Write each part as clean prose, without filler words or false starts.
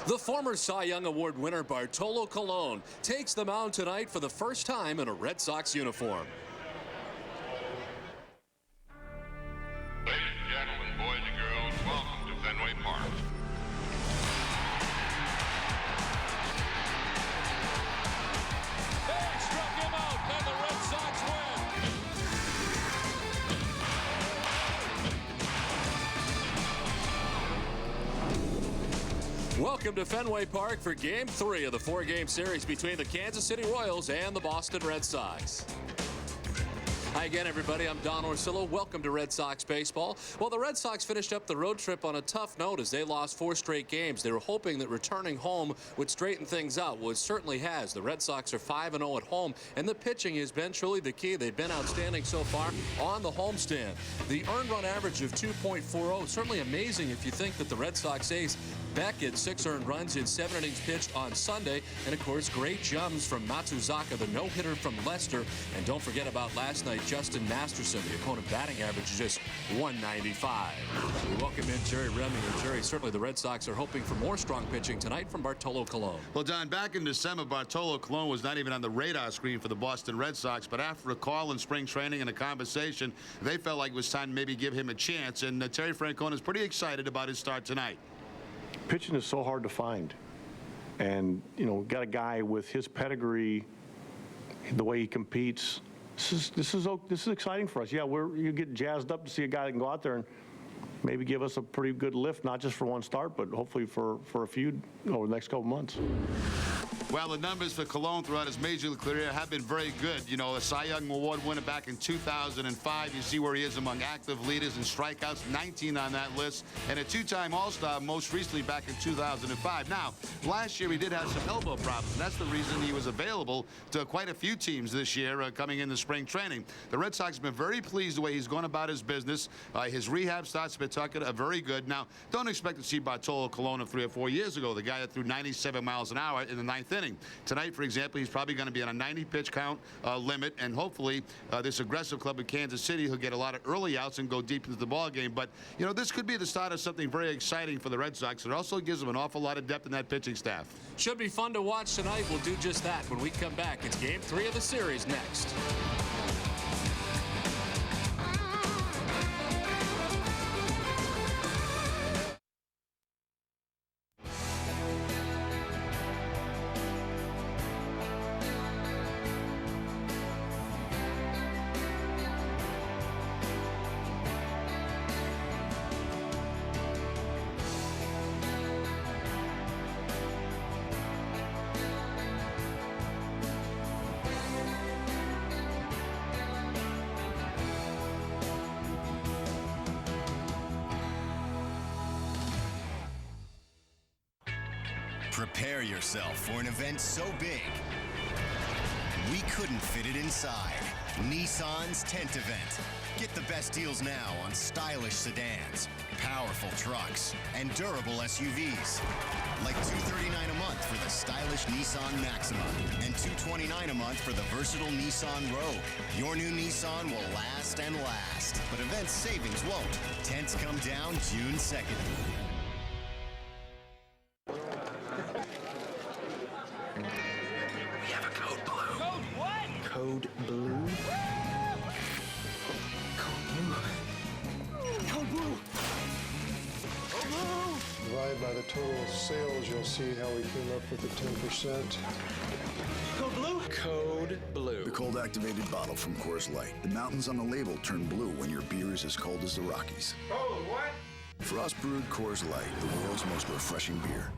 The former Cy Young Award winner Bartolo Colon takes the mound tonight for the first time in a Red Sox uniform. Ladies and gentlemen, boys and girls, welcome to Fenway Park. They struck him out, and the Red Sox win. Welcome to Fenway Park for Game 3 of the 4-game series between the Kansas City Royals and the Boston Red Sox. Hi again, everybody. I'm Don Orsillo. Welcome to Red Sox baseball. Well, the Red Sox finished up the road trip on a tough note as they lost 4 straight games. They were hoping that returning home would straighten things out. Well, it certainly has. The Red Sox are 5-0 at home, and the pitching has been truly the key. They've been outstanding so far on the homestand. The earned run average of 2.40, certainly amazing if you think that the Red Sox ace Beckett 6 earned runs in 7 innings pitched on Sunday. And, of course, great jumps from Matsuzaka, the no-hitter from Leicester. And don't forget about last night, Justin Masterson, the opponent batting average is just 195. We welcome in Jerry Remy. And Jerry, certainly the Red Sox are hoping for more strong pitching tonight from Bartolo Colon. Well, Don, back in December, Bartolo Colon was not even on the radar screen for the Boston Red Sox. But after a call in spring training and a conversation, they felt like it was time to maybe give him a chance. And Terry Francona is pretty excited about his start tonight. Pitching is so hard to find, and got a guy with his pedigree, the way he competes. This is exciting for us. Yeah, you get jazzed up to see a guy that can go out there and maybe give us a pretty good lift, not just for one start, but hopefully for a few over the next couple months. Well, the numbers for Colon throughout his major league career have been very good. A Cy Young Award winner back in 2005. You see where he is among active leaders and strikeouts, 19 on that list, and a 2-time All-Star most recently back in 2005. Now, last year he did have some elbow problems, and that's the reason he was available to quite a few teams this year coming into spring training. The Red Sox have been very pleased the way he's gone about his business. His rehab starts in Pawtucket are very good. Now, don't expect to see Bartolo Colon of 3 or 4 years ago, the guy that threw 97 miles an hour in the 9th inning. Tonight, for example, he's probably going to be on a 90-pitch count limit, and hopefully this aggressive club in Kansas City will get a lot of early outs and go deep into the ball game. But, this could be the start of something very exciting for the Red Sox. It also gives them an awful lot of depth in that pitching staff. Should be fun to watch tonight. We'll do just that when we come back. It's Game 3 of the series next. Prepare yourself for an event so big, we couldn't fit it inside. Nissan's tent event. Get the best deals now on stylish sedans, powerful trucks, and durable SUVs. Like $239 a month for the stylish Nissan Maxima and $229 a month for the versatile Nissan Rogue. Your new Nissan will last and last, but event savings won't. Tents come down June 2nd. Code blue? Code blue! Code blue! Divided by the total sales, you'll see how we came up with the 10%. Code blue? Code blue. The cold activated bottle from Coors Light. The mountains on the label turn blue when your beer is as cold as the Rockies. Oh, what? Frost brewed Coors Light, the world's most refreshing beer.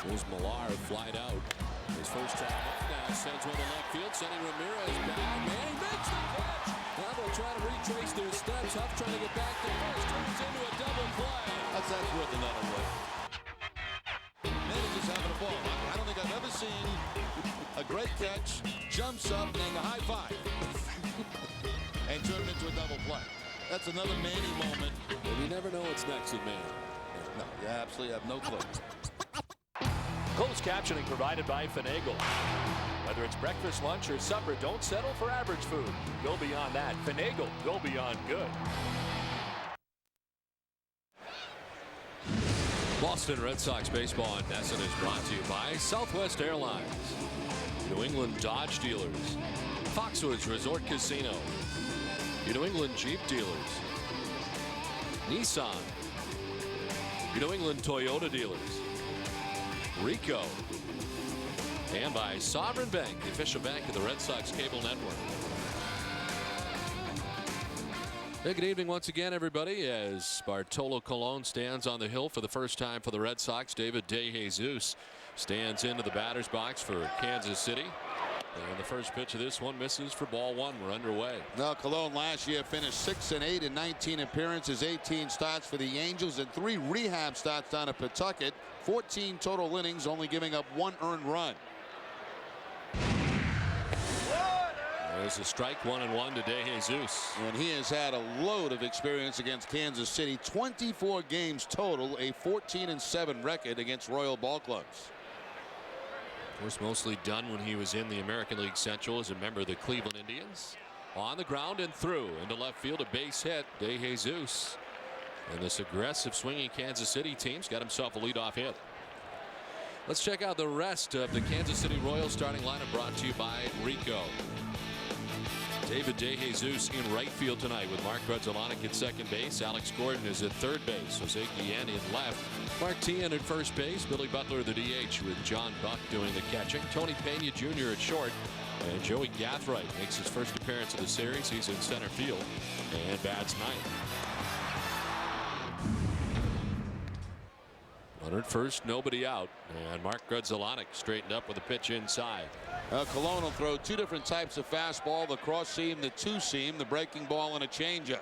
Here's Millar flied out. His first time up now sends one to left field, sending Ramirez back. Man, he makes the catch. Now they'll try to retrace their steps. Huff trying to get back to first. Turns into a double play. That's worth another one. Manages having a ball. I don't think I've ever seen a great catch, jumps up, and a high five. And turn it into a double play. That's another Manny moment. And you never know what's next with Manny. No, you absolutely have no clue. Closed captioning provided by Finagle. Whether it's breakfast, lunch, or supper, don't settle for average food. Go beyond that. Finagle, go beyond good. Boston Red Sox baseball on NESN is brought to you by Southwest Airlines, New England Dodge Dealers, Foxwoods Resort Casino, New England Jeep Dealers, Nissan, New England Toyota Dealers, Rico, and by Sovereign Bank, the official bank of the Red Sox cable network. Hey, good evening once again, everybody, as Bartolo Colon stands on the hill for the first time for the Red Sox. David DeJesus stands into the batter's box for Kansas City. And the first pitch of this one misses for ball one. We're underway. Now, Colon last year finished 6-8 in 19 appearances, 18 starts for the Angels, and 3 rehab starts down at Pawtucket. 14 total innings, only giving up 1 earned run. There's a strike, 1-1 to DeJesus. And he has had a load of experience against Kansas City. 24 games total, a 14-7 record against Royal Ball Clubs. Of course, mostly done when he was in the American League Central as a member of the Cleveland Indians. On the ground and through into left field, a base hit. DeJesus. And this aggressive swinging Kansas City team's got himself a leadoff hit. Let's check out the rest of the Kansas City Royals starting lineup, brought to you by Rico. David DeJesus in right field tonight with Mark Grudzielanek at second base. Alex Gordon is at third base. Jose Guillen in left. Mark Tian at first base. Billy Butler the DH with John Buck doing the catching. Tony Pena Jr. at short. And Joey Gathright makes his first appearance of the series. He's in center field and bats ninth. Runner at first, nobody out. And Mark Grudzielanek straightened up with a pitch inside. Colon will throw 2 different types of fastball, the cross seam, the 2-seam, the breaking ball, and a changeup.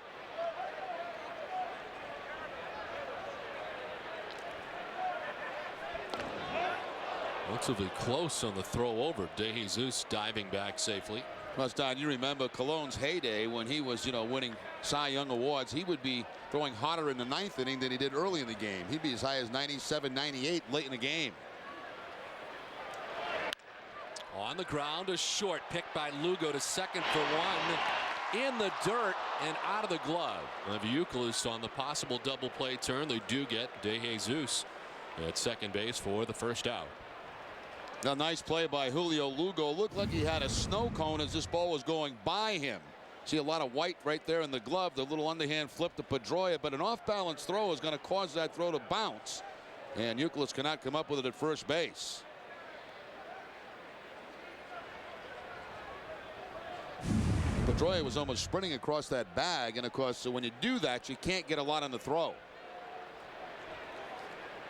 Relatively close on the throw over. DeJesus diving back safely. Well, Don, you remember Colon's heyday when he was, winning Cy Young awards. He would be throwing harder in the 9th inning than he did early in the game. He'd be as high as 97, 98 late in the game. On the ground, a short pick by Lugo to second for one. In the dirt and out of the glove of Euclid on the possible double play turn. They do get DeJesus at second base for the first out. A nice play by Julio Lugo. Looked like he had a snow cone as this ball was going by him. See a lot of white right there in the glove. The little underhand flip to Pedroia, but an off-balance throw is going to cause that throw to bounce. And Euclid cannot come up with it at first base. Pedroia was almost sprinting across that bag, and of course, so when you do that, you can't get a lot on the throw.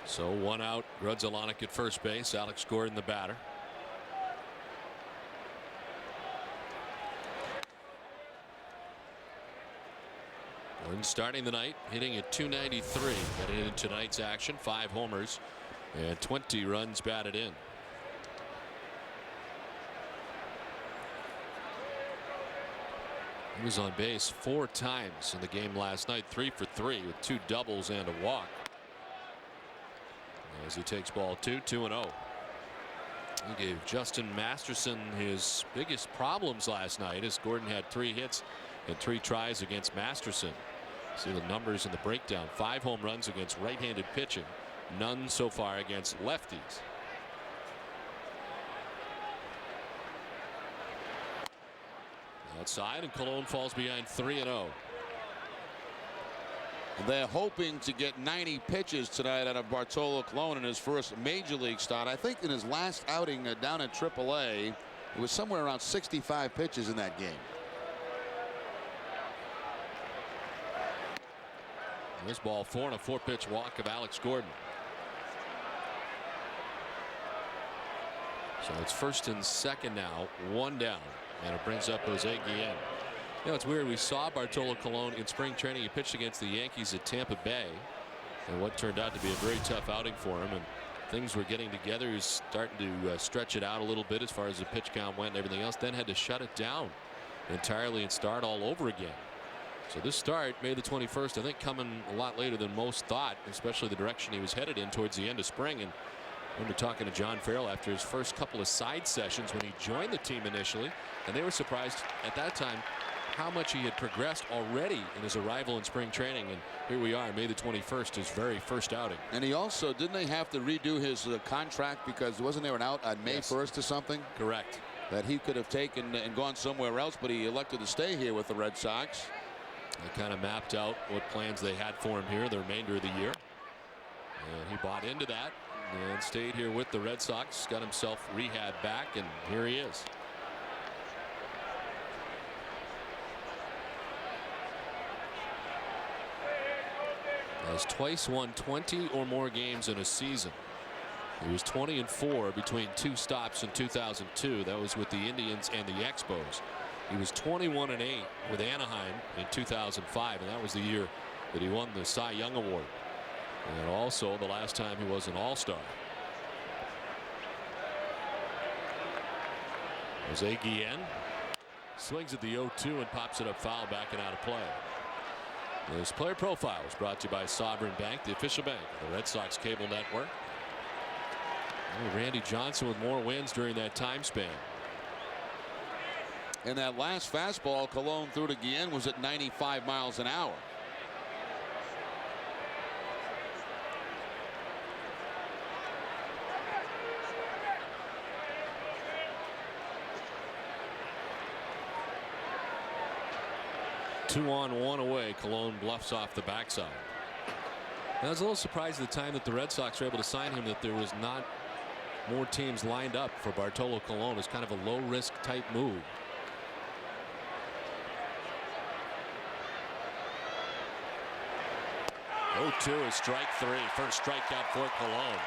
So one out. Grudzielanek at first base. Alex Gordon the batter. Gordon starting the night, hitting at .293. Getting into tonight's action, 5 homers and 20 runs batted in. He was on base 4 times in the game last night, 3 for 3 with 2 doubles and a walk. As he takes ball 2, 2-0. He gave Justin Masterson his biggest problems last night, as Gordon had 3 hits and 3 tries against Masterson. See the numbers in the breakdown. 5 home runs against right-handed pitching, none so far against lefties. Outside, and Colon falls behind 3-0. They're hoping to get 90 pitches tonight out of Bartolo Colon in his first major league start. I think in his last outing down at AAA, it was somewhere around 65 pitches in that game. This ball 4 and a 4-pitch walk of Alex Gordon. So it's first and second now, 1 down, and it brings up Jose Guillen. You know, it's weird. We saw Bartolo Colon in spring training. He pitched against the Yankees at Tampa Bay, and what turned out to be a very tough outing for him. And things were getting together. He was starting to stretch it out a little bit as far as the pitch count went and everything else. Then had to shut it down entirely and start all over again. So this start, May the 21st, I think coming a lot later than most thought, especially the direction he was headed in towards the end of spring. And I remember talking to John Farrell after his first couple of side sessions when he joined the team initially, and they were surprised at that time how much he had progressed already in his arrival in spring training. And here we are, May the 21st, his very first outing. And he also, didn't they have to redo his contract because wasn't there an out on May 1st or something? Correct. That he could have taken and gone somewhere else, but he elected to stay here with the Red Sox. They kind of mapped out what plans they had for him here the remainder of the year. And he bought into that and stayed here with the Red Sox, got himself rehab back, and here he is. Has twice won 20 or more games in a season. He was 20-4 between 2 stops in 2002. That was with the Indians and the Expos. He was 21-8 with Anaheim in 2005, and that was the year that he won the Cy Young Award. And also the last time he was an All-Star. Jose Guillen swings at the 0-2 and pops it up foul, backing out of play. This player profile was brought to you by Sovereign Bank, the official bank of the Red Sox cable network. Randy Johnson with more wins during that time span. And that last fastball Cologne threw to Guillen was at 95 miles an hour. Two on, one away. Cologne bluffs off the backside. I was a little surprised at the time that the Red Sox were able to sign him that there was not more teams lined up for Bartolo Colon. It's kind of a low risk type move. Oh, 2 is strike 3. First strikeout for Cologne.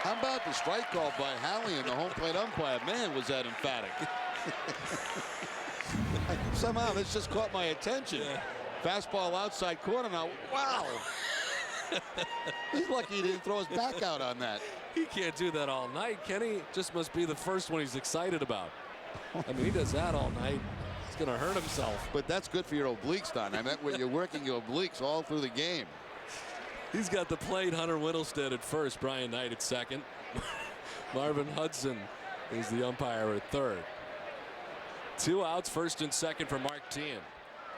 How about the strike call by Halley and the home plate umpire? Man, was that emphatic. Somehow this just caught my attention. Fastball outside corner now. Wow. He's lucky he didn't throw his back out on that. He can't do that all night, can he? Just must be the first one he's excited about. I mean, he does that all night. He's going to hurt himself. But that's good for your obliques, Don. I meant when you're working your obliques all through the game. He's got the plate. Hunter Whittlestead at first. Brian Knight at second. Marvin Hudson is the umpire at third. 2 outs, first and second for Mark Teahan.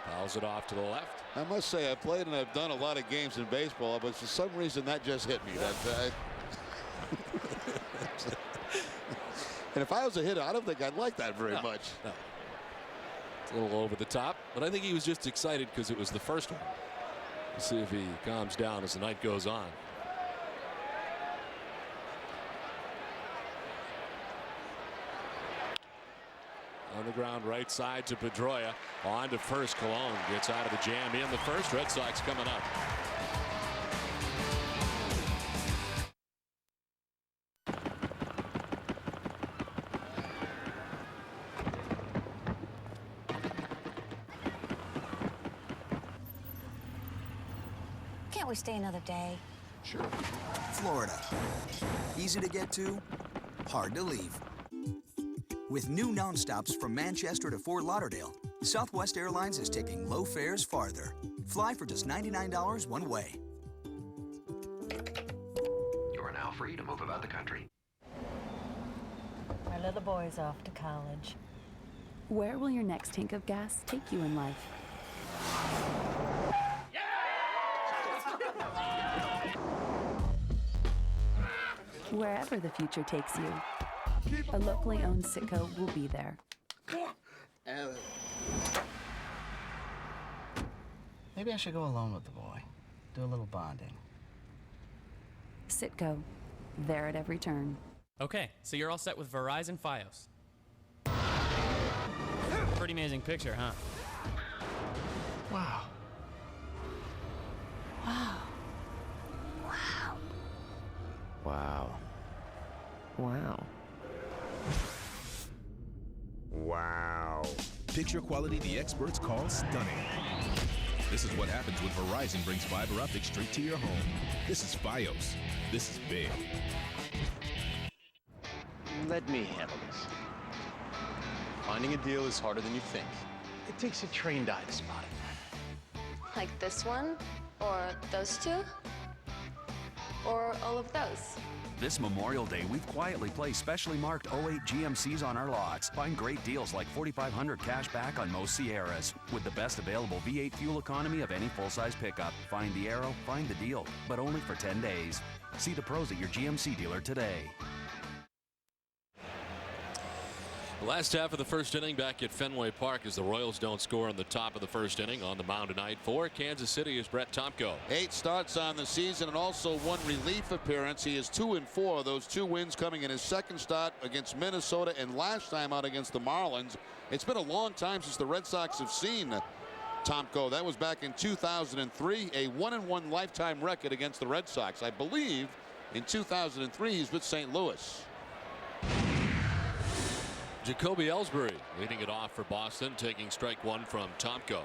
Fouls it off to the left. I must say, I've played and I've done a lot of games in baseball, but for some reason that just hit me. And if I was a hitter, I don't think I'd like that very much. No. It's a little over the top, but I think he was just excited because it was the first one. We'll see if he calms down as the night goes on. On the ground, right side to Pedroia. On to first. Cologne gets out of the jam in the first. Red Sox coming up. Can't we stay another day? Sure. Florida. Easy to get to, hard to leave. With new nonstops from Manchester to Fort Lauderdale, Southwest Airlines is taking low fares farther. Fly for just $99 one way. You are now free to move about the country. Our little boy's off to college. Where will your next tank of gas take you in life? Wherever the future takes you, a locally owned Citgo will be there. Maybe I should go alone with the boy. Do a little bonding. Citgo, there at every turn. Okay, so you're all set with Verizon Fios. Pretty amazing picture, huh? Wow. Wow. Wow. Wow. Wow. Wow. Picture quality the experts call stunning. This is what happens when Verizon brings fiber optic straight to your home. This is Fios. This is big. Let me handle this. Finding a deal is harder than you think. It takes a trained eye to spot it. Like this one? Or those two? Or all of those? This Memorial Day, we've quietly placed specially marked 08 GMCs on our lots. Find great deals like $4,500 cash back on most Sierras. With the best available V8 fuel economy of any full-size pickup. Find the arrow, find the deal, but only for 10 days. See the pros at your GMC dealer today. The last half of the first inning back at Fenway Park as the Royals don't score in the top of the first inning. On the mound tonight for Kansas City is Brett Tomko. 8 starts on the season and also 1 relief appearance. He is 2-4. Those 2 wins coming in his second start against Minnesota and last time out against the Marlins. It's been a long time since the Red Sox have seen Tomko. That was back in 2003, a 1-1 lifetime record against the Red Sox. I believe in 2003 he's with St. Louis. Jacoby Ellsbury leading it off for Boston, taking strike 1 from Tomko.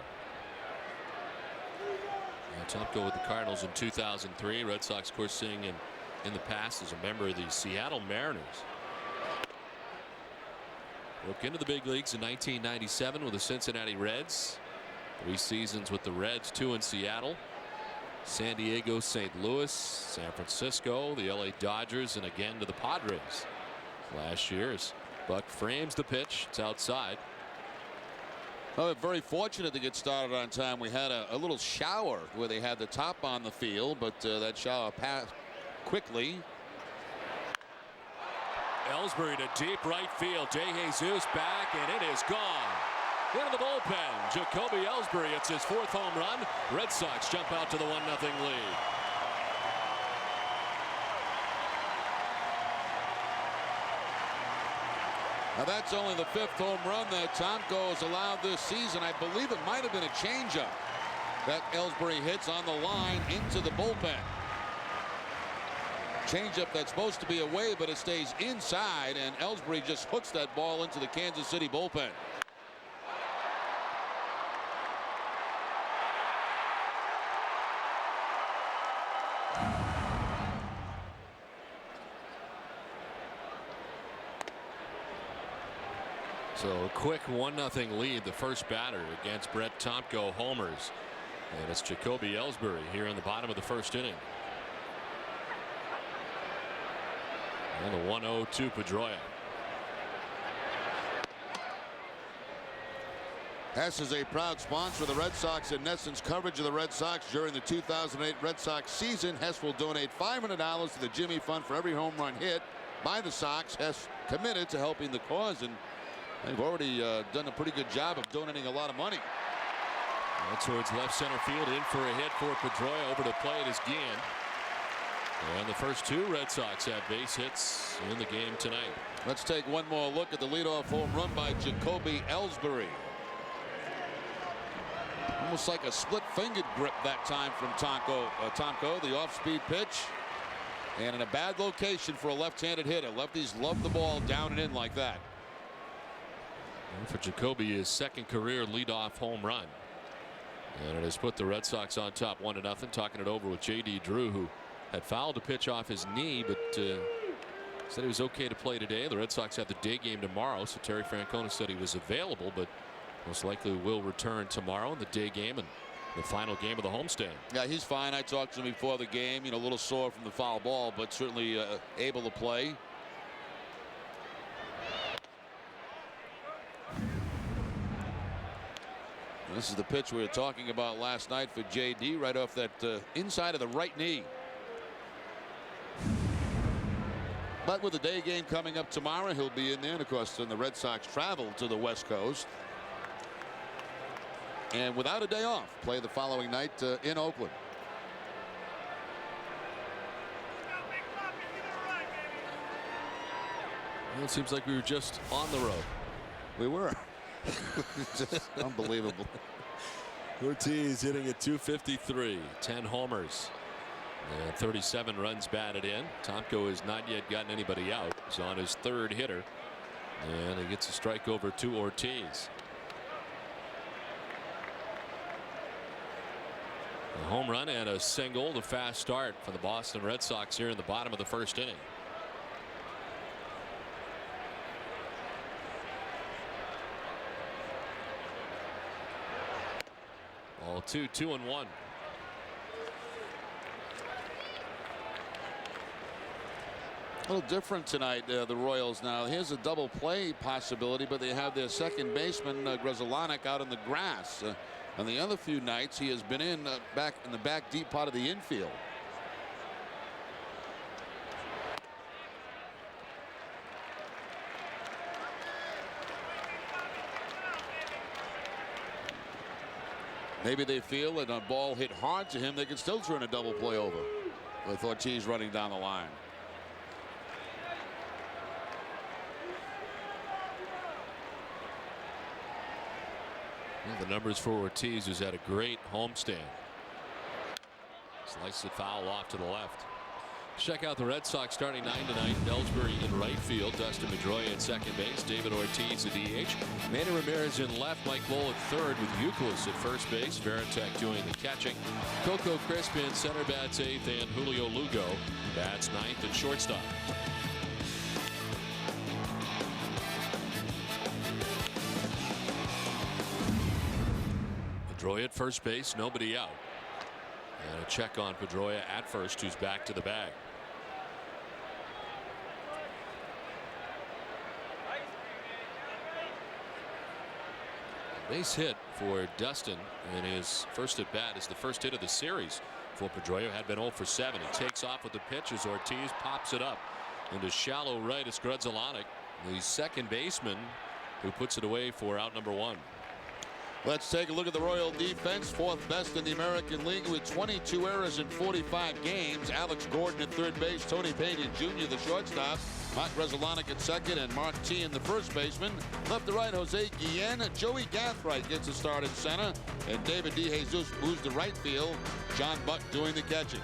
Tomko with the Cardinals in 2003. Red Sox, of course, seeing him in the past as a member of the Seattle Mariners. Broke into the big leagues in 1997 with the Cincinnati Reds. 3 seasons with the Reds, 2 in Seattle, San Diego, St. Louis, San Francisco, the LA Dodgers, and again to the Padres. Last year as Buck frames the pitch. It's outside. Oh, very fortunate to get started on time. We had a little shower where they had the top on the field, but that shower passed quickly. Ellsbury to deep right field. DeJesus back, and it is gone. Into the bullpen. Jacoby Ellsbury. It's his 4th home run. Red Sox jump out to the 1-0 lead. Now that's only the 5th home run that Tomko has allowed this season. I believe it might have been a changeup that Ellsbury hits on the line into the bullpen. Changeup that's supposed to be away, but it stays inside, and Ellsbury just hooks that ball into the Kansas City bullpen. So a quick 1-0 lead. The first batter against Brett Tomko homers. And it's Jacoby Ellsbury here in the bottom of the first inning. And the 1-0 to Pedroia. Hess is a proud sponsor of the Red Sox and Nesson's coverage of the Red Sox during the 2008 Red Sox season. Hess will donate $500 to the Jimmy Fund for every home run hit by the Sox. Hess committed to helping the cause, and they've already done a pretty good job of donating a lot of money. And towards left center field, in for a hit for Pedroia. Over to plate is Guillen. And the first 2 Red Sox have base hits in the game tonight. Let's take one more look at the leadoff home run by Jacoby Ellsbury. Almost like a split-fingered grip that time from Tomko. The off-speed pitch. And in a bad location for a left-handed hitter. Lefties love the ball down and in like that. And for Jacoby, his 2nd career leadoff home run. And it has put the Red Sox on top 1-0. Talking it over with J.D. Drew, who had fouled a pitch off his knee, but said he was okay to play today. The Red Sox have the day game tomorrow, so Terry Francona said he was available, but most likely will return tomorrow in the day game and the final game of the homestand. Yeah, he's fine. I talked to him before the game. A little sore from the foul ball, but certainly able to play. This is the pitch we were talking about last night for J.D. right off that inside of the right knee. But with the day game coming up tomorrow, he'll be in there. And of course, then the Red Sox travel to the West Coast. And without a day off, play the following night in Oakland. Well, it seems like we were just on the road. We were. Just unbelievable. Ortiz hitting at .253, 10 homers, and 37 runs batted in. Tomko has not yet gotten anybody out. He's on his 3rd hitter, and he gets a strike over to Ortiz. A home run and a single. The fast start for the Boston Red Sox here in the bottom of the first inning. Ball 2, 2-1. A little different tonight, the Royals. Now, here's a double play possibility, but they have their second baseman, Grzelcyk, out in the grass. On the other few nights, he has been back in the back deep part of the infield. Maybe they feel that a ball hit hard to him, they can still turn a double play over with Ortiz running down the line. Well, the numbers for Ortiz, who's had a great homestand. Slices it foul off to the left. Check out the Red Sox starting 9 tonight. Ellsbury in right field. Dustin Pedroia at second base. David Ortiz at DH. Manny Ramirez in left. Mike Lowell at third with Youkilis at first base. Varitek doing the catching. Coco Crispin center bats eighth, and Julio Lugo bats ninth at shortstop. Pedroia at first base, nobody out. And a check on Pedroia at first, who's back to the bag. Base hit for Dustin, and his first at bat is the first hit of the series for Pedroia. Had been 0 for 7. He takes off with the pitch as Ortiz pops it up into shallow right. It's Grzelcyk, the second baseman, who puts it away for out number 1. Let's take a look at the Royal defense. Fourth best in the American League with 22 errors in 45 games. Alex Gordon at third base, Tony Pena Jr. the shortstop, Mark Grzelcyk at second, and Mark T in the first baseman. Left to right, Jose Guillen. Joey Gathright gets a start in center, and David DeJesus moves to right field. John Buck doing the catching.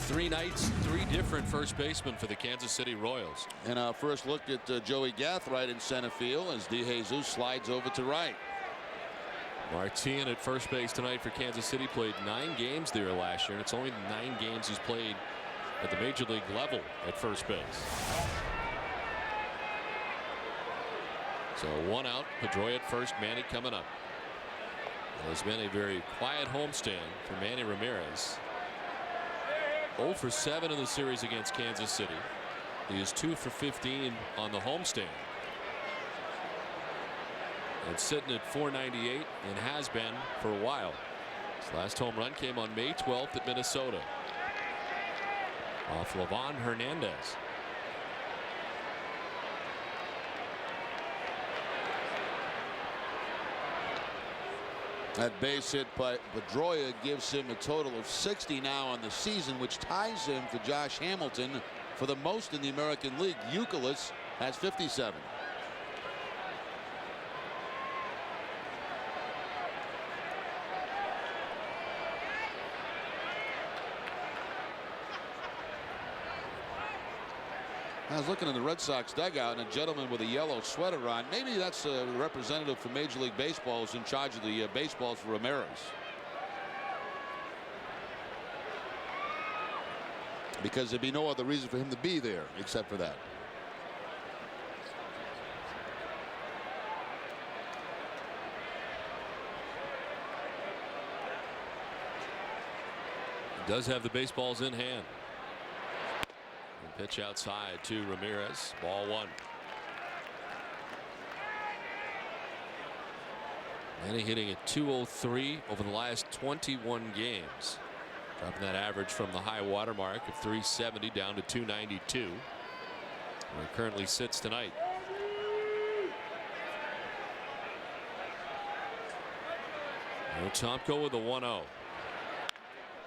3 nights, 3 different first basemen for the Kansas City Royals. And our first look at Joey Gathright in center field as DeJesus slides over to right. Martin at first base tonight for Kansas City. Played 9 games there last year, and it's only 9 games he's played at the major league level at first base. So 1 out, Pedroia at first, Manny coming up. It has been a very quiet homestand for Manny Ramirez. 0 for 7 in the series against Kansas City. He is 2 for 15 on the homestand. And sitting at .498 and has been for a while. His last home run came on May 12th at Minnesota off Livan Hernandez. That base hit by Pedroia gives him a total of 60 now on the season, which ties him to Josh Hamilton for the most in the American League. Youkilis has 57. I was looking in the Red Sox dugout, and a gentleman with a yellow sweater on. Maybe that's a representative for Major League Baseball who's in charge of the baseballs for Ramirez. Because there'd be no other reason for him to be there except for that. He does have the baseballs in hand. Pitch outside to Ramirez. Ball 1. Manny hitting at .203 over the last 21 games. Dropping that average from the high water mark of .370 down to .292. Where he currently sits tonight. Tomko with a 1-0.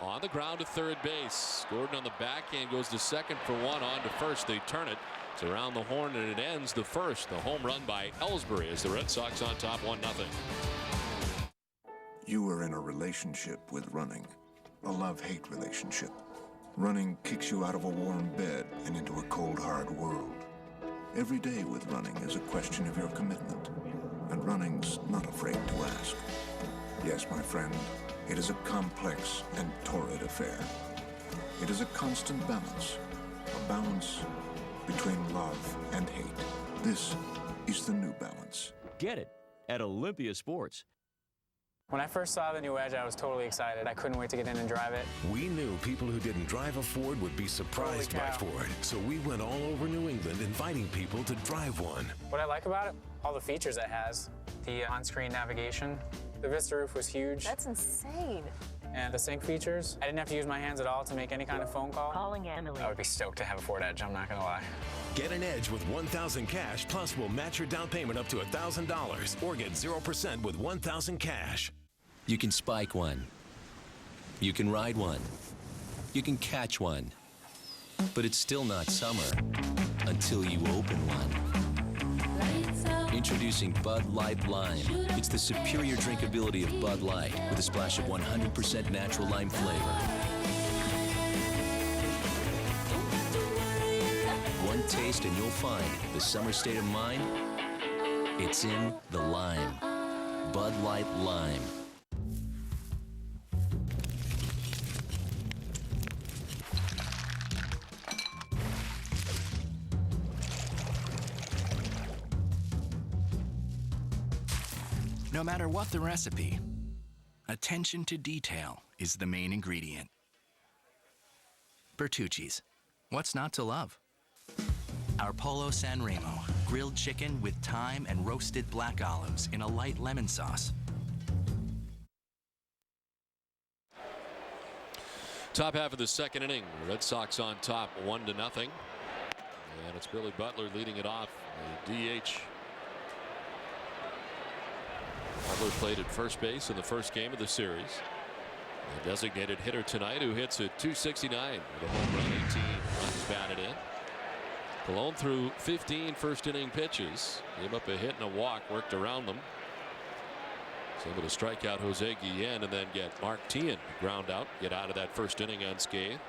On the ground to third base. Gordon on the backhand goes to second for 1. On to first. They turn it. It's around the horn, and it ends the first. The home run by Ellsbury as the Red Sox on top 1-0. You are in a relationship with running. A love-hate relationship. Running kicks you out of a warm bed and into a cold, hard world. Every day with running is a question of your commitment. And running's not afraid to ask. Yes, my friend. It is a complex and torrid affair. It is a constant balance. A balance between love and hate. This is the new balance. Get it at Olympia Sports. When I first saw the new Edge, I was totally excited. I couldn't wait to get in and drive it. We knew people who didn't drive a Ford would be surprised by Ford, so we went all over New England inviting people to drive one. What I like about it, all the features it has. The on-screen navigation. The Vista roof was huge. That's insane. And the sync features. I didn't have to use my hands at all to make any kind of phone call. Calling Emily. I would be stoked to have a Ford Edge, I'm not gonna lie. Get an Edge with $1,000 cash, plus we'll match your down payment up to $1,000, or get 0% with $1,000 cash. You can spike one. You can ride one. You can catch one. But it's still not summer until you open one. Introducing Bud Light Lime. It's the superior drinkability of Bud Light with a splash of 100% natural lime flavor. One taste and you'll find the summer state of mind. It's in the lime. Bud Light Lime. No matter what the recipe, attention to detail is the main ingredient. Bertucci's. What's not to love? Our Polo San Remo, grilled chicken with thyme and roasted black olives in a light lemon sauce. Top half of the second inning. Red Sox on top 1-0. And it's Billy Butler leading it off. The DH. Butler played at first base in the first game of the series. The designated hitter tonight, who hits at .269 with a home run, 18 runs batted in. Colon threw 15 first inning pitches, gave up a hit and a walk, worked around them. Was able to strike out Jose Guillen and then get Mark Teahan ground out, get out of that first inning unscathed.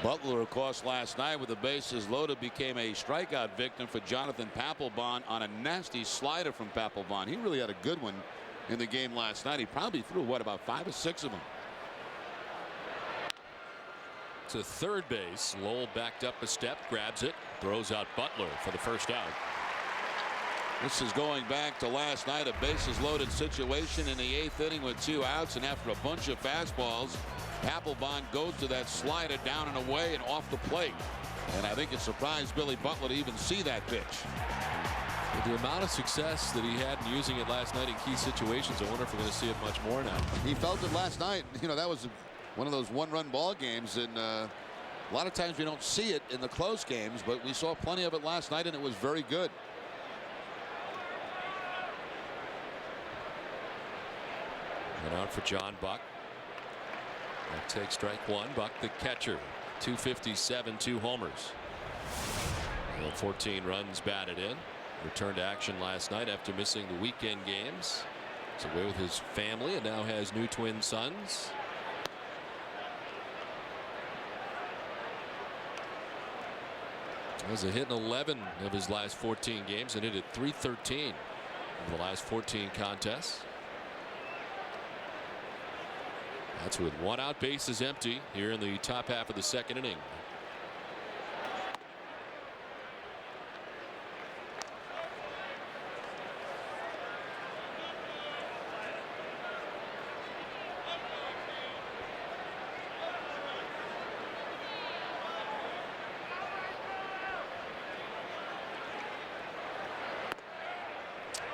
Butler, of course, last night with the bases loaded became a strikeout victim for Jonathan Papelbon on a nasty slider from Papelbon. He really had a good one in the game last night. He probably threw, what, about 5 or 6 of them. To third base. Lowell backed up a step, grabs it, throws out Butler for the first out. This is going back to last night, a bases loaded situation in the 8th inning with 2 outs, and after a bunch of fastballs, Papelbon goes to that slider down and away and off the plate. And I think it surprised Billy Butler to even see that pitch. With the amount of success that he had in using it last night in key situations, I wonder if we're going to see it much more now. He felt it last night. You know, that was one of those one-run ball games, and a lot of times we don't see it in the close games, but we saw plenty of it last night, and it was very good. And out for John Buck. That takes strike one. Buck, the catcher. 257, 2 homers. 14 runs batted in. Returned to action last night after missing the weekend games. He's away with his family and now has new twin sons. Has a hit in 11 of his last 14 games and hit at .313 in the last 14 contests. That's with 1 out, bases empty here in the top half of the second inning.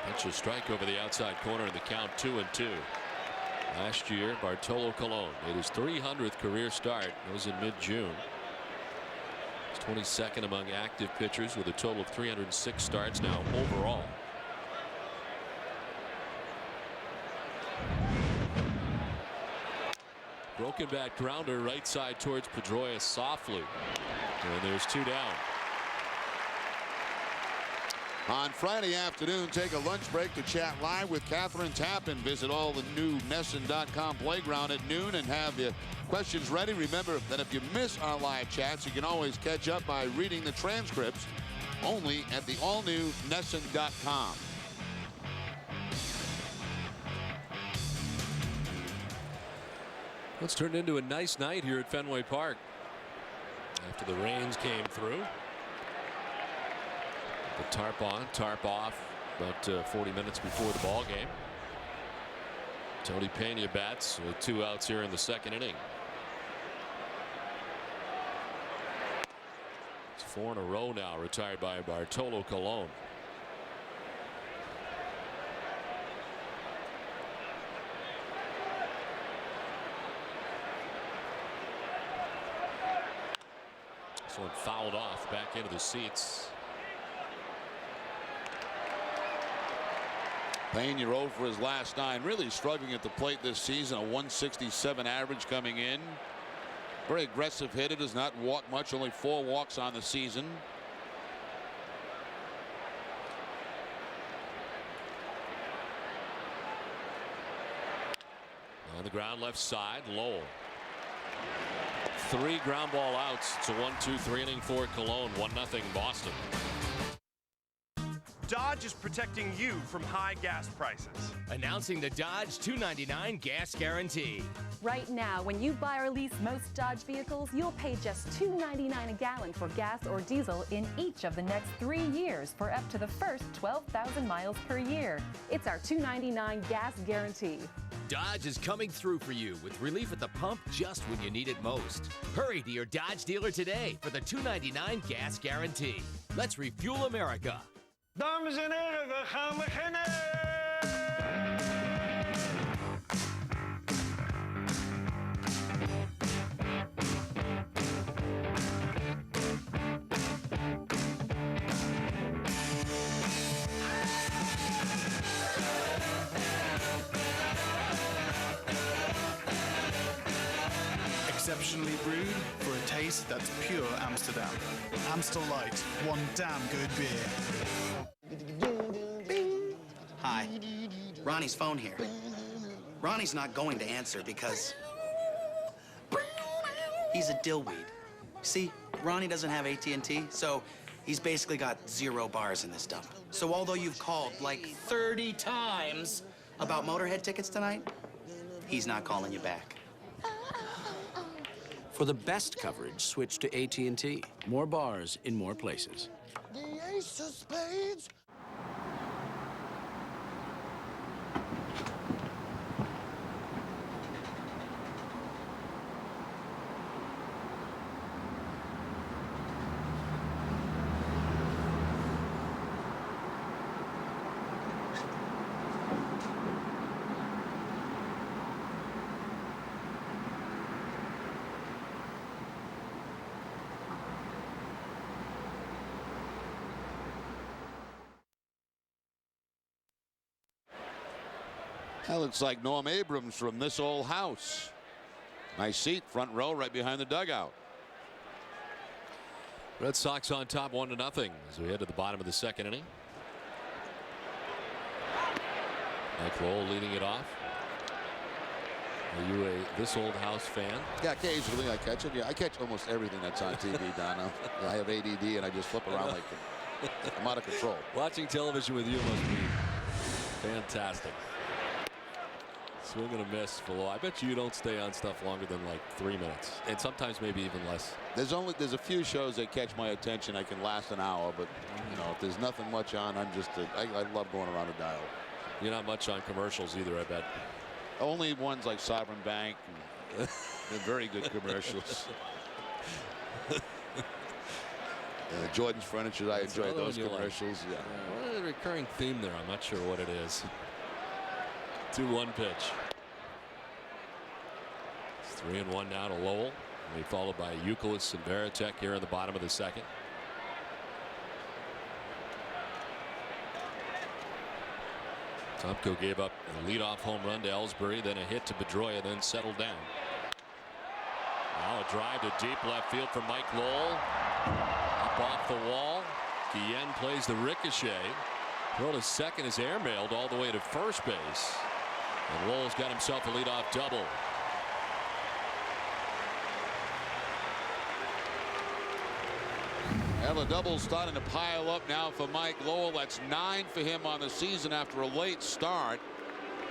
Pitch a strike over the outside corner in the count, 2-2. Last year, Bartolo Colon made his 300th career start. It was in mid-June. He's 22nd among active pitchers with a total of 306 starts now overall. Broken bat grounder right side towards Pedroia softly. And there's 2 down. On Friday afternoon, take a lunch break to chat live with Catherine Tappan. Visit all the new NESN.com playground at noon and have your questions ready. Remember that if you miss our live chats, you can always catch up by reading the transcripts only at the all-new NESN.com. It's turned into a nice night here at Fenway Park after the rains came through. The tarp on, tarp off about 40 minutes before the ball game. Tony Pena bats with 2 outs here in the second inning. It's 4 in a row now retired by Bartolo Colon. This one fouled off back into the seats. Payne, you're 0 for his last 9. Really struggling at the plate this season. A 167 average coming in. Very aggressive hitter. Does not walk much. Only 4 walks on the season. On the ground left side, Lowell. 3 ground ball outs. It's a 1-2-3 inning for Cologne. 1-0 Boston. Dodge is protecting you from high gas prices. Announcing the Dodge $2.99 gas guarantee. Right now, when you buy or lease most Dodge vehicles, you'll pay just $2.99 a gallon for gas or diesel in each of the next 3 years for up to the first 12,000 miles per year. It's our $2.99 gas guarantee. Dodge is coming through for you with relief at the pump just when you need it most. Hurry to your Dodge dealer today for the $2.99 gas guarantee. Let's refuel America. Dames en heren, we gaan beginnen! Exceptionally brewed for a taste that's pure Amsterdam. Amstel Light, one damn good beer. Hi. Ronnie's phone here. Ronnie's not going to answer because he's a dillweed. See, Ronnie doesn't have AT&T, so he's basically got 0 bars in this dump. So although you've called like 30 times about Motorhead tickets tonight, he's not calling you back. For the best coverage, switch to AT&T. More bars in more places. The ace of spades. That looks like Norm Abrams from this old house. Nice seat, front row, right behind the dugout. Red Sox on top 1-0 as we head to the bottom of the second inning. Mike Lowell leading it off. Are you a this old house fan? Yeah, occasionally I catch it. Yeah, I catch almost everything that's on TV, Dono. I have ADD and I just flip around like I'm out of control. Watching television with you must be fantastic. Swing and a miss for Lowell. I bet you don't stay on stuff longer than like 3 minutes, and sometimes maybe even less. There's a few shows that catch my attention. I can last an hour, but you know, if there's nothing much on, I'm just I love going around the dial. You're not much on commercials either, I bet. Only ones like Sovereign Bank. They're very good commercials. Jordan's Furniture, I enjoy those commercials. Like. Yeah. What is the recurring theme there? I'm not sure what it is. 2-1 pitch. It's 3-1 now to Lowell. And followed by Youkilis and Varitek here in the bottom of the second. Tomko gave up a leadoff home run to Ellsbury, then a hit to Pedroia, then settled down. Now a drive to deep left field from Mike Lowell. Up off the wall. Guillen plays the ricochet. Throw to second is airmailed all the way to first base. And Lowell's got himself a leadoff double. Well, the double's starting to pile up now for Mike Lowell. That's 9 for him on the season after a late start.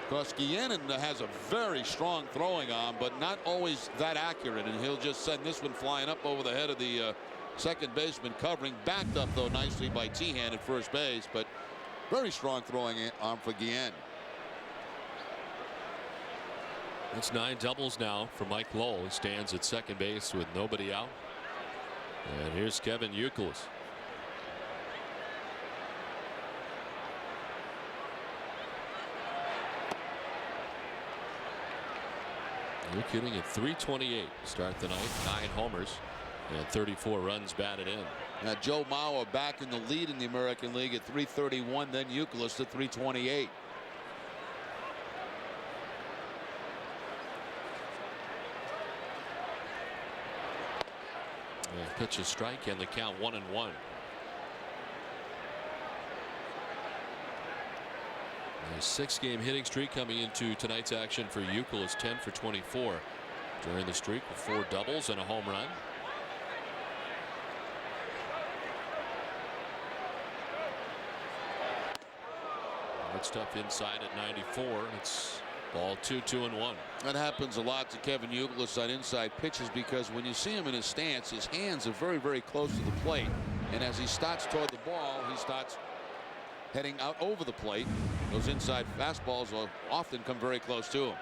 Because Guillen has a very strong throwing arm, but not always that accurate, and he'll just send this one flying up over the head of the second baseman covering. Backed up, though, nicely by Tehan at first base, but very strong throwing arm for Guillen. It's 9 doubles now for Mike Lowell. He stands at second base with nobody out. And here's Kevin Youkilis. You're kidding at 328 to start the night. 9 homers and 34 runs batted in. Now Joe Mauer back in the lead in the American League at 331, then Youkilis at 328. Pitch a strike and the count 1-1. A 6-game hitting streak coming into tonight's action for Youkilis. 10 for 24 during the streak with 4 doubles and a home run. Hard stuff inside at 94. It's ball 2-2-1. That happens a lot to Kevin Youkilis on inside pitches, because when you see him in his stance, his hands are very, very close to the plate. And as he starts toward the ball, he starts heading out over the plate. Those inside fastballs will often come very close to him.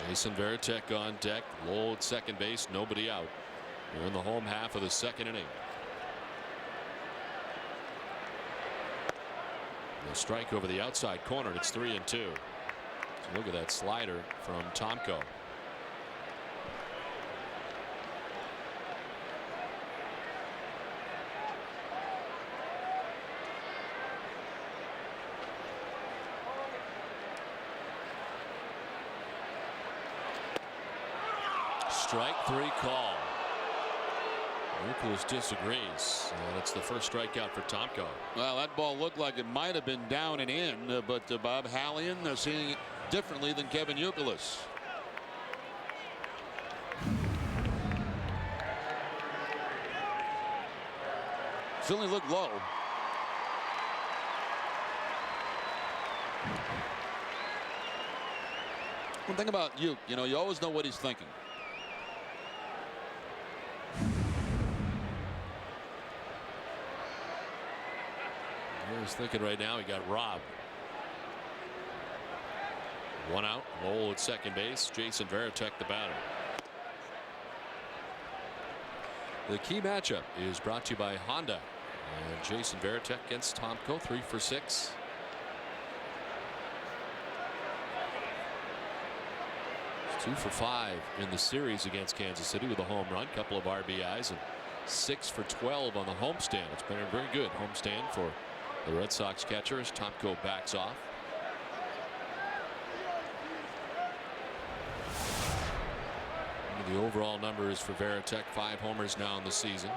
Jason Varitek on deck. Lowell at second base, nobody out. We're in the home half of the second inning. A strike over the outside corner. It's 3-2. So look at that slider from Tomko. Strike 3 call. Youkilis disagrees, and it's the first strikeout for Tomko. Well, that ball looked like it might have been down and in, but Bob Hallian seeing it differently than Kevin Youkilis. Certainly looked low. One thing about you always know what he's thinking. He's thinking right now he got robbed. 1 out. Lowell at second base. Jason Varitek the batter. The key matchup is brought to you by Honda. And Jason Varitek against Tomko, 3 for 6. He's 2 for 5 in the series against Kansas City with a home run, couple of RBIs, and 6 for 12 on the homestand. It's been a very good homestand for the Red Sox catcher as Tomko backs off. The overall number is for Varitek, 5 homers now in the season.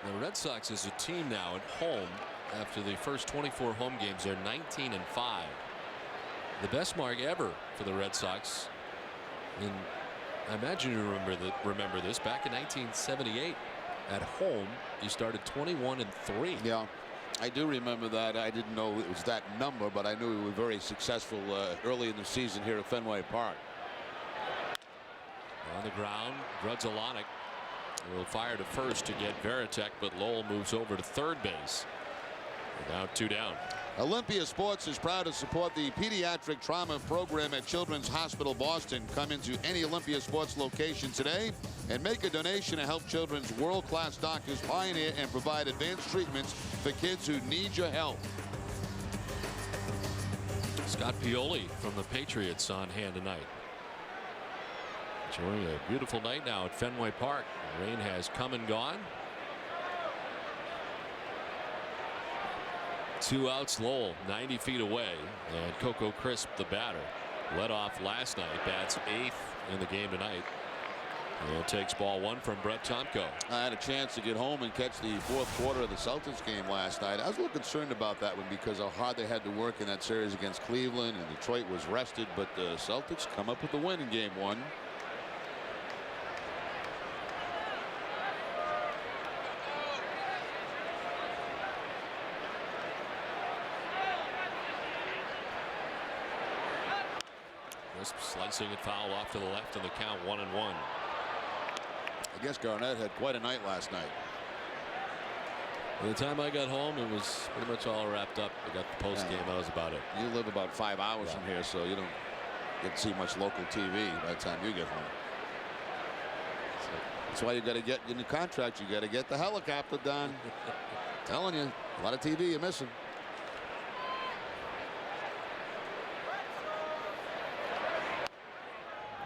The Red Sox as a team now at home, after the first 24 home games, they're 19-5. The best mark ever for the Red Sox. And I imagine you remember this back in 1978 at home. You started 21-3. Yeah, I do remember that. I didn't know it was that number, but I knew we were very successful early in the season here at Fenway Park. On the ground, Grudzielanek will fire to first to get Varitek, but Lowell moves over to third base. Now 2 down. Olympia Sports is proud to support the pediatric trauma program at Children's Hospital Boston. Come into any Olympia Sports location today and make a donation to help children's world-class doctors pioneer and provide advanced treatments for kids who need your help. Scott Pioli from the Patriots on hand tonight. Enjoying a beautiful night now at Fenway Park. The rain has come and gone. 2 outs. Lowell 90 feet away, and Coco Crisp the batter led off last night, bats 8th in the game tonight. And takes ball one from Brett Tomko. I had a chance to get home and catch the fourth quarter of the Celtics game last night. I was a little concerned about that one because how hard they had to work in that series against Cleveland, and Detroit was rested, but the Celtics come up with the win in game one. Crisp slicing it foul off to the left, and the count 1-1. I guess Garnett had quite a night last night. By the time I got home, it was pretty much all wrapped up. I got the post game. That was about it. You live about 5 hours from here, so you don't get to see much local TV by the time you get home. So that's why you got to get in the contract. You got to get the helicopter done. Telling you, a lot of TV you're missing.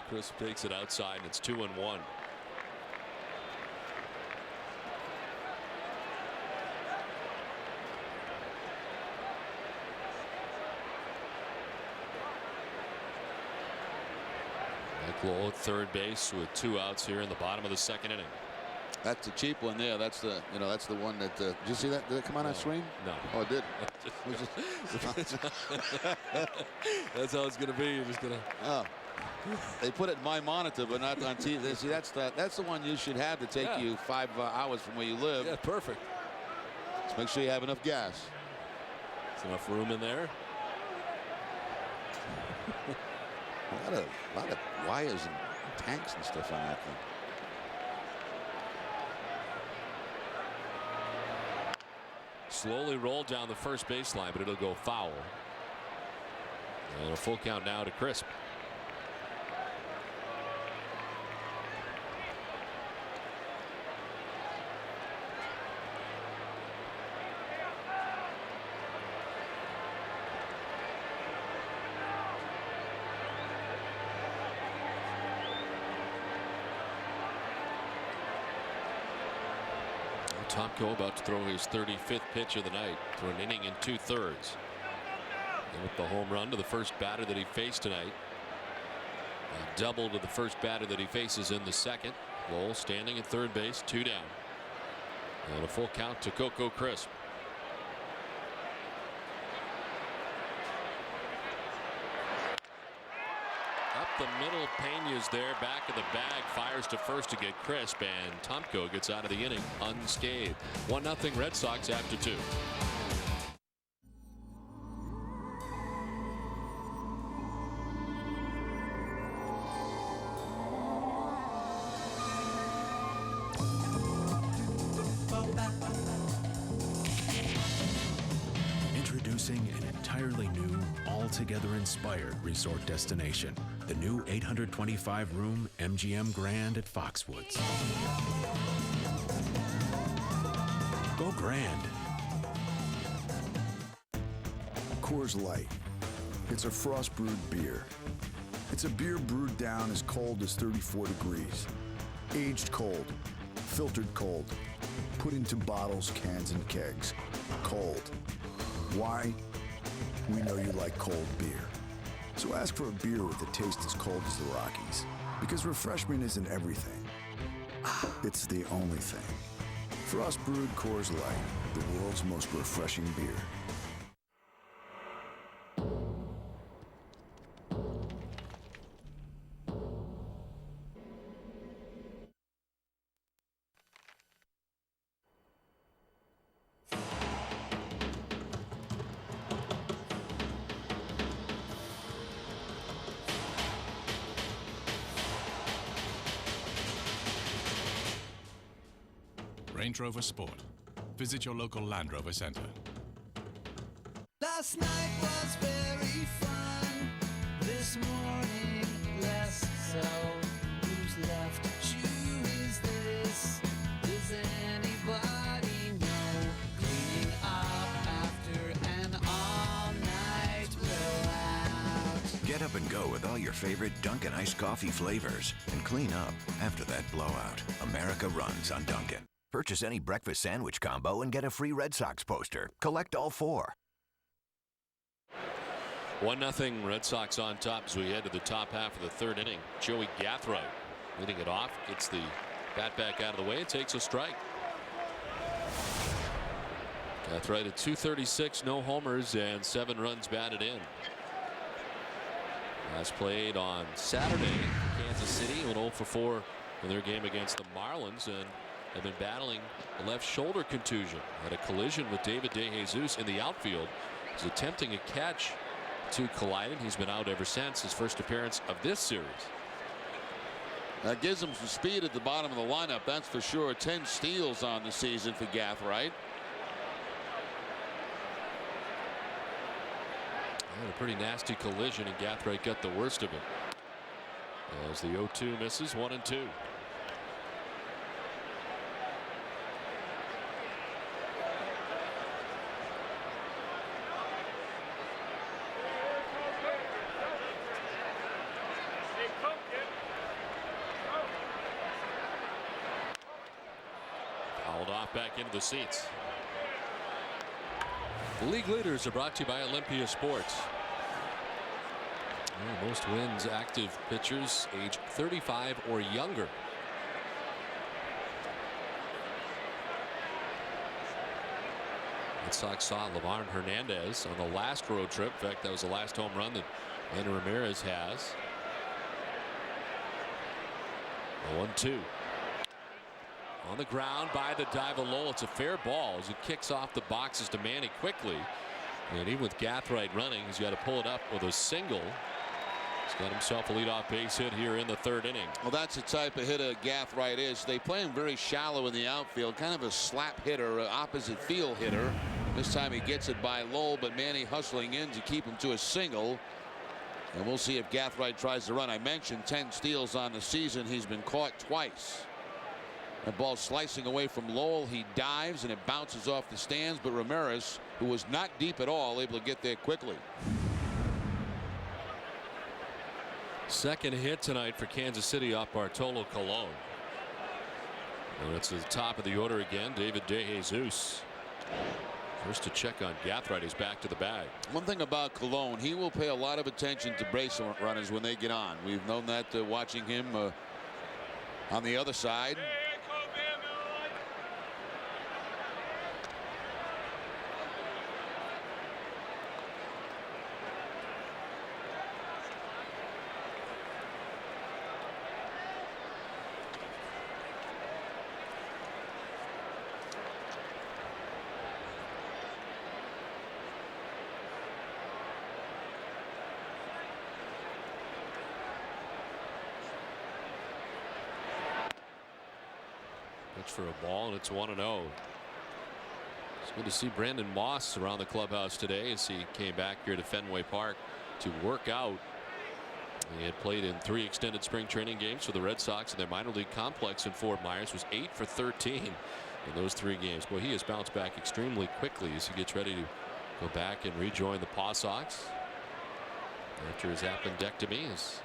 Crisp takes it outside, and it's 2-1. Lowell at third base with 2 outs here in the bottom of the second inning. That's the cheap one there. That's the that's the one that did you see that? Did it come on that screen? No. Oh, it did. That's how it's going to be. You're just going to. Oh. They put it in my monitor, but not on TV. See, that's the one you should have to take you 5 hours from where you live. Yeah, perfect. Just make sure you have enough gas. There's enough room in there. A lot of wires and tanks and stuff on that thing. Slowly rolled down the first baseline, but it'll go foul. And a full count now to Crisp. Tomko about to throw his 35th pitch of the night through an inning and 2/3. And with the home run to the first batter that he faced tonight. A double to the first batter that he faces in the second. Lowell standing at third base, 2 down. And a full count to Coco Crisp. Up the middle, Pena's there, back of the bag, fires to first to get Crisp, and Tomko gets out of the inning unscathed. 1-0 Red Sox after 2. Introducing an entirely new, altogether inspired resort destination. The new 825-room MGM Grand at Foxwoods. Go Grand. Coors Light. It's a frost-brewed beer. It's a beer brewed down as cold as 34 degrees. Aged cold. Filtered cold. Put into bottles, cans, and kegs. Cold. Why? We know you like cold beer. So ask for a beer with a taste as cold as the Rockies. Because refreshment isn't everything. It's the only thing. Frost brewed Coors Light, the world's most refreshing beer. Range Rover Sport. Visit your local Land Rover Center. Last night was very fun. This morning, less so. Who's left? Who is this? Does anybody know? Cleaning up after an all-night blowout. Get up and go with all your favorite Dunkin' iced coffee flavors and clean up after that blowout. America runs on Dunkin'. Purchase any breakfast sandwich combo and get a free Red Sox poster. Collect all 4. 1-0 Red Sox on top as we head to the top half of the third inning. Joey Gathright Leading it off, gets the bat back out of the way, and takes a strike. Gathright at 236, no homers, and 7 runs batted in. Last played on Saturday, Kansas City went 0 for 4 in their game against the Marlins, and have been battling a left shoulder contusion. Had a collision with David DeJesus in the outfield. He's attempting a catch to collided. He's been out ever since his first appearance of this series. That gives him some speed at the bottom of the lineup, that's for sure. 10 steals on the season for Gathright. A pretty nasty collision, and Gathright got the worst of it. As the 0-2 misses, 1-2. Fouled off back into the seats. The league leaders are brought to you by Olympia Sports. Most wins active pitchers age 35 or younger. Red Sox saw Levan Hernandez on the last road trip. In fact, that was the last home run that Manny Ramirez has. 1-2. On the ground by the dive of Lowell. It's a fair ball as it kicks off the boxes to Manny quickly. And even with Gathright running, he's got to pull it up with a single. He's got himself a leadoff base hit here in the 3rd inning. Well, that's the type of hitter Gathright is. They play him very shallow in the outfield, kind of a slap hitter, opposite field hitter. This time he gets it by Lowell, but Manny hustling in to keep him to a single. And we'll see if Gathright tries to run. I mentioned 10 steals on the season. He's been caught twice. That ball slicing away from Lowell. He dives and it bounces off the stands, but Ramirez, who was not deep at all, able to get there quickly. Second hit tonight for Kansas City off Bartolo Colon. And it's the top of the order again. David DeJesus. First to check on Gathright. He's back to the bag. One thing about Colon, he will pay a lot of attention to base runners when they get on. We've known that watching him on the other side. For a ball, and it's 1-0. It's good to see Brandon Moss around the clubhouse today as he came back here to Fenway Park to work out. He had played in 3 extended spring training games for the Red Sox in their minor league complex in Fort Myers. Was 8 for 13 in those 3 games. Boy, he has bounced back extremely quickly as he gets ready to go back and rejoin the Paw Sox after his appendectomy. His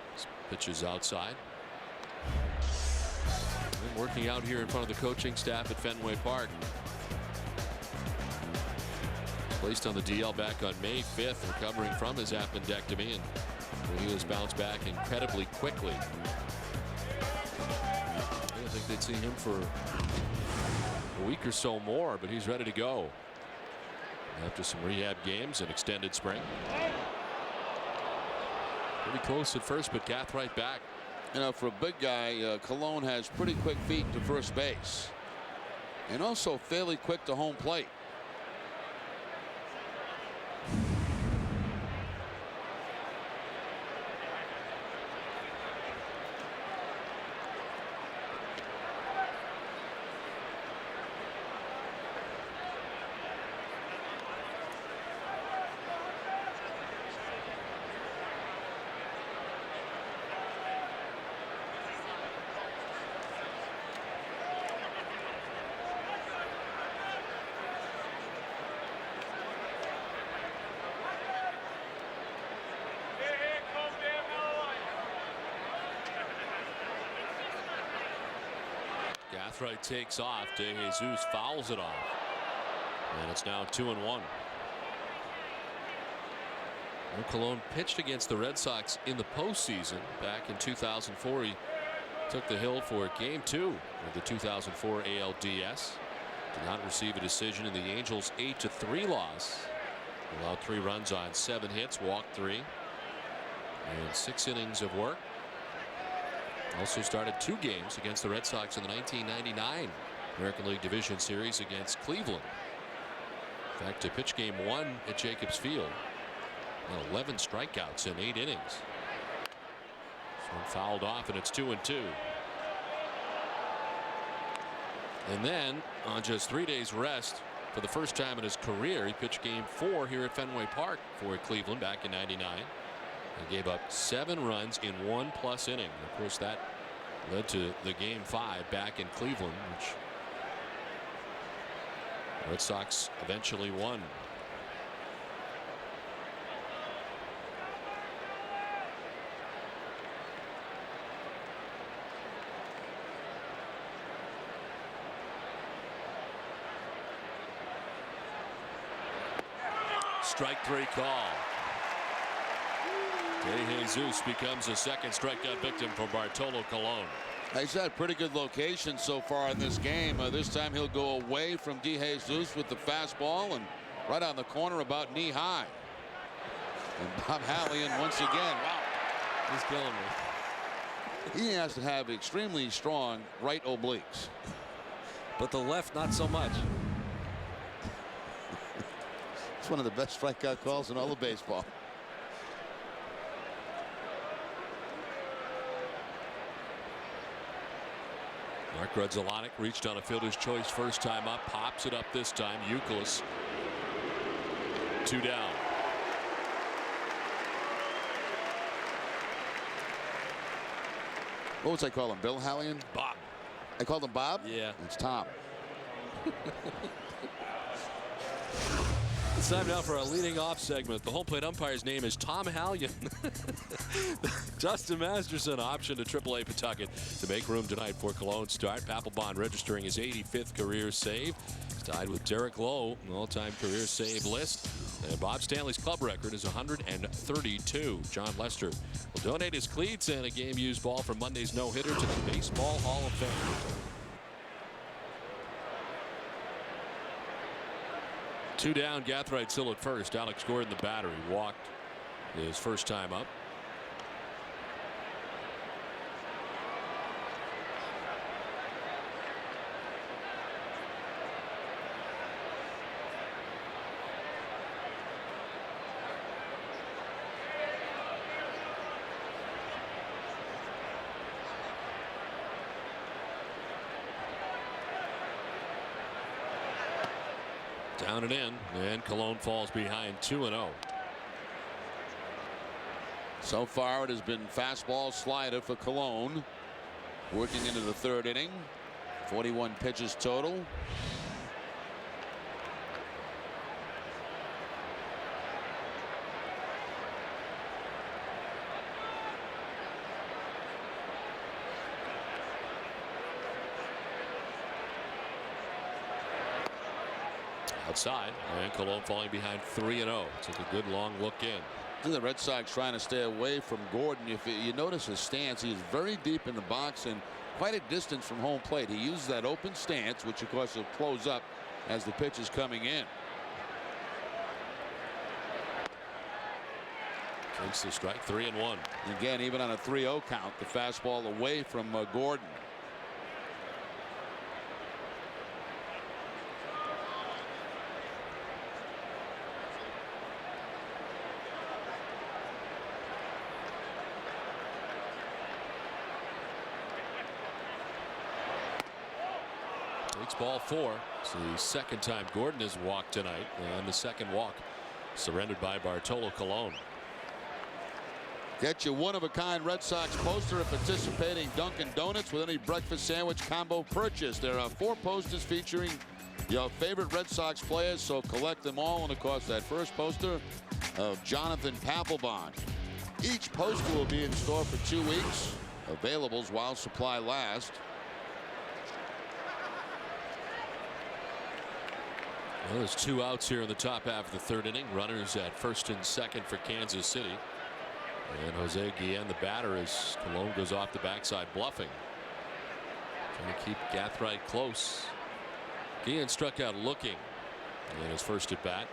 pitches outside. Working out here in front of the coaching staff at Fenway Park. Placed on the DL back on May 5th, recovering from his appendectomy, and he has bounced back incredibly quickly. I didn't think they'd see him for a week or so more, but he's ready to go after some rehab games and extended spring. Pretty close at first, but Gathright back. You know, for a big guy, Colon has pretty quick feet to first base and also fairly quick to home plate. Gathright takes off. DeJesus fouls it off. And it's now 2-1. Colon pitched against the Red Sox in the postseason back in 2004. He took the hill for Game 2 of the 2004 ALDS. Did not receive a decision in the Angels' 8-3 loss. Allowed 3 runs on 7 hits, walked 3, and 6 innings of work. Also started 2 games against the Red Sox in the 1999 American League Division Series against Cleveland. In fact, to pitch Game 1 at Jacobs Field, 11 strikeouts in 8 innings. This one fouled off, and it's 2-2. And then on just 3 days rest, for the first time in his career, he pitched Game 4 here at Fenway Park for Cleveland back in '99. He gave up 7 runs in 1+ inning. Of course, that led to the Game 5 back in Cleveland, which the Red Sox eventually won. Strike 3 call. De Jesus becomes a second strikeout victim for Bartolo Colon. He's had pretty good location so far in this game. This time he'll go away from De Jesus with the fastball and right on the corner about knee high. And Bob Hallian once again. Wow. He's killing me. He has to have extremely strong right obliques. But the left, not so much. It's one of the best strikeout calls in all of baseball. Mark Grudzielanek reached on a fielder's choice first time up, pops it up this time. Youkilis 2 down. What was I call him? Bill Hallian? Bob. I called him Bob? Yeah. It's Tom. It's time now for our leading off segment. The home plate umpire's name is Tom Hallian. Justin Masterson option to AAA Pawtucket to make room tonight for Cologne's start. Papelbon registering his 85th career save. He's tied with Derek Lowe, an all-time career save list. And Bob Stanley's club record is 132. John Lester will donate his cleats and a game-used ball from Monday's no-hitter to the Baseball Hall of Fame. 2 down, Gathright still at first. Alex Gordon, the batter, he walked his first time up. Down and in, and Cologne falls behind 2-0. So far it has been fastball slider for Cologne. Working into the 3rd inning. 41 pitches total. Outside, and Cologne falling behind 3-0. Took a good long look in. The Red Sox trying to stay away from Gordon. If you notice his stance, he is very deep in the box and quite a distance from home plate. He uses that open stance, which of course will close up as the pitch is coming in. Takes the strike, 3-1. Again, even on a 3-0 count, the fastball away from Gordon. Takes ball 4. It's the second time Gordon has walked tonight, and the second walk surrendered by Bartolo Colon. Get your one-of-a-kind Red Sox poster at participating Dunkin' Donuts with any breakfast sandwich combo purchase. There are 4 posters featuring your favorite Red Sox players, so collect them all. And of course, that first poster of Jonathan Papelbon. Each poster will be in store for 2 weeks. Availables while supply lasts. Well, there's 2 outs here in the top half of the 3rd inning. Runners at first and second for Kansas City. And Jose Guillen, the batter, as Colon goes off the backside bluffing. Trying to keep Gathright close. Guillen struck out looking in his first at bat.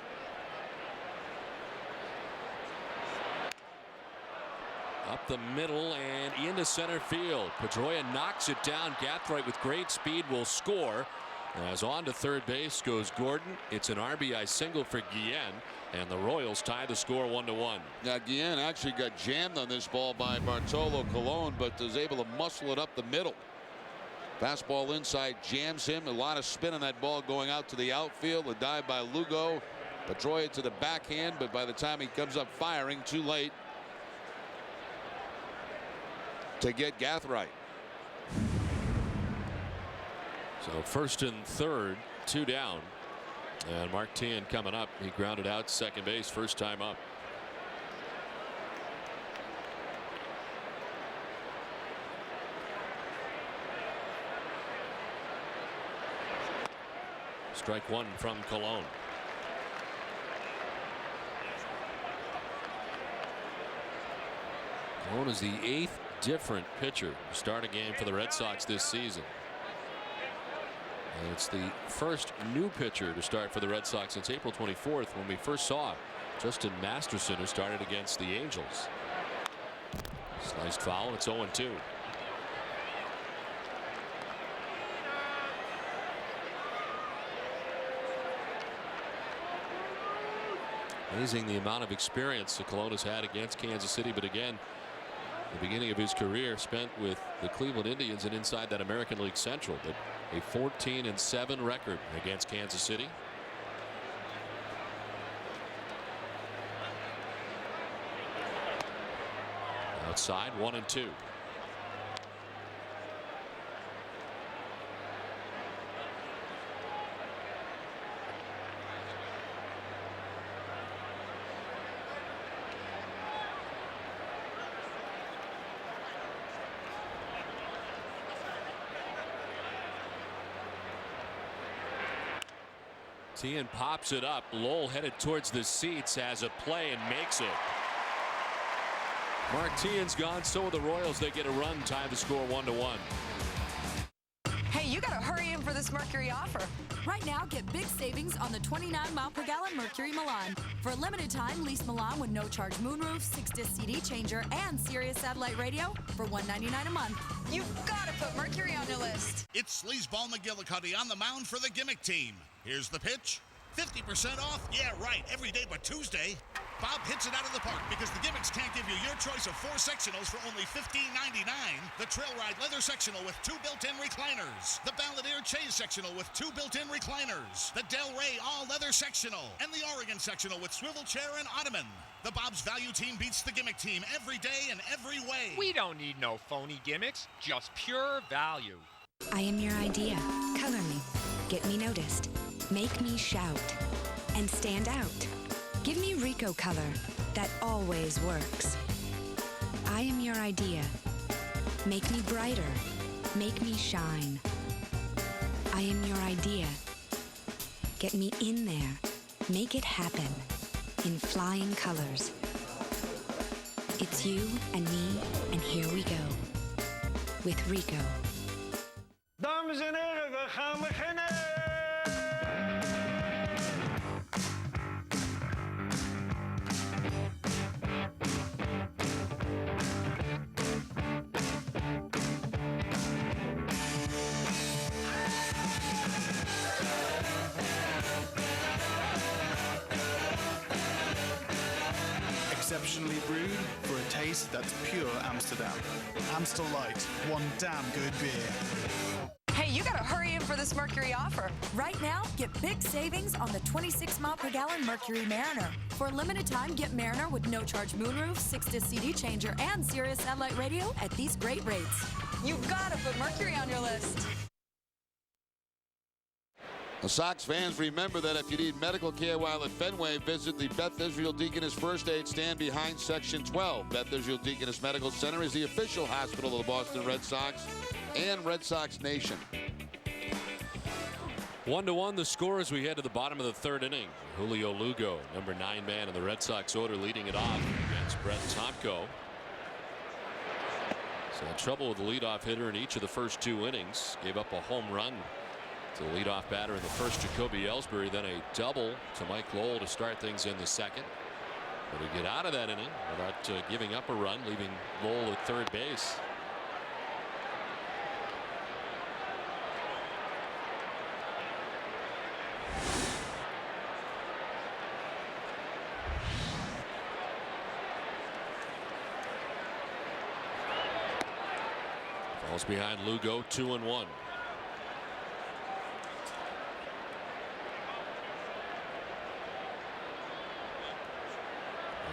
Up the middle and into center field. Pedroia knocks it down. Gathright with great speed will score. As on to third base goes Gordon. It's an RBI single for Guillen, and the Royals tie the score 1-1. Now Guillen actually got jammed on this ball by Bartolo Colon, but was able to muscle it up the middle. Fastball inside jams him. A lot of spin on that ball going out to the outfield. A dive by Lugo. Pedroia to the backhand, but by the time he comes up firing, too late to get Gathright. So first and third, 2 down. And Martin coming up. He grounded out second base first time up. Strike one from Colon. Colon is the 8th different pitcher to start a game for the Red Sox this season. And it's the first new pitcher to start for the Red Sox since April 24th, when we first saw Justin Masterson, who started against the Angels. Sliced foul. It's 0-2. Amazing the amount of experience that Colon has had against Kansas City, but again, the beginning of his career spent with the Cleveland Indians and inside that American League Central, but a 14-7 record against Kansas City. Outside, 1-2. Tien pops it up. Lowell headed towards the seats, has a play and makes it. Martin's gone, so are the Royals. They get a run, tie the score 1-1. Hey, you gotta hurry in for this Mercury offer. Right now, get big savings on the 29-mile-per-gallon Mercury Milan. For a limited time, lease Milan with no-charge moonroof, 6-disc CD changer, and Sirius satellite radio for $199 a month. You've gotta put Mercury on your list. It's Sleazeball McGillicuddy on the mound for the Gimmick team. Here's the pitch. 50% off? Yeah, right. Every day but Tuesday. Bob hits it out of the park because the Gimmicks can't give you your choice of 4 sectionals for only $15.99. The Trail Ride Leather Sectional with 2 built-in recliners. The Balladeer Chase Sectional with 2 built-in recliners. The Del Rey All Leather Sectional. And the Oregon Sectional with swivel chair and ottoman. The Bob's Value team beats the Gimmick team every day and every way. We don't need no phony gimmicks, just pure value. I am your idea. Color me. Get me noticed. Make me shout. And stand out. Give me Rico color that always works. I am your idea. Make me brighter. Make me shine. I am your idea. Get me in there. Make it happen. In flying colors. It's you and me, and here we go. With Rico. Dames en heren, we gaan beginnen! Exceptionally brewed for a taste that's pure Amsterdam. Amstel Light, one damn good beer. Hey, you gotta hurry in for this Mercury offer. Right now, get big savings on the 26-mile-per-gallon Mercury Mariner. For a limited time, get Mariner with no-charge moonroof, 6-disc CD changer, and Sirius satellite radio at these great rates. You've gotta put Mercury on your list. The Sox fans, remember that if you need medical care while at Fenway, visit the Beth Israel Deaconess First Aid stand behind Section 12. Beth Israel Deaconess Medical Center is the official hospital of the Boston Red Sox and Red Sox Nation. 1-1 the score as we head to the bottom of the third inning. Julio Lugo, number 9 man in the Red Sox order, leading it off against Brett Tomko. So had trouble with the leadoff hitter in each of the first 2 innings. Gave up a home run to the leadoff batter in the first, Jacoby Ellsbury, then a double to Mike Lowell to start things in the second. But to get out of that inning without giving up a run, leaving Lowell at third base. Falls behind Lugo, 2-1.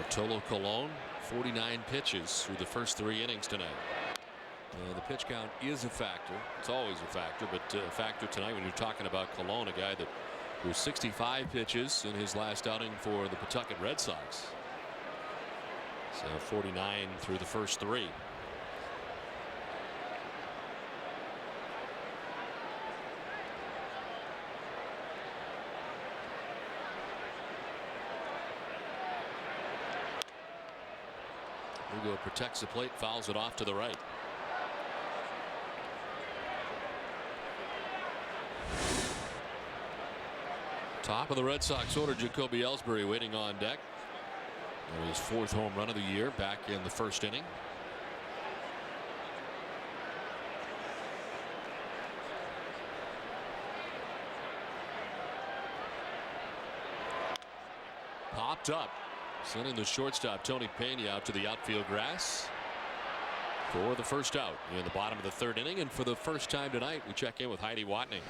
Bartolo Colon, 49 pitches through the first 3 innings tonight. The pitch count is a factor. It's always a factor, but a factor tonight when you're talking about Colon, a guy that threw 65 pitches in his last outing for the Pawtucket Red Sox. So 49 through the first 3. Lugo protects the plate, fouls it off to the right. Top of the Red Sox order, Jacoby Ellsbury waiting on deck. His 4th home run of the year back in the first inning. Popped up. Sending the shortstop Tony Pena out to the outfield grass for the first out in the bottom of the 3rd inning. And for the first time tonight, we check in with Heidi Watney.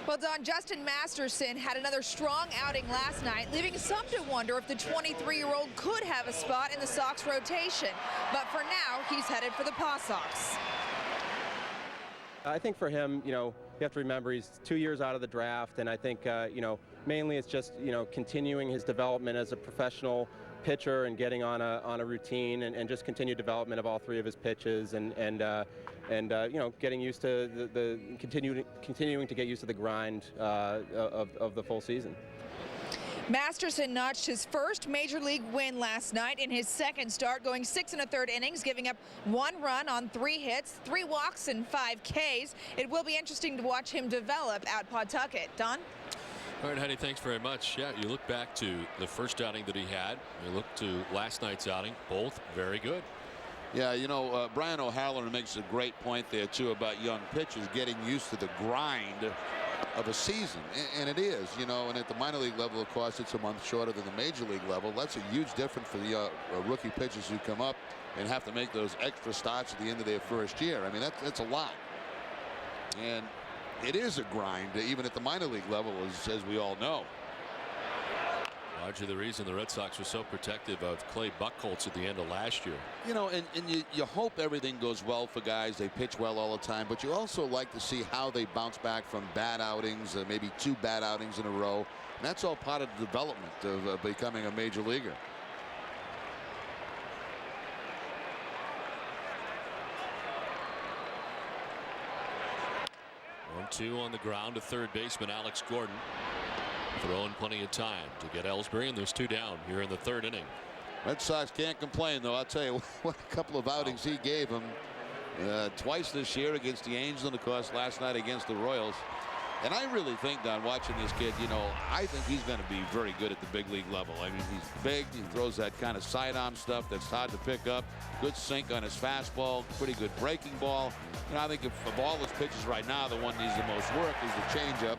Well, Don, Justin Masterson had another strong outing last night, leaving some to wonder if the 23-year-old could have a spot in the Sox rotation. But for now, he's headed for the Paw Sox. I think for him, you have to remember he's 2 years out of the draft, and I think, mainly it's just, continuing his development as a professional pitcher and getting on a routine and just continued development of all 3 of his pitches and getting used to continuing to get used to the grind of the full season. Masterson notched his first major league win last night in his 2nd start, going 6 1/3 innings, giving up 1 run on 3 hits, 3 walks, and 5 Ks. It will be interesting to watch him develop at Pawtucket. Don? All right, Heidi, thanks very much. Yeah, you look back to the first outing that he had. You look to last night's outing, both very good. Yeah, Brian O'Halloran makes a great point there, too, about young pitchers getting used to the grind of a season. And it is, and at the minor league level, of course, it's a month shorter than the major league level. That's a huge difference for the rookie pitchers who come up and have to make those extra starts at the end of their first year. I mean, that's a lot. And it is a grind, even at the minor league level, as we all know. Largely the reason the Red Sox were so protective of Clay Buchholz at the end of last year. And you hope everything goes well for guys. They pitch well all the time, but you also like to see how they bounce back from bad outings, maybe 2 bad outings in a row. And that's all part of the development of becoming a major leaguer. Two on the ground to third baseman Alex Gordon. Throwing plenty of time to get Ellsbury, and there's 2 down here in the 3rd inning. Red Sox can't complain, though. I'll tell you what a couple of outings he gave them. Twice this year against the Angels, and of course last night against the Royals. And I really think, Don, watching this kid, I think he's going to be very good at the big league level. I mean, he's big. He throws that kind of sidearm stuff that's hard to pick up. Good sink on his fastball. Pretty good breaking ball. I think of all his pitches right now, the one that needs the most work is the changeup.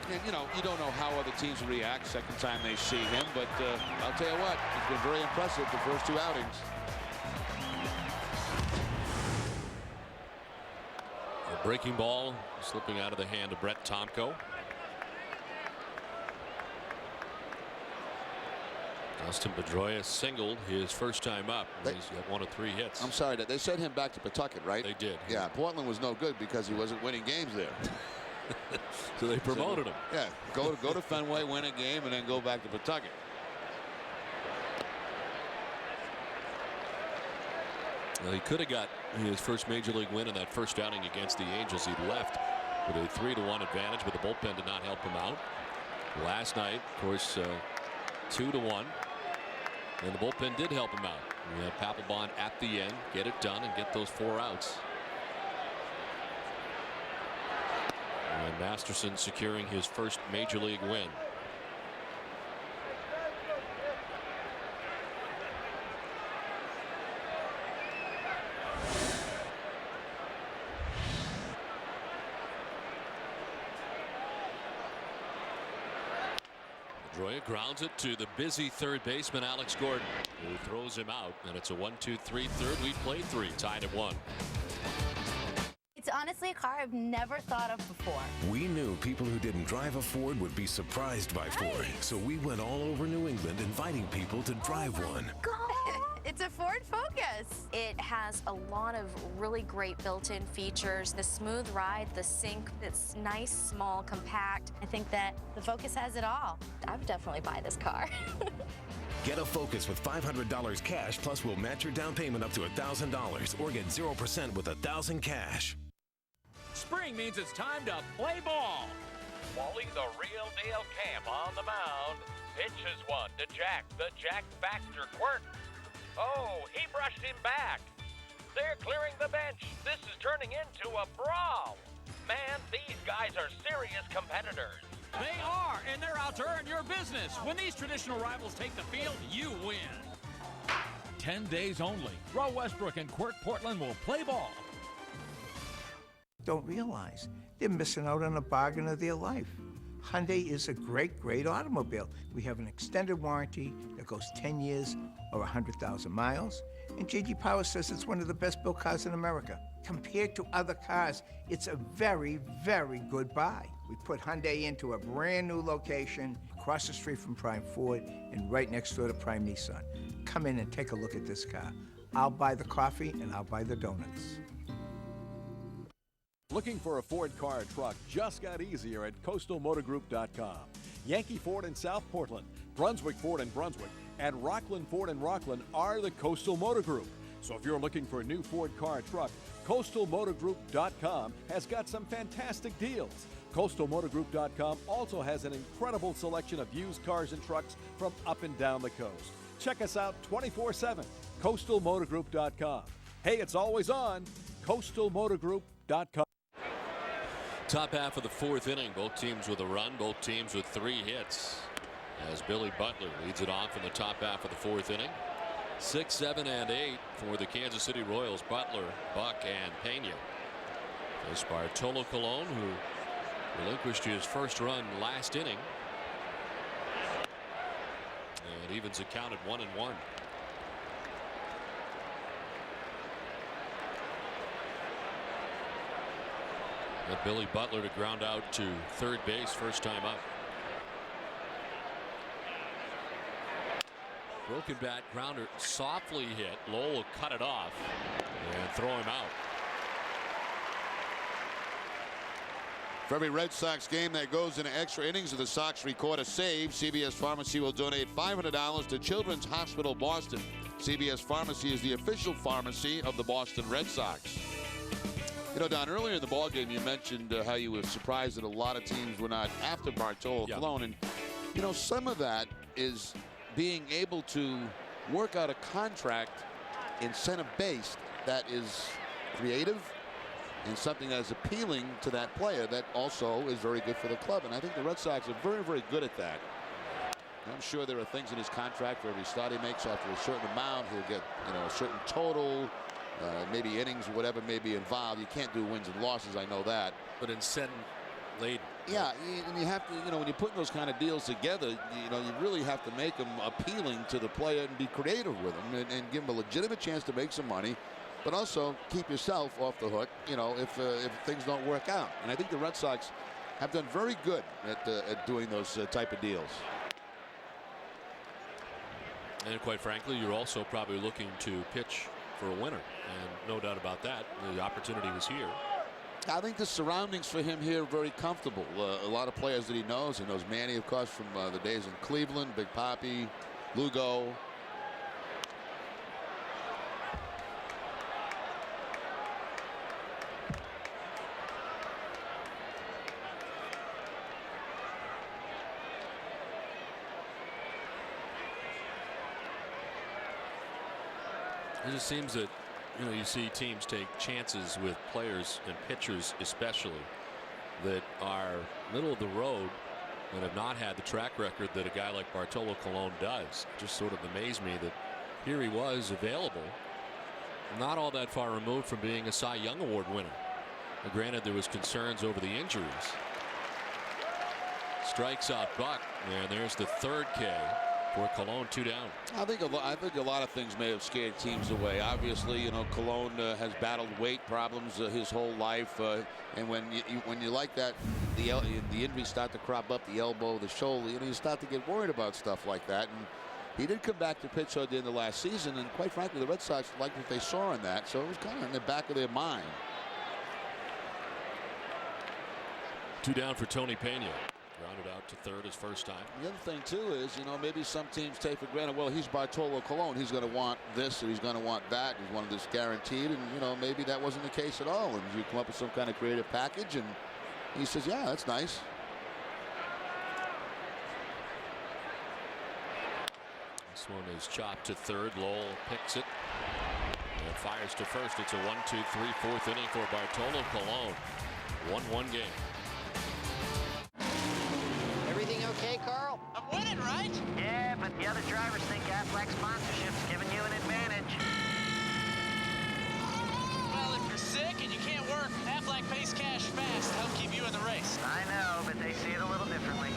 And, you don't know how other teams will react second time they see him. But I'll tell you what, he's been very impressive the first 2 outings. A breaking ball slipping out of the hand of Brett Tomko. Dustin Pedroia singled his first time up. He's got 1 of 3 hits. I'm sorry, they sent him back to Pawtucket, right? They did. Yeah, Portland was no good because he wasn't winning games there. So they promoted him. Yeah, go to Fenway, win a game, and then go back to Pawtucket. Well, he could have got his first major league win in that first outing against the Angels. He left with a 3-1 advantage, but the bullpen did not help him out. Last night, of course, 2-1. And the bullpen did help him out. We had Papelbon at the end, get it done and get those 4 outs. And Masterson securing his first major league win. Pedroia grounds it to the busy third baseman Alex Gordon, who throws him out, and it's a 1-2-3 third. We played 3, tied at 1. It's honestly a car I've never thought of before. We knew people who didn't drive a Ford would be surprised by Ford, so we went all over New England inviting people to drive one. It's a Ford Focus. It has a lot of really great built-in features. The smooth ride, the sync, it's nice, small, compact. I think that the Focus has it all. I would definitely buy this car. Get a Focus with $500 cash, plus we'll match your down payment up to $1,000, or get 0% with $1,000 cash. Spring means it's time to play ball. Wally, the real deal camp on the mound. Pitches one to Jack, the Jack Baxter quirk. Oh, he brushed him back. They're clearing the bench. This is turning into a brawl. Man, these guys are serious competitors. They are, and they're out to earn your business. When these traditional rivals take the field, you win. 10 days only. Roe Westbrook and Quirk Portland will play ball. Don't realize they're missing out on a bargain of their life. Hyundai is a great automobile. We have an extended warranty that goes 10 years or 100,000 miles. And J.D. Power says it's one of the best built cars in America. Compared to other cars, it's a very good buy. We put Hyundai into a brand new location across the street from Prime Ford and right next door to Prime Nissan. Come in and take a look at this car. I'll buy the coffee and I'll buy the donuts. Looking for a Ford car or truck just got easier at CoastalMotorGroup.com. Yankee Ford in South Portland, Brunswick Ford in Brunswick, and Rockland Ford in Rockland are the Coastal Motor Group. So if you're looking for a new Ford car or truck, CoastalMotorGroup.com has got some fantastic deals. CoastalMotorGroup.com also has an incredible selection of used cars and trucks from up and down the coast. Check us out 24/7, CoastalMotorGroup.com. Hey, it's always on, CoastalMotorGroup.com. Top half of the 4th inning, both teams with a run, both teams with 3 hits. As Billy Butler leads it off in the top half of the 4th inning. 6, 7, and 8 for the Kansas City Royals. Butler, Buck, and Pena. This Bartolo Colon, who relinquished his first run last inning. And evens it count at 1-1. Got Billy Butler to ground out to third base, first time up. Broken bat grounder, softly hit. Lowell will cut it off and throw him out. For every Red Sox game that goes into extra innings, if the Sox record a save, CVS Pharmacy will donate $500 to Children's Hospital Boston. CVS Pharmacy is the official pharmacy of the Boston Red Sox. You know, Don, earlier in the ballgame, you mentioned how you were surprised that a lot of teams were not after Bartolo Colon. And, you know, some of that is being able to work out a contract incentive-based that is creative and something that is appealing to that player that also is very good for the club. And I think the Red Sox are very good at that. I'm sure there are things in his contract for every start he makes after a certain amount. He'll get, you know, a certain total. Maybe innings or whatever may be involved. You can't do wins and losses, I know that. But incentive laden. Yeah, and you have to, you know, when you're putting those kind of deals together, you know, you really have to make them appealing to the player and be creative with them and give them a legitimate chance to make some money, but also keep yourself off the hook, you know, if things don't work out. And I think the Red Sox have done very good at doing those type of deals. And quite frankly, you're also probably looking to pitch for a winner, and no doubt about that. The opportunity was here. I think the surroundings for him here are very comfortable. A lot of players that he knows. He knows Manny, of course, from the days in Cleveland, Big Papi, Lugo. It just seems that, you know, you see teams take chances with players and pitchers especially that are middle of the road and have not had the track record that a guy like Bartolo Colon does. It just sort of amazed me that here he was available, not all that far removed from being a Cy Young Award winner. Now, granted, there was concerns over the injuries. Strikes out Buck, and there's the third K for Colon, 2 down. I think a lot of things may have scared teams away. Obviously, you know, Colon has battled weight problems his whole life, and when you like that, the injuries start to crop up, the elbow, the shoulder, you know, you start to get worried about stuff like that. And he did come back to pitch at the end of last season, and quite frankly, the Red Sox liked what they saw in that, so it was kind of in the back of their mind. 2 down for Tony Pena. Grounded out to third his first time. The other thing too is, you know, maybe some teams take for granted, well, he's Bartolo Colon, he's going to want this or he's going to want that, he's wanted this guaranteed, and you know, maybe that wasn't the case at all, and you come up with some kind of creative package, and he says, yeah, that's nice. This one is chopped to third. Lowell picks it and fires to first. It's a 1-2-3 fourth inning for Bartolo Colon. 1-1 game. Everything okay, Carl? I'm winning, right? Yeah, but the other drivers think Aflac sponsorship's giving you an advantage. Well, if you're sick and you can't work, Aflac pays cash fast to help keep you in the race. I know, but they see it a little differently.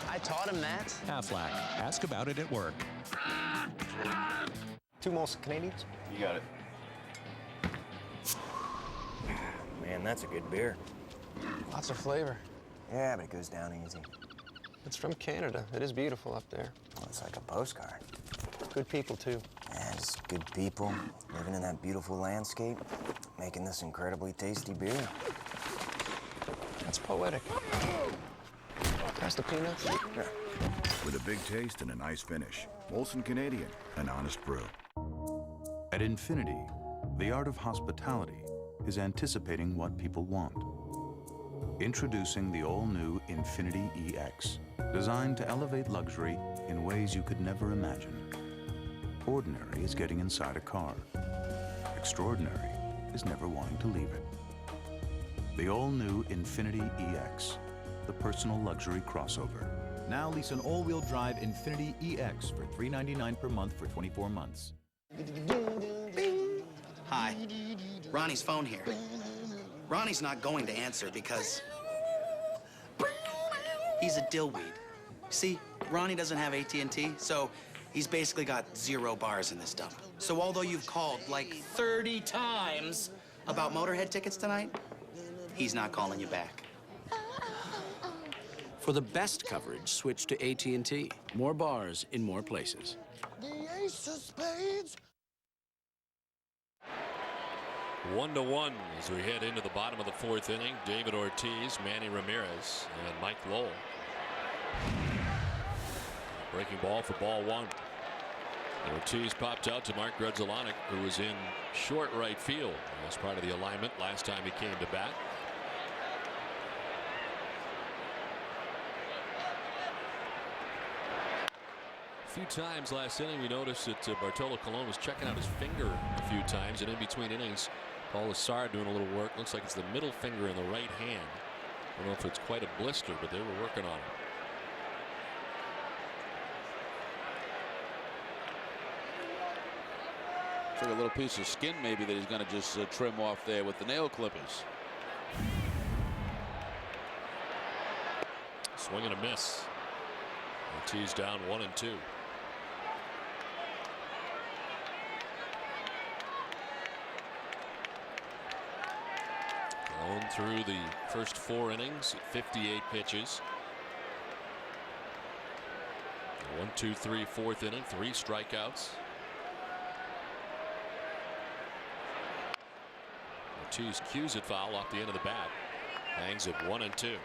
I taught him that. Aflac. Ask about it at work. 2 Molson Canadians? You got it. Man, that's a good beer. Lots of flavor. Yeah, but it goes down easy. It's from Canada. It is beautiful up there. Well, it's like a postcard. Good people, too. Yeah, just good people living in that beautiful landscape, making this incredibly tasty beer. That's poetic. Pass the peanuts? Yeah. With a big taste and a nice finish. Molson Canadian, an honest brew. At Infinity, the art of hospitality is anticipating what people want. Introducing the all-new Infinity EX, designed to elevate luxury in ways you could never imagine. Ordinary is getting inside a car. Extraordinary is never wanting to leave it. The all-new Infinity EX, the personal luxury crossover. Now lease an all-wheel drive Infinity EX for $399 per month for 24 months. Hi, Ronnie's phone here. Ronnie's not going to answer because he's a dillweed. See, Ronnie doesn't have AT&T, so he's basically got 0 bars in this dump. So although you've called like 30 times about Motorhead tickets tonight, he's not calling you back. For the best coverage, switch to AT&T. More bars in more places. The ace of spades. 1-1 as we head into the bottom of the fourth inning. David Ortiz, Manny Ramirez, and Mike Lowell. Breaking ball for ball 1. Ortiz popped out to Mark Grudzielanek, who was in short right field as part of the alignment last time he came to bat. A few times last inning we noticed that Bartolo Colon was checking out his finger a few times, and in between innings Paul Lessard doing a little work. Looks like it's the middle finger in the right hand. I don't know if it's quite a blister, but they were working on it. It's like a little piece of skin maybe that he's going to just trim off there with the nail clippers. Swing and a miss. Ortiz down 1-2. Colon through the first 4 innings, 58 pitches. 1-2-3 fourth inning, 3 strikeouts. Ortiz cues it foul off the end of the bat. Hangs it 1-2.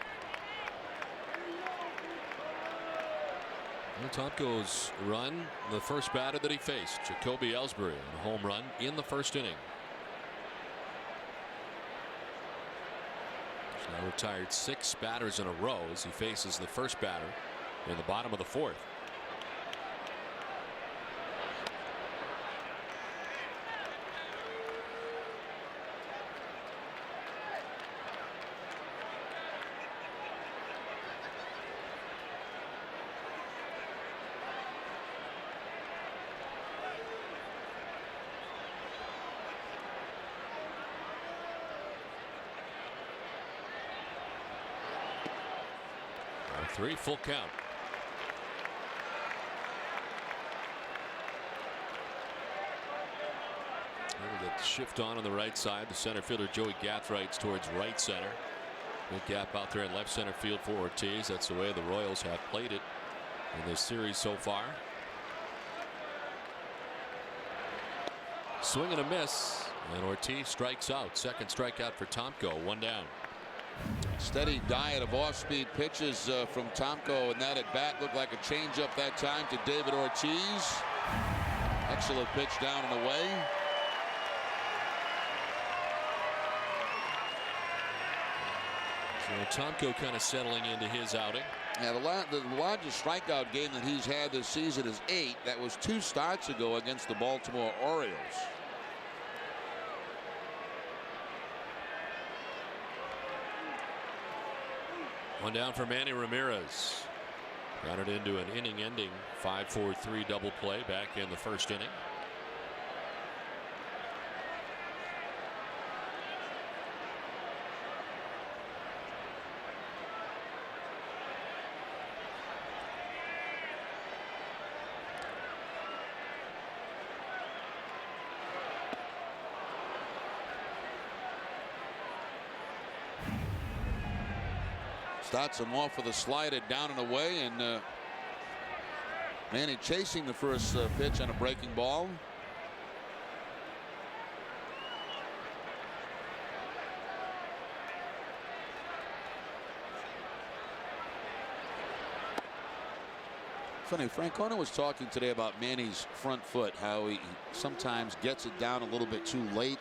Tomko's run, the first batter that he faced, Jacoby Ellsbury, on a home run in the first inning. He's now retired 6 batters in a row as he faces the first batter in the bottom of the 4th. Three, full count. The shift on the right side. The center fielder Joey Gathrights towards right center. Big gap out there in left center field for Ortiz. That's the way the Royals have played it in this series so far. Swing and a miss, and Ortiz strikes out. Second strikeout for Tomko. 1 down. Steady diet of off-speed pitches from Tomko, and that at bat looked like a changeup that time to David Ortiz. Excellent pitch down and away. So Tomko kind of settling into his outing. Yeah, the largest strikeout game that he's had this season is 8. That was 2 starts ago against the Baltimore Orioles. One down for Manny Ramirez. Grounded into an inning-ending 5-4-3 double play back in the first inning. Starts him off with a slider down and away, and Manny chasing the first pitch on a breaking ball. Funny, Francona was talking today about Manny's front foot, how he sometimes gets it down a little bit too late.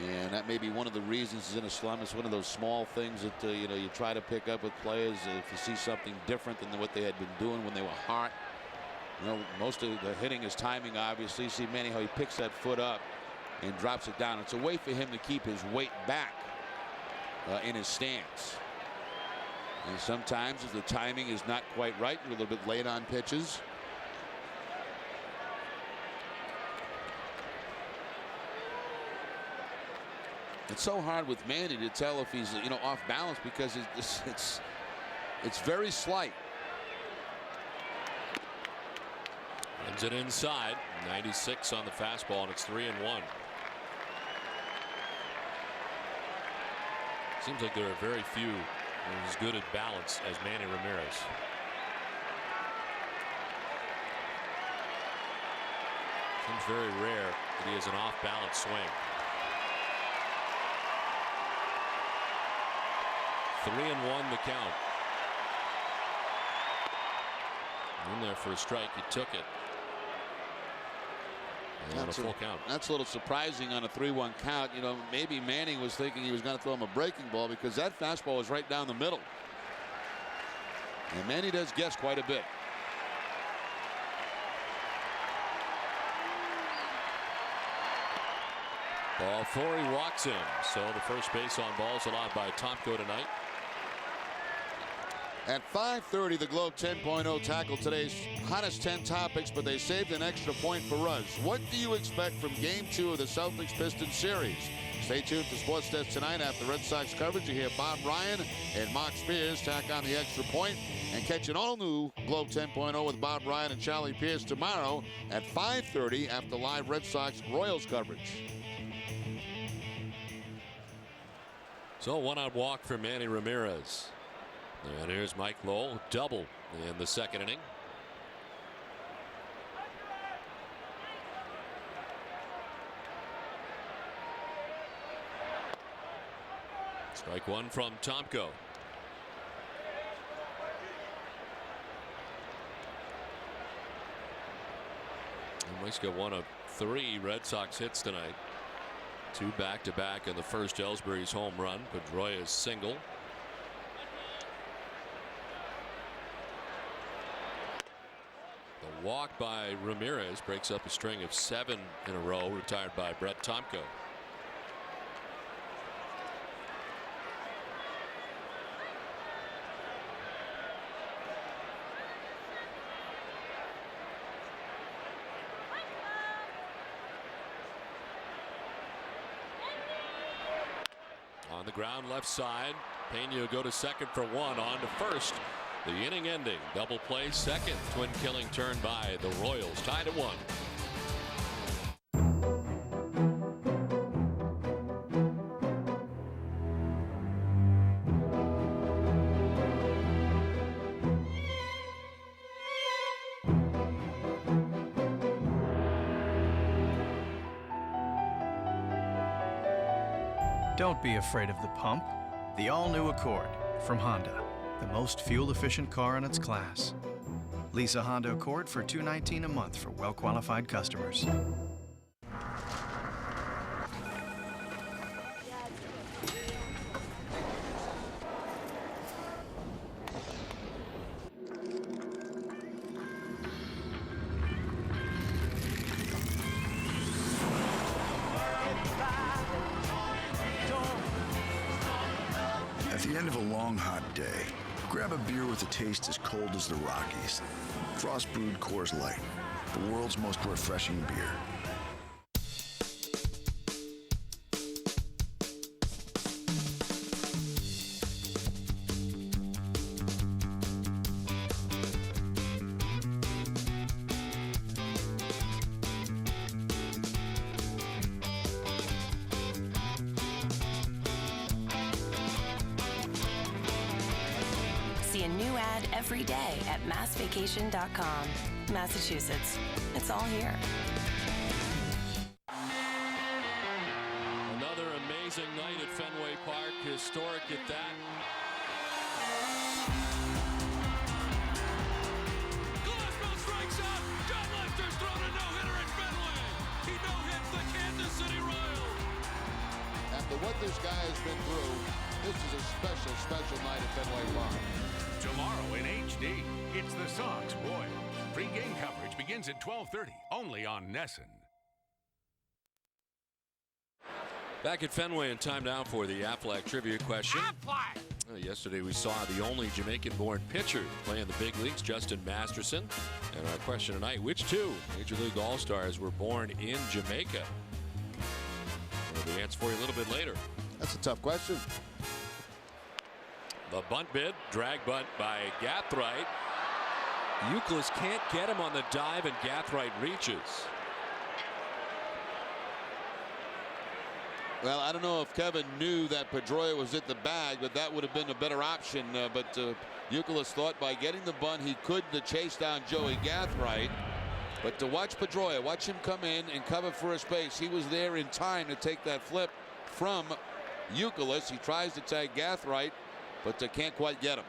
And that may be one of the reasons he's in a slump. It's one of those small things that you try to pick up with players if you see something different than what they had been doing when they were hot. Most of the hitting is timing, obviously. You see Manny how he picks that foot up and drops it down. It's a way for him to keep his weight back in his stance. And sometimes if the timing is not quite right, you're a little bit late on pitches. It's so hard with Manny to tell if he's off balance because it's very slight. Runs it inside. 96 on the fastball, and it's 3-1. Seems like there are very few as good at balance as Manny Ramirez. Seems very rare that he has an off balance swing. 3-1 the count. In there for a strike. He took it. And a full count. That's a little surprising on a 3-1 count. Maybe Manning was thinking he was going to throw him a breaking ball because that fastball was right down the middle. And Manny does guess quite a bit. Ball 4, he walks him. So the first base on balls allowed by Tomko tonight. At 5:30, the Globe 10.0 tackled today's hottest 10 topics, but they saved an extra point for us. What do you expect from Game 2 of the Celtics-Pistons series? Stay tuned to Sports Desk tonight after Red Sox coverage. You hear Bob Ryan and Mark Spears tack on the extra point, and catch an all-new Globe 10.0 with Bob Ryan and Charlie Pierce tomorrow at 5:30 after live Red Sox-Royals coverage. So one-out walk for Manny Ramirez. And here's Mike Lowell, double in the second inning. Strike one from Tomko. And Mike's got one of 3 Red Sox hits tonight. Two back-to-back in the first. Ellsbury's home run. Pedroia's single. The walk by Ramirez breaks up a string of 7 in a row retired by Brett Tomko. On the ground left side. Pena go to second for 1. On to first. The inning ending double play second. Twin killing turn by the Royals. Tied at 1. Don't be afraid of the pump. The all-new Accord from Honda, the most fuel-efficient car in its class. Lease a Honda Accord for $219 a month for well-qualified customers. At the end of a long, hot day, grab a beer with a taste as cold as the Rockies. Frost brewed Coors Light, the world's most refreshing beer. See a new ad every day at massvacation.com. Massachusetts, it's all here. Another amazing night at Fenway Park. Historic at that. Glasgow strikes out. John Lester's thrown a no-hitter at Fenway. He no-hits the Kansas City Royals. After what this guy has been through, this is a special, special night at Fenway Park. Tomorrow in HD, it's the Sox Royals. Pre-game coverage begins at 12:30, only on NESN. Back at Fenway and time now for the Aflac trivia question. Yesterday we saw the only Jamaican-born pitcher playing the big leagues, Justin Masterson. And our question tonight, which two Major League All-Stars were born in Jamaica? We'll have the answer for you a little bit later. That's a tough question. The bunt bid, drag bunt by Gathright. Euclid can't get him on the dive, and Gathright reaches. Well, I don't know if Kevin knew that Pedroia was at the bag, but that would have been a better option. But Euclid thought by getting the bunt he could chase down Joey Gathright. But to watch Pedroia, watch him come in and cover first base. He was there in time to take that flip from Euclid. He tries to tag Gathright, but they can't quite get him.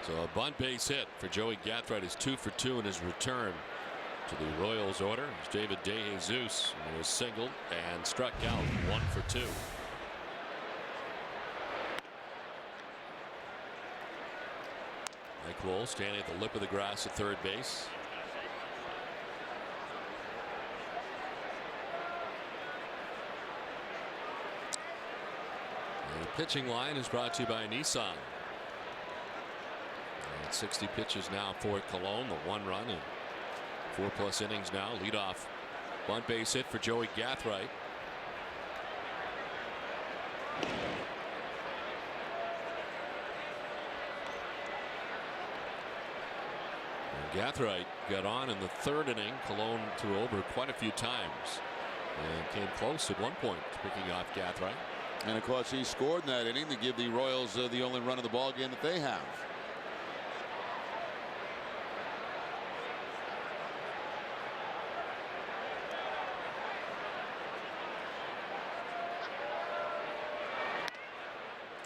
So a bunt base hit for Joey Gathright is 2 for 2 in his return to the Royals order. It's David DeJesus, who was singled and struck out 1 for 2. Mike Lowell standing at the lip of the grass at third base. The pitching line is brought to you by Nissan. 60 pitches now for Cologne. The 1 run in 4+ innings now. Leadoff bunt base hit for Joey Gathright. Gathright got on in the 3rd inning. Cologne threw over quite a few times and came close at one point to picking off Gathright. And of course he scored in that inning to give the Royals the only run of the ball game that they have.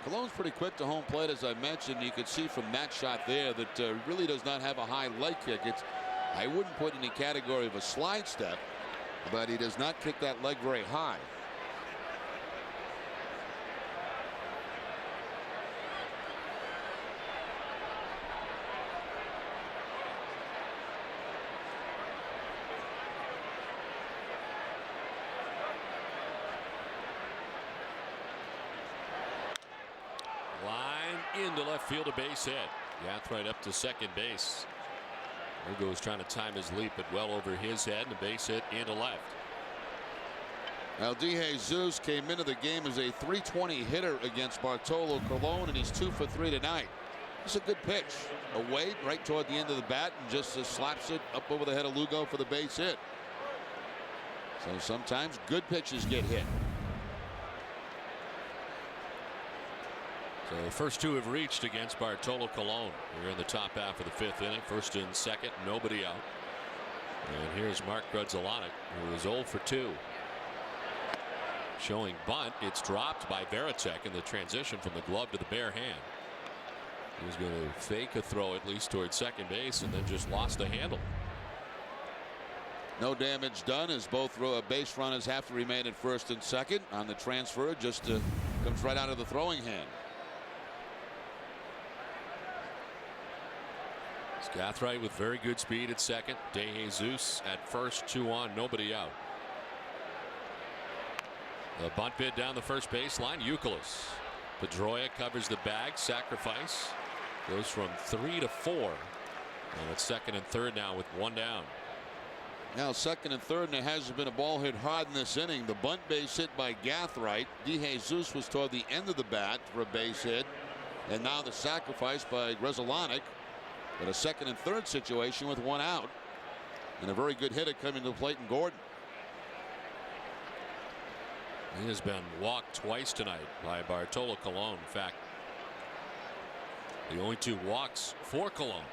Cologne's pretty quick to home plate, as I mentioned. You could see from that shot there that really does not have a high leg kick. I wouldn't put in the category of a slide step, but he does not kick that leg very high. Into left field, a base hit. Gathright up to second base. Lugo was trying to time his leap, but well over his head, and a base hit into left. Now DeJesus came into the game as a .320 hitter against Bartolo Colon, and he's 2 for 3 tonight. It's a good pitch. Away right toward the end of the bat, and just slaps it up over the head of Lugo for the base hit. So sometimes good pitches get hit. So the first two have reached against Bartolo Colon. We're in the top half of the 5th inning. First and second, nobody out. And here's Mark Grudzielanek, who is 0 for 2. Showing bunt. It's dropped by Varitek in the transition from the glove to the bare hand. He was going to fake a throw at least towards second base and then just lost the handle. No damage done as both base runners have to remain at first and second on the transfer. Just comes right out of the throwing hand. Gathright with very good speed at second. DeJesus at first, 2 on, nobody out. The bunt bid down the first baseline. Youkilis. Pedroia covers the bag. Sacrifice goes from 3 to 4. And it's second and third now with 1 down. Now second and third, and there hasn't been a ball hit hard in this inning. The bunt base hit by Gathright. DeJesus was toward the end of the bat for a base hit. And now the sacrifice by Grudzielanek. But a second and third situation with 1 out. And a very good hitter coming to the plate in Gordon. He has been walked twice tonight by Bartolo Colon. In fact, the only 2 walks for Colon.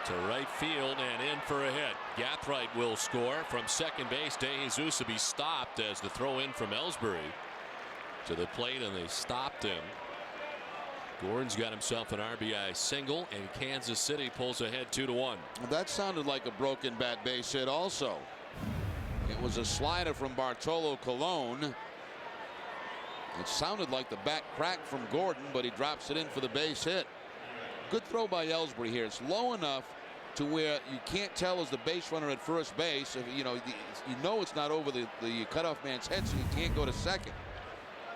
To right field and in for a hit. Gathright will score from second base. DeJesus will be stopped as the throw in from Ellsbury to the plate, and they stopped him. Gordon's got himself an RBI single, and Kansas City pulls ahead 2-1. Well, that sounded like a broken bat base hit also. It was a slider from Bartolo Colon. It sounded like the bat cracked from Gordon, but he drops it in for the base hit. Good throw by Ellsbury here. It's low enough to where you can't tell as the base runner at first base. If, you know it's not over the cutoff man's head, so you can't go to second.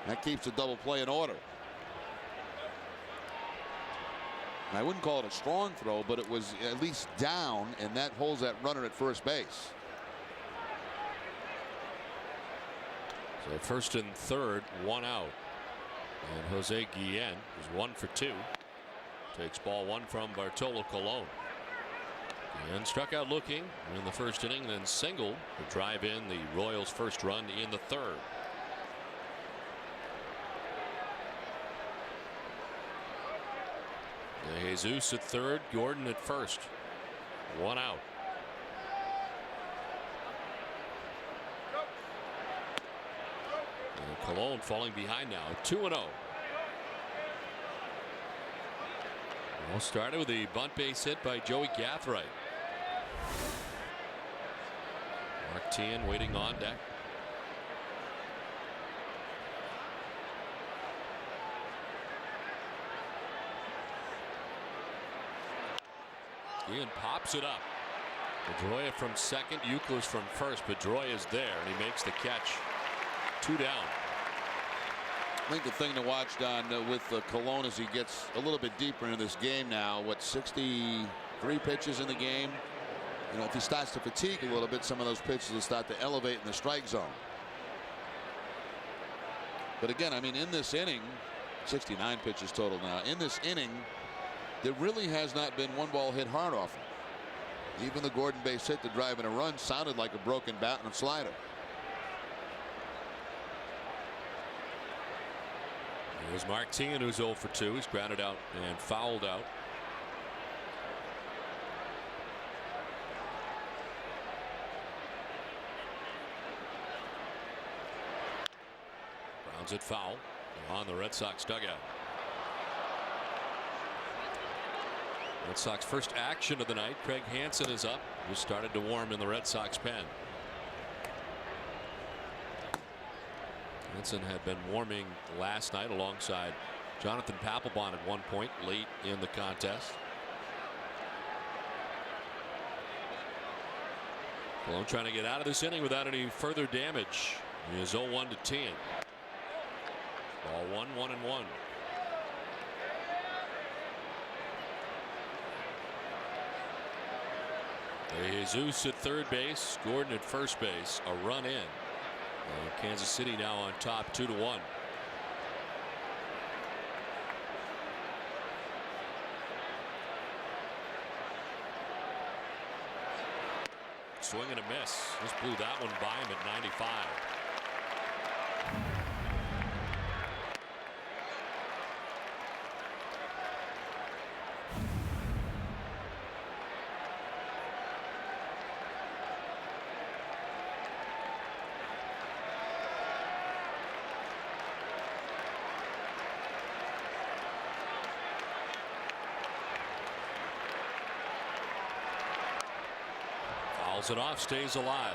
That keeps the double play in order. And I wouldn't call it a strong throw, but it was at least down, and that holds that runner at first base. So first and third, 1 out. And Jose Guillen is 1 for 2. Takes ball 1 from Bartolo Colon. And struck out looking in the first inning, then singled to drive in the Royals' first run in the third. DeJesus at third, Gordon at first. 1 out. And Colon falling behind now, 2-0. Well, started with a bunt base hit by Joey Gathright. Mark Tien waiting on deck. Ian pops it up. Pedroia from second, Youkilis from first. Pedroia is there, and he makes the catch. 2 down. I think the thing to watch, Don, with Colon as he gets a little bit deeper into this game now. What, 63 pitches in the game? If he starts to fatigue a little bit, some of those pitches will start to elevate in the strike zone. But again, I mean, in this inning, 69 pitches total now. In this inning, there really has not been one ball hit hard off him. Even the Gordon base hit to drive in a run sounded like a broken bat and a slider. Here's Martin, who's 0 for 2. He's grounded out and fouled out. Grounds it foul on the Red Sox dugout. Red Sox first action of the night. Craig Hansen is up. Just started to warm in the Red Sox pen. Hansen had been warming last night alongside Jonathan Papelbon at one point late in the contest. Cologne trying to get out of this inning without any further damage. He is 0-1 to 10. Ball 1-1-1. Jesus at third base, Gordon at first base, a run in. Kansas City now on top 2-1. Swing and a miss. Just blew that one by him at 95. It off, stays alive.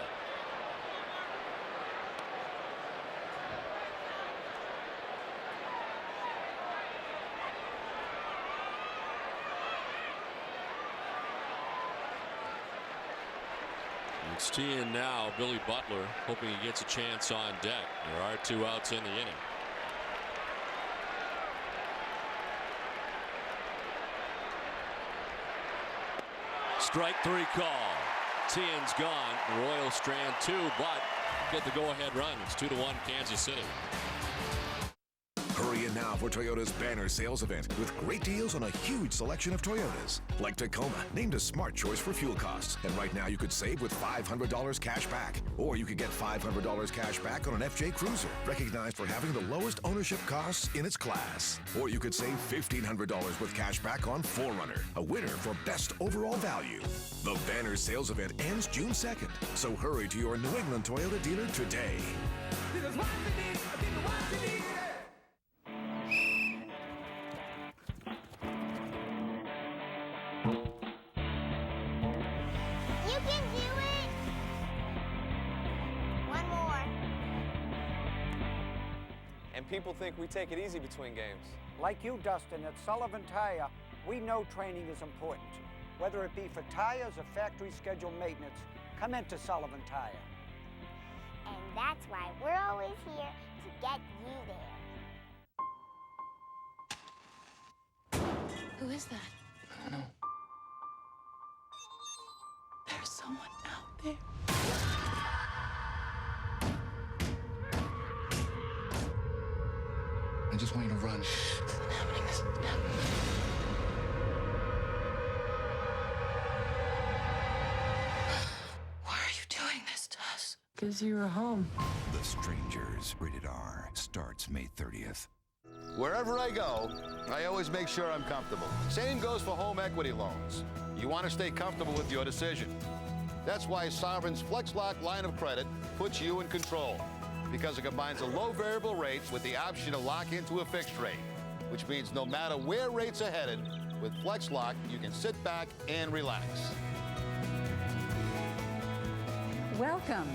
It's T-in now. Billy Butler hoping he gets a chance on deck. There are 2 outs in the inning. Strike 3 call. Tien's gone. Royal strand 2, but get the go-ahead run. It's 2-1 Kansas City. Hurry in now for Toyota's banner sales event with great deals on a huge selection of Toyotas. Like Tacoma, named a smart choice for fuel costs. And right now you could save with $500 cash back. Or you could get $500 cash back on an FJ Cruiser, recognized for having the lowest ownership costs in its class. Or you could save $1,500 with cash back on 4Runner, a winner for best overall value. The banner sales event ends June 2nd, so hurry to your New England Toyota dealer today. People think we take it easy between games. Like you, Dustin, at Sullivan Tire, we know training is important. Whether it be for tires or factory schedule maintenance, come into Sullivan Tire. And that's why we're always here to get you there. Who is that? I don't know. There's someone out there. I just want you to run. This isn't happening. This isn't happening. Why are you doing this to us? Because you were home. The Strangers, rated R, starts May 30th. Wherever I go, I always make sure I'm comfortable. Same goes for home equity loans. You want to stay comfortable with your decision. That's why Sovereign's FlexLock line of credit puts you in control, because it combines a low variable rate with the option to lock into a fixed rate, which means no matter where rates are headed, with FlexLock, you can sit back and relax. Welcome.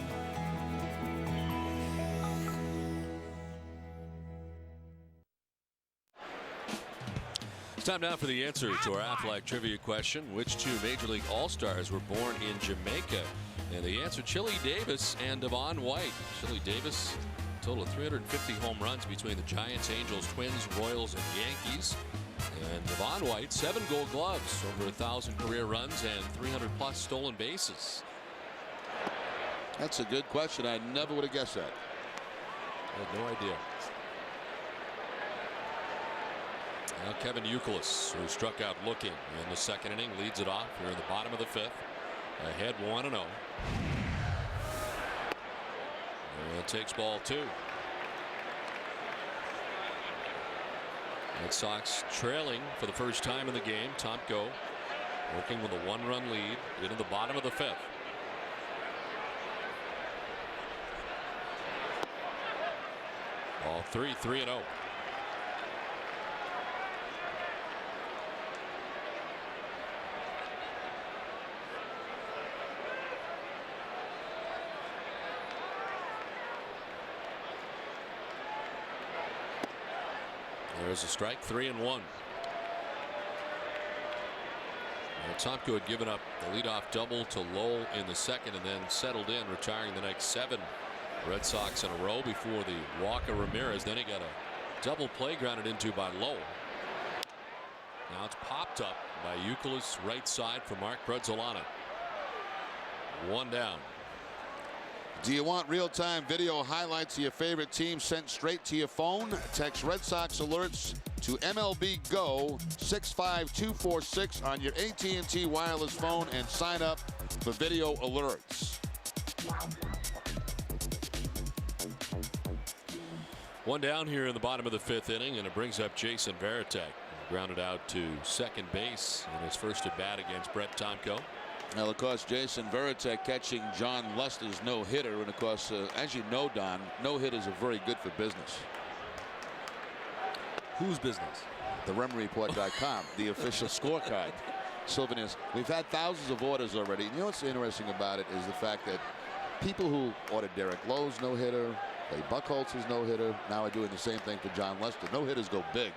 It's time now for the answer to our Aflac trivia question. Which 2 Major League All-Stars were born in Jamaica? And the answer, Chili Davis and Devon White. Chili Davis, a total of 350 home runs between the Giants, Angels, Twins, Royals, and Yankees. And Devon White, 7 Gold Gloves, over 1,000 career runs, and 300-plus stolen bases. That's a good question. I never would have guessed that. I had no idea. Now Kevin Youkilis, who struck out looking in the second inning, leads it off here in the bottom of the fifth. Ahead 1-0. And takes ball 2. Red Sox trailing for the first time in the game. Tomko working with a 1-run lead into the bottom of the fifth. Ball 3, 3-0. There's a strike, 3-1. Tomko had given up the leadoff double to Lowell in the second and then settled in, retiring the next 7 Red Sox in a row before the walk of Ramirez. Then he got a double play grounded into by Lowell. Now it's popped up by Youkilis right side for Mark Brezzolana. 1 down. Do you want real-time video highlights of your favorite team sent straight to your phone? Text Red Sox alerts to MLB Go 65246 on your AT&T wireless phone and sign up for video alerts. 1 down here in the bottom of the 5th inning, and it brings up Jason Varitek, grounded out to second base in his first at bat against Brett Tomko. Now, of course, Jason Varitek catching John Lester's no-hitter. And, of course, as you know, Don, no-hitters are very good for business. Whose business? The RemReport.com, the official scorecard. Souvenirs. We've had thousands of orders already. And you know what's interesting about it is the fact that people who ordered Derek Lowe's no-hitter, Buckholz's no-hitter, now are doing the same thing for John Lester. No-hitters go big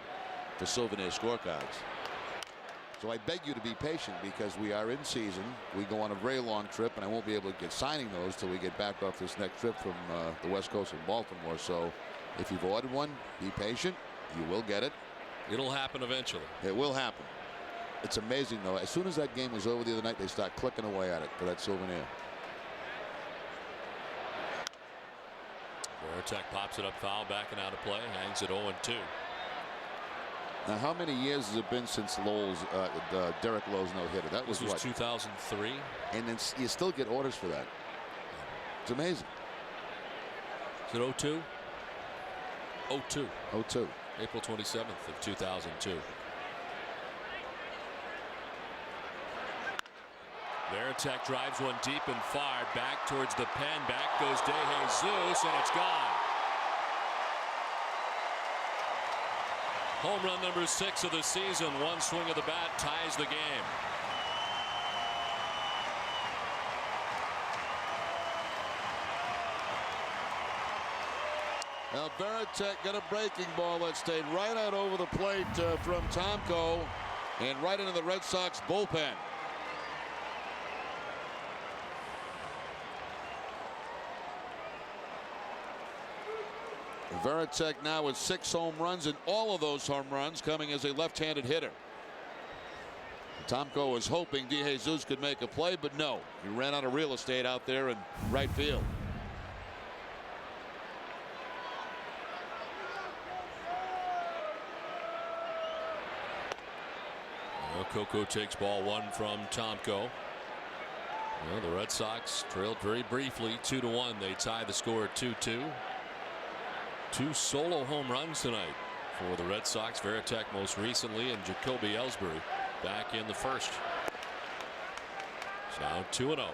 for souvenir scorecards. So I beg you to be patient because we are in season. We go on a very long trip, and I won't be able to get signing those till we get back off this next trip from the West Coast of Baltimore. So if you've ordered one, be patient. You will get it. It'll happen eventually. It will happen. It's amazing, though. As soon as that game was over the other night, they start clicking away at it for that souvenir. Varitek pops it up foul, backing out of play, hangs it 0-2. Now, how many years has it been since Derek Lowe's no-hitter? That was, this was what? 2003. And then you still get orders for that. It's amazing. Is it 0-2? 0-2. 0-2. April 27th of 2002. Varitek drives one deep and far back towards the pen. Back goes DeJesus, and it's gone. Home run number 6 of the season. One swing of the bat ties the game. Now Varitek got a breaking ball that stayed right out over the plate from Tomko and right into the Red Sox bullpen. Varitek now with 6 home runs, and all of those home runs coming as a left-handed hitter. Tomko was hoping DeJesus could make a play, but no. He ran out of real estate out there in right field. Coco takes ball 1 from Tomko. Well, the Red Sox trailed very briefly 2-1. They tie the score at 2-2. 2 solo home runs tonight for the Red Sox. Varitek most recently, and Jacoby Ellsbury back in the first. It's now 2-0.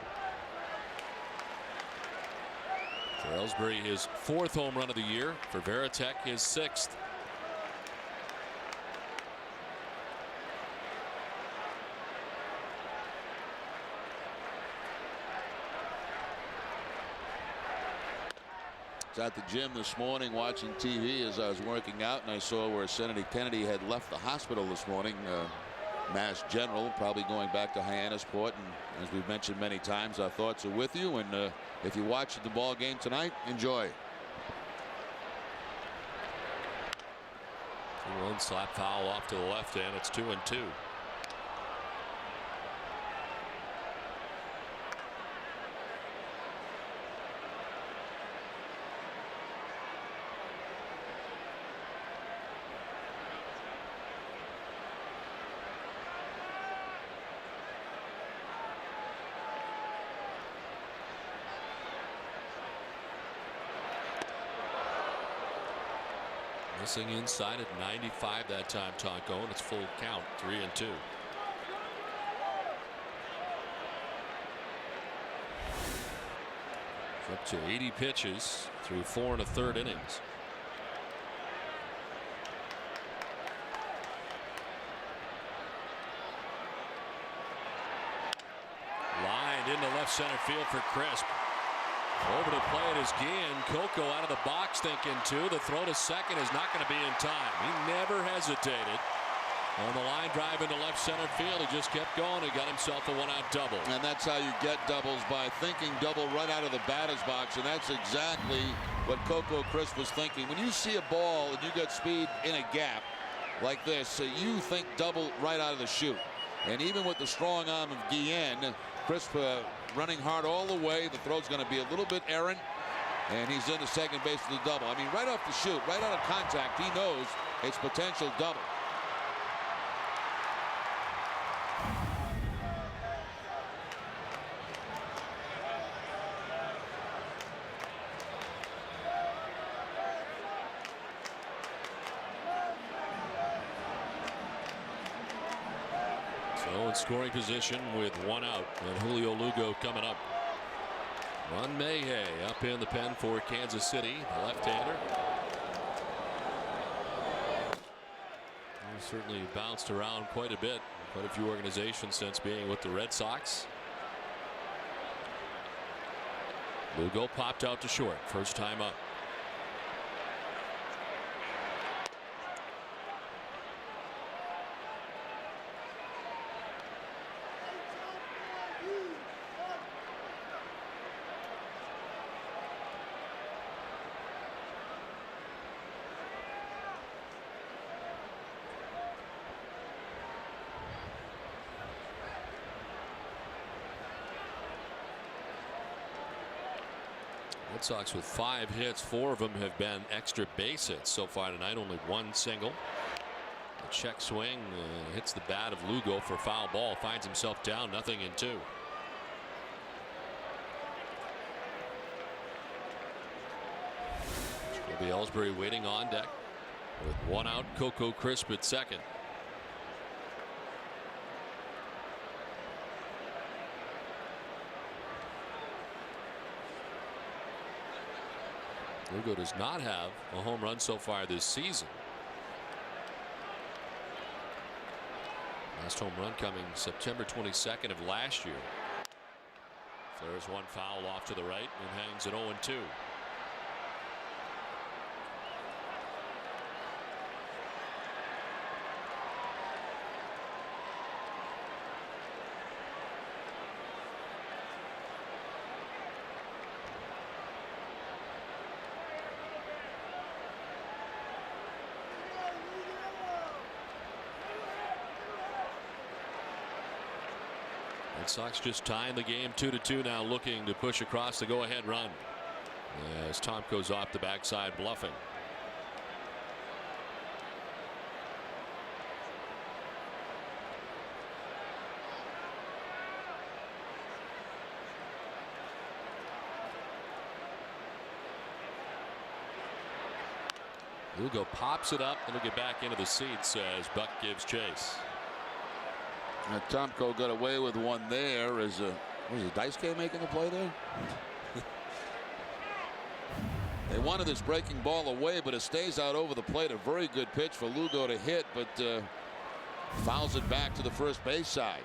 For Ellsbury, his 4th home run of the year. For Varitek, his 6th. I was at the gym this morning watching TV as I was working out, and I saw where Senator Kennedy had left the hospital this morning. Mass General, probably going back to Hyannisport, and as we've mentioned many times, our thoughts are with you. And if you watch the ball game tonight, enjoy. 2-1 slap foul off to the left hand. It's 2-2. Missing inside at 95 that time, Tomko, and it's full count, 3-2. Up to 80 pitches through 4 1/3 innings. Lined into left center field for Crisp. Over to play it is Guillen. Coco out of the box thinking two. The throw to second is not going to be in time. He never hesitated. On the line drive into left center field, he just kept going. He got himself a one-out double. And that's how you get doubles, by thinking double right out of the batter's box. And that's exactly what Coco Crisp was thinking. When you see a ball and you got speed in a gap like this, you think double right out of the chute. And even with the strong arm of Guillen, Crisp running hard all the way. The throw's going to be a little bit errant. And he's into second base for the double. I mean, right off the chute, right out of contact, he knows it's potential double. So in scoring position with one out, and Julio Lugo coming up. Ron Mayhay up in the pen for Kansas City, the left-hander. He's certainly bounced around quite a bit, quite a few organizations since being with the Red Sox. Lugo popped out to short, first time up. Red Sox with 5 hits, 4 of them have been extra base hits so far tonight. Only one single. A check swing hits the bat of Lugo for foul ball. Finds himself down 0-2. Shelby Ellsbury waiting on deck with one out. Coco Crisp at second. Lugo does not have a home run so far this season. Last home run coming September 22nd of last year. There's one foul off to the right and hangs at 0-2. Red Sox just tying the game 2-2 now, looking to push across the go-ahead run as Tomko's off the backside bluffing. Lugo pops it up and he'll get back into the seats as Buck gives chase. Tomko got away with one there. Was Daisuke making the play there? They wanted this breaking ball away, but it stays out over the plate. A very good pitch for Lugo to hit, but fouls it back to the first base side.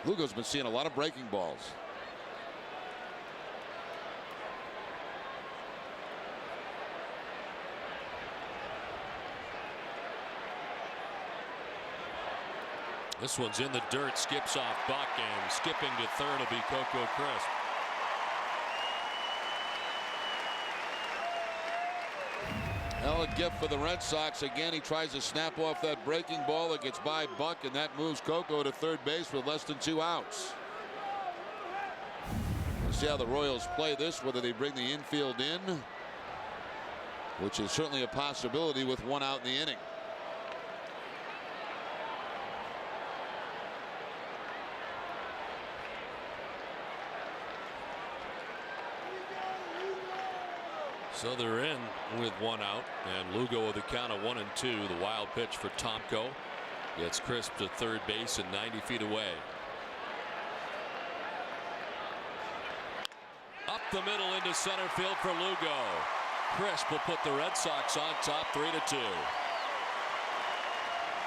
Lugo's been seeing a lot of breaking balls. This one's in the dirt, skips off Buck, and skipping to third will be Coco Crisp. Well, a gift for the Red Sox. Again, he tries to snap off that breaking ball. It gets by Buck, and that moves Coco to third base with less than 2 outs. We'll see how the Royals play this, whether they bring the infield in, which is certainly a possibility with 1 out in the inning. So they're in with one out, and Lugo with the count of 1-2. The wild pitch for Tomko gets Crisp to third base and 90 feet away. Up the middle into center field for Lugo. Crisp will put the Red Sox on top 3-2.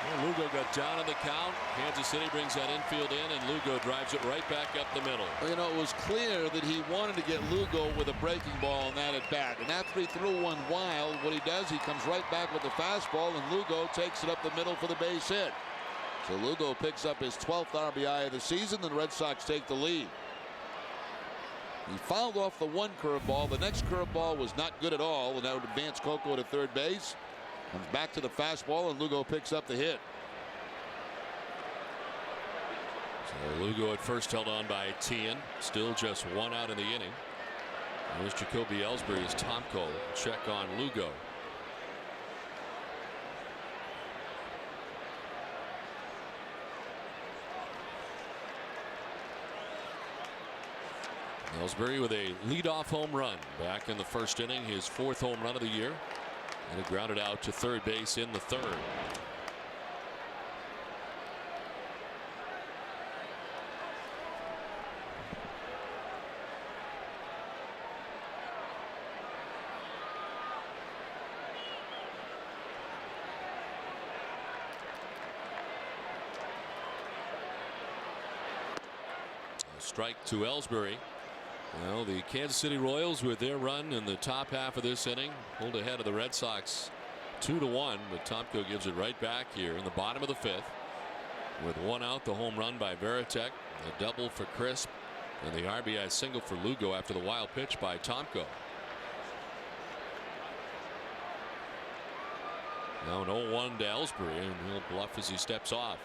Well, Lugo got down in the count. Kansas City brings that infield in, and Lugo drives it right back up the middle. Well, you know, it was clear that he wanted to get Lugo with a breaking ball on that at bat. And after he threw one wild, what he does, he comes right back with the fastball, and Lugo takes it up the middle for the base hit. So Lugo picks up his 12th RBI of the season, and the Red Sox take the lead. He fouled off the one curveball. The next curveball was not good at all, and that would advance Coco to third base. Comes back to the fastball, and Lugo picks up the hit. So Lugo at first held on by Tien. Still just one out in the inning. There's Jacoby Ellsbury as Tomko check on Lugo. Ellsbury with a leadoff home run back in the first inning, his 4th home run of the year. And it grounded out to third base in the 3rd. A strike to Ellsbury. Well, the Kansas City Royals with their run in the top half of this inning pulled ahead of the Red Sox 2-1, but Tomko gives it right back here in the bottom of the 5th. With one out, the home run by Varitek, a double for Crisp, and the RBI single for Lugo after the wild pitch by Tomko. Now an 0-1 to Ellsbury, and he'll bluff as he steps off.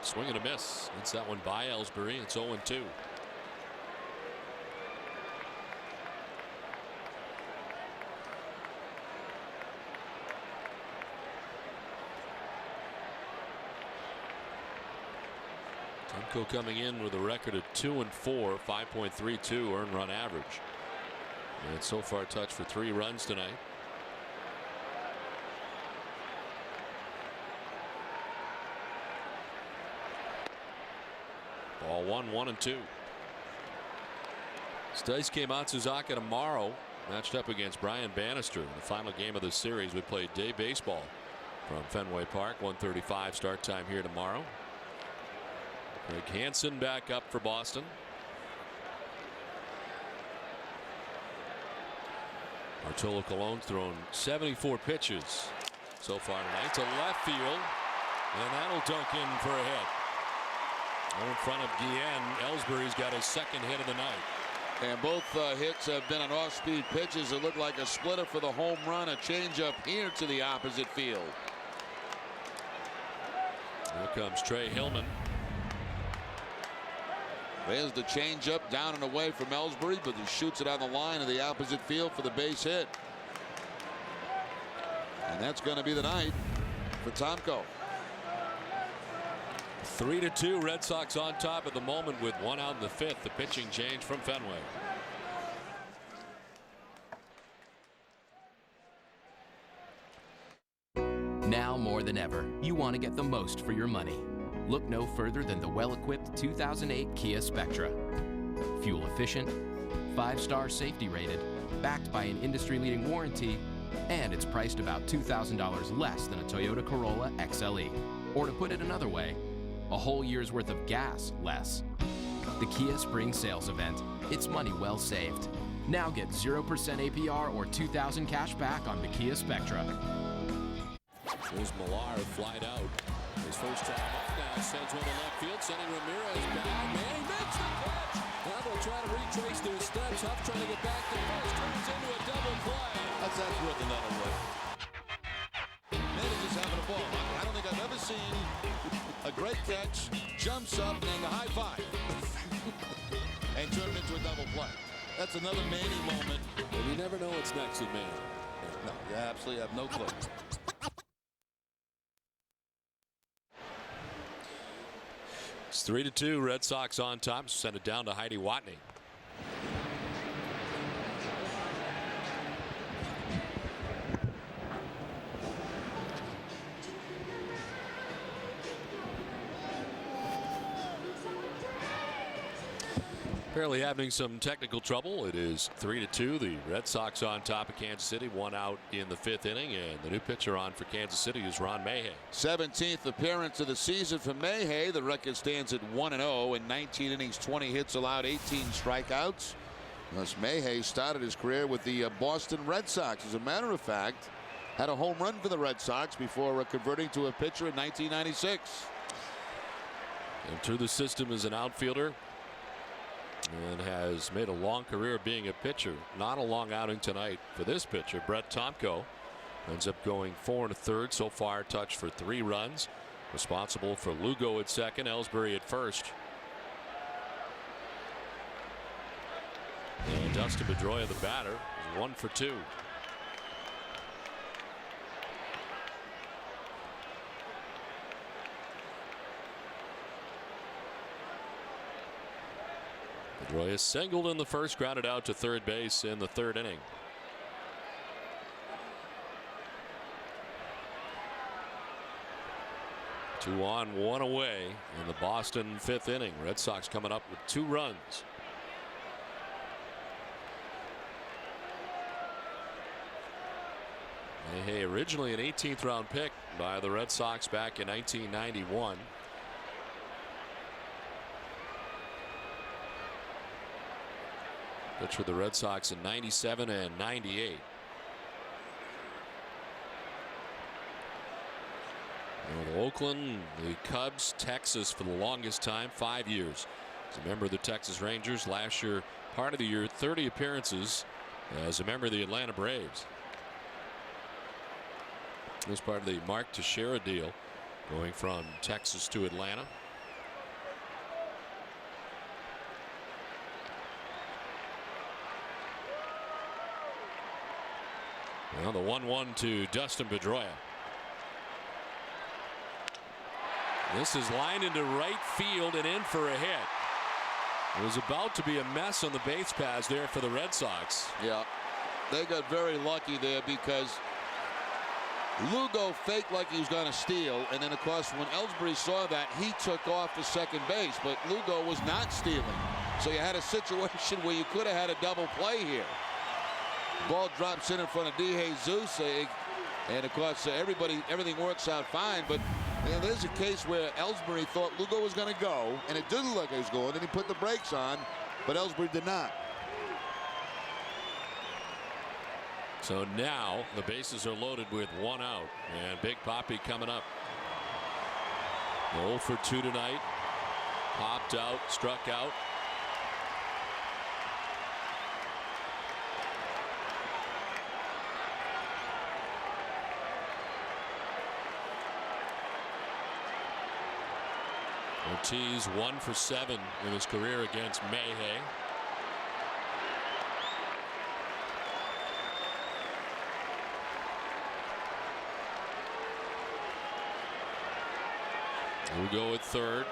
Swing and a miss. It's that one by Ellsbury. It's 0-2. Tomko coming in with a record of 2-4, 5.32 earned run average. And so far touched for 3 runs tonight. Ball 1-1-2. Daisuke Matsuzaka tomorrow, matched up against Brian Bannister in the final game of the series. We play day baseball from Fenway Park. 1:35 start time here tomorrow. Greg Hansen back up for Boston. Bartolo Colon's thrown 74 pitches so far tonight to left field, and that'll dunk in for a hit. In front of Guillen, Ellsbury's got his 2nd hit of the night. And both hits have been on off-speed pitches that look like a splitter for the home run. A changeup here to the opposite field. Here comes Trey Hillman. There's the changeup down and away from Ellsbury, but he shoots it on the line of the opposite field for the base hit. And that's going to be the night for Tomko. 3-2, Red Sox on top at the moment with one out in the 5th. The pitching change from Fenway. Now more than ever, you want to get the most for your money. Look no further than the well-equipped 2008 Kia Spectra. Fuel efficient, 5-star safety rated, backed by an industry-leading warranty, and it's priced about $2,000 less than a Toyota Corolla XLE. Or to put it another way, a whole year's worth of gas less. The Kia Spring Sales Event. It's money well saved. Now get 0% APR or $2,000 cash back on the Kia Spectra. There's Millar flied out. His first time up now sends one to left field, sending Ramirez back, and he makes the catch. Now they'll try to retrace their steps. Huff trying to get back to first, turns into a double play. That's worth another way. Managers having a ball. I don't think I've ever seen a great catch, jumps up, and a high five, and turn it into a double play. That's another Manny moment. And you never know what's next with Manny. No, you absolutely have no clue. It's 3-2. Red Sox on top. Send it down to Heidi Watney. Apparently having some technical trouble. It is 3-2. The Red Sox on top of Kansas City. One out in the 5th inning, and the new pitcher on for Kansas City is Ron Mayhay. 17th appearance of the season for Mayhay. The record stands at 1-0 in 19 innings, 20 hits allowed, 18 strikeouts. Thus Mayhay started his career with the Boston Red Sox. As a matter of fact, had a home run for the Red Sox before converting to a pitcher in 1996. And through the system as an outfielder, and has made a long career being a pitcher. Not a long outing tonight for this pitcher. Brett Tomko ends up going 4 1/3 so far, touched for 3 runs. Responsible for Lugo at second, Ellsbury at first. And Dustin Pedroia, the batter, is 1 for 2. Pedroia singled in the first, grounded out to third base in the 3rd inning. Two on, one away in the Boston 5th inning. Red Sox coming up with 2 runs. Mayhay, originally an 18th round pick by the Red Sox back in 1991. Pitched for the Red Sox in 97 and 98. With Oakland, the Cubs, Texas for the longest time, 5 years. As a member of the Texas Rangers, last year, part of the year, 30 appearances as a member of the Atlanta Braves. This was part of the Mark Teixeira deal, going from Texas to Atlanta. Well, the 1-1 to Dustin Pedroia. This is lined into right field and in for a hit. It was about to be a mess on the base paths there for the Red Sox. Yeah, they got very lucky there because Lugo faked like he was going to steal, and then of course when Ellsbury saw that, he took off to second base, but Lugo was not stealing. So you had a situation where you could have had a double play here. Ball drops in front of DeJesus, and of course everything works out fine, but there's a case where Ellsbury thought Lugo was going to go, and it didn't look like he was going, and he put the brakes on, but Ellsbury did not. So now the bases are loaded with 1 out, and Big Papi coming up. 0 for 2 tonight. Popped out, struck out. Ortiz 1 for 7 in his career against Mayhay. Lugo at third,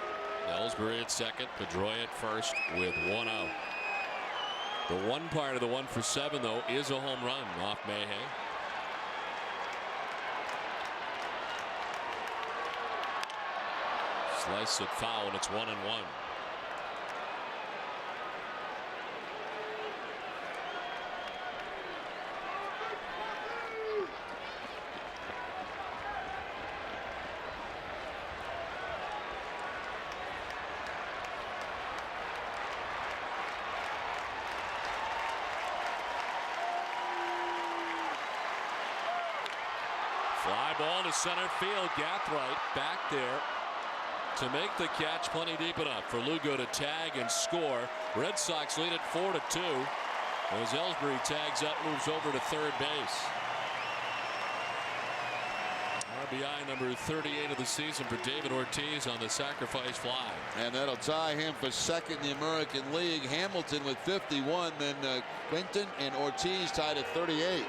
Ellsbury at second, Pedroia at first with 1 out. The one part of the 1 for 7 though is a home run off Mayhay. Slice it foul, and it's 1-1. Fly ball to center field. Gathright back there to make the catch plenty deep enough for Lugo to tag and score. Red Sox lead it 4-2 as Ellsbury tags up, moves over to third base. RBI number 38 of the season for David Ortiz on the sacrifice fly. And that'll tie him for second in the American League. Hamilton with 51, then Quinton and Ortiz tied at 38.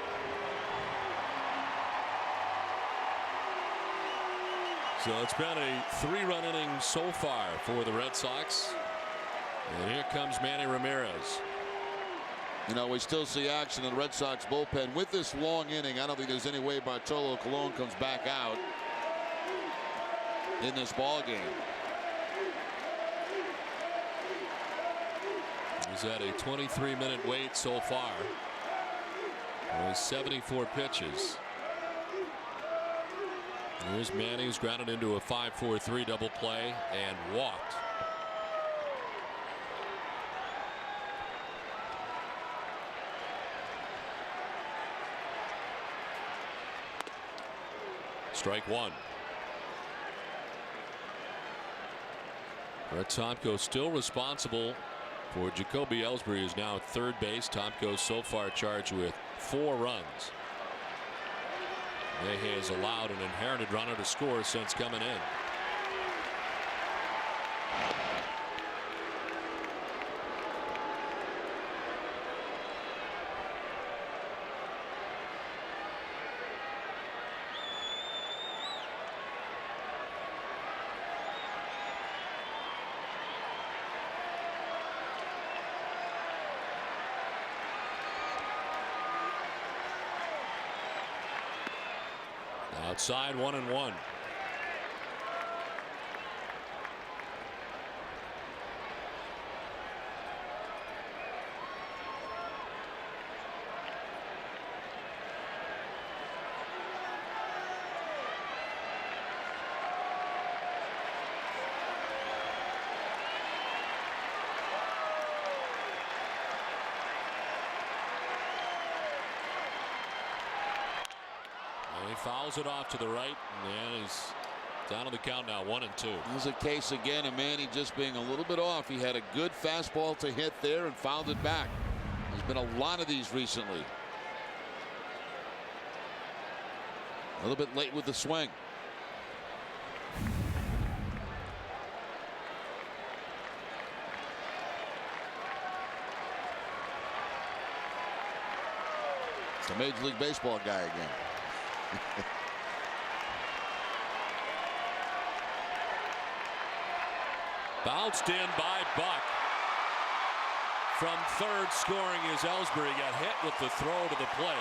So it's been a 3-run inning so far for the Red Sox. And here comes Manny Ramirez. You know, we still see action in the Red Sox bullpen. With this long inning, I don't think there's any way Bartolo Colon comes back out in this ball game. He's had a 23-minute wait so far. Only 74 pitches. Here's Manny, who's grounded into a 5-4-3 double play and walked. Strike one. Brett Tomko still responsible for Jacoby Ellsbury, who's now at third base. Tomko so far charged with 4 runs. He has allowed an inherited runner to score since coming in. Outside 1-1. Fouls it off to the right, and he's down on the count now, 1-2. There's a case again of Manny just being a little bit off. He had a good fastball to hit there and fouled it back. There's been a lot of these recently. A little bit late with the swing. It's a Major League Baseball guy again. Bounced in by Buck. From third, scoring as Ellsbury got hit with the throw to the plate.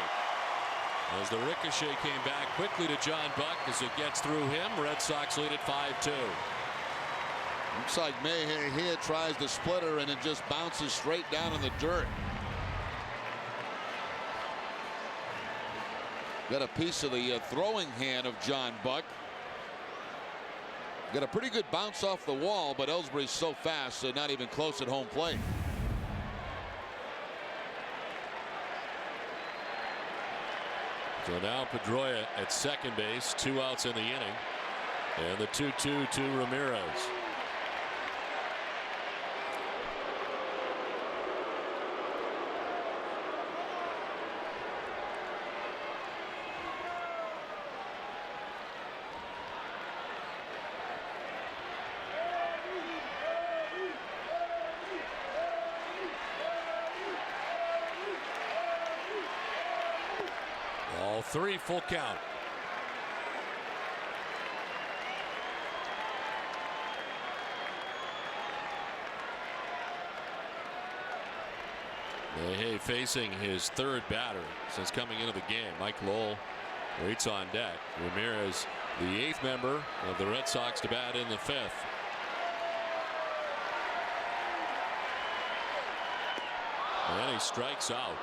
As the ricochet came back quickly to John Buck as it gets through him, Red Sox lead at 5-2. Looks like Mayhew here tries the splitter and it just bounces straight down in the dirt. Got a piece of the throwing hand of John Buck. Got a pretty good bounce off the wall, but Ellsbury's so fast, so not even close at home plate. So now Pedroia at second base, 2 outs in the inning, and the 2-2 to Ramirez. All 3, full count. Mayhew facing his third batter since coming into the game. Mike Lowell waits on deck. Ramirez, the 8th member of the Red Sox to bat in the 5th. And he strikes out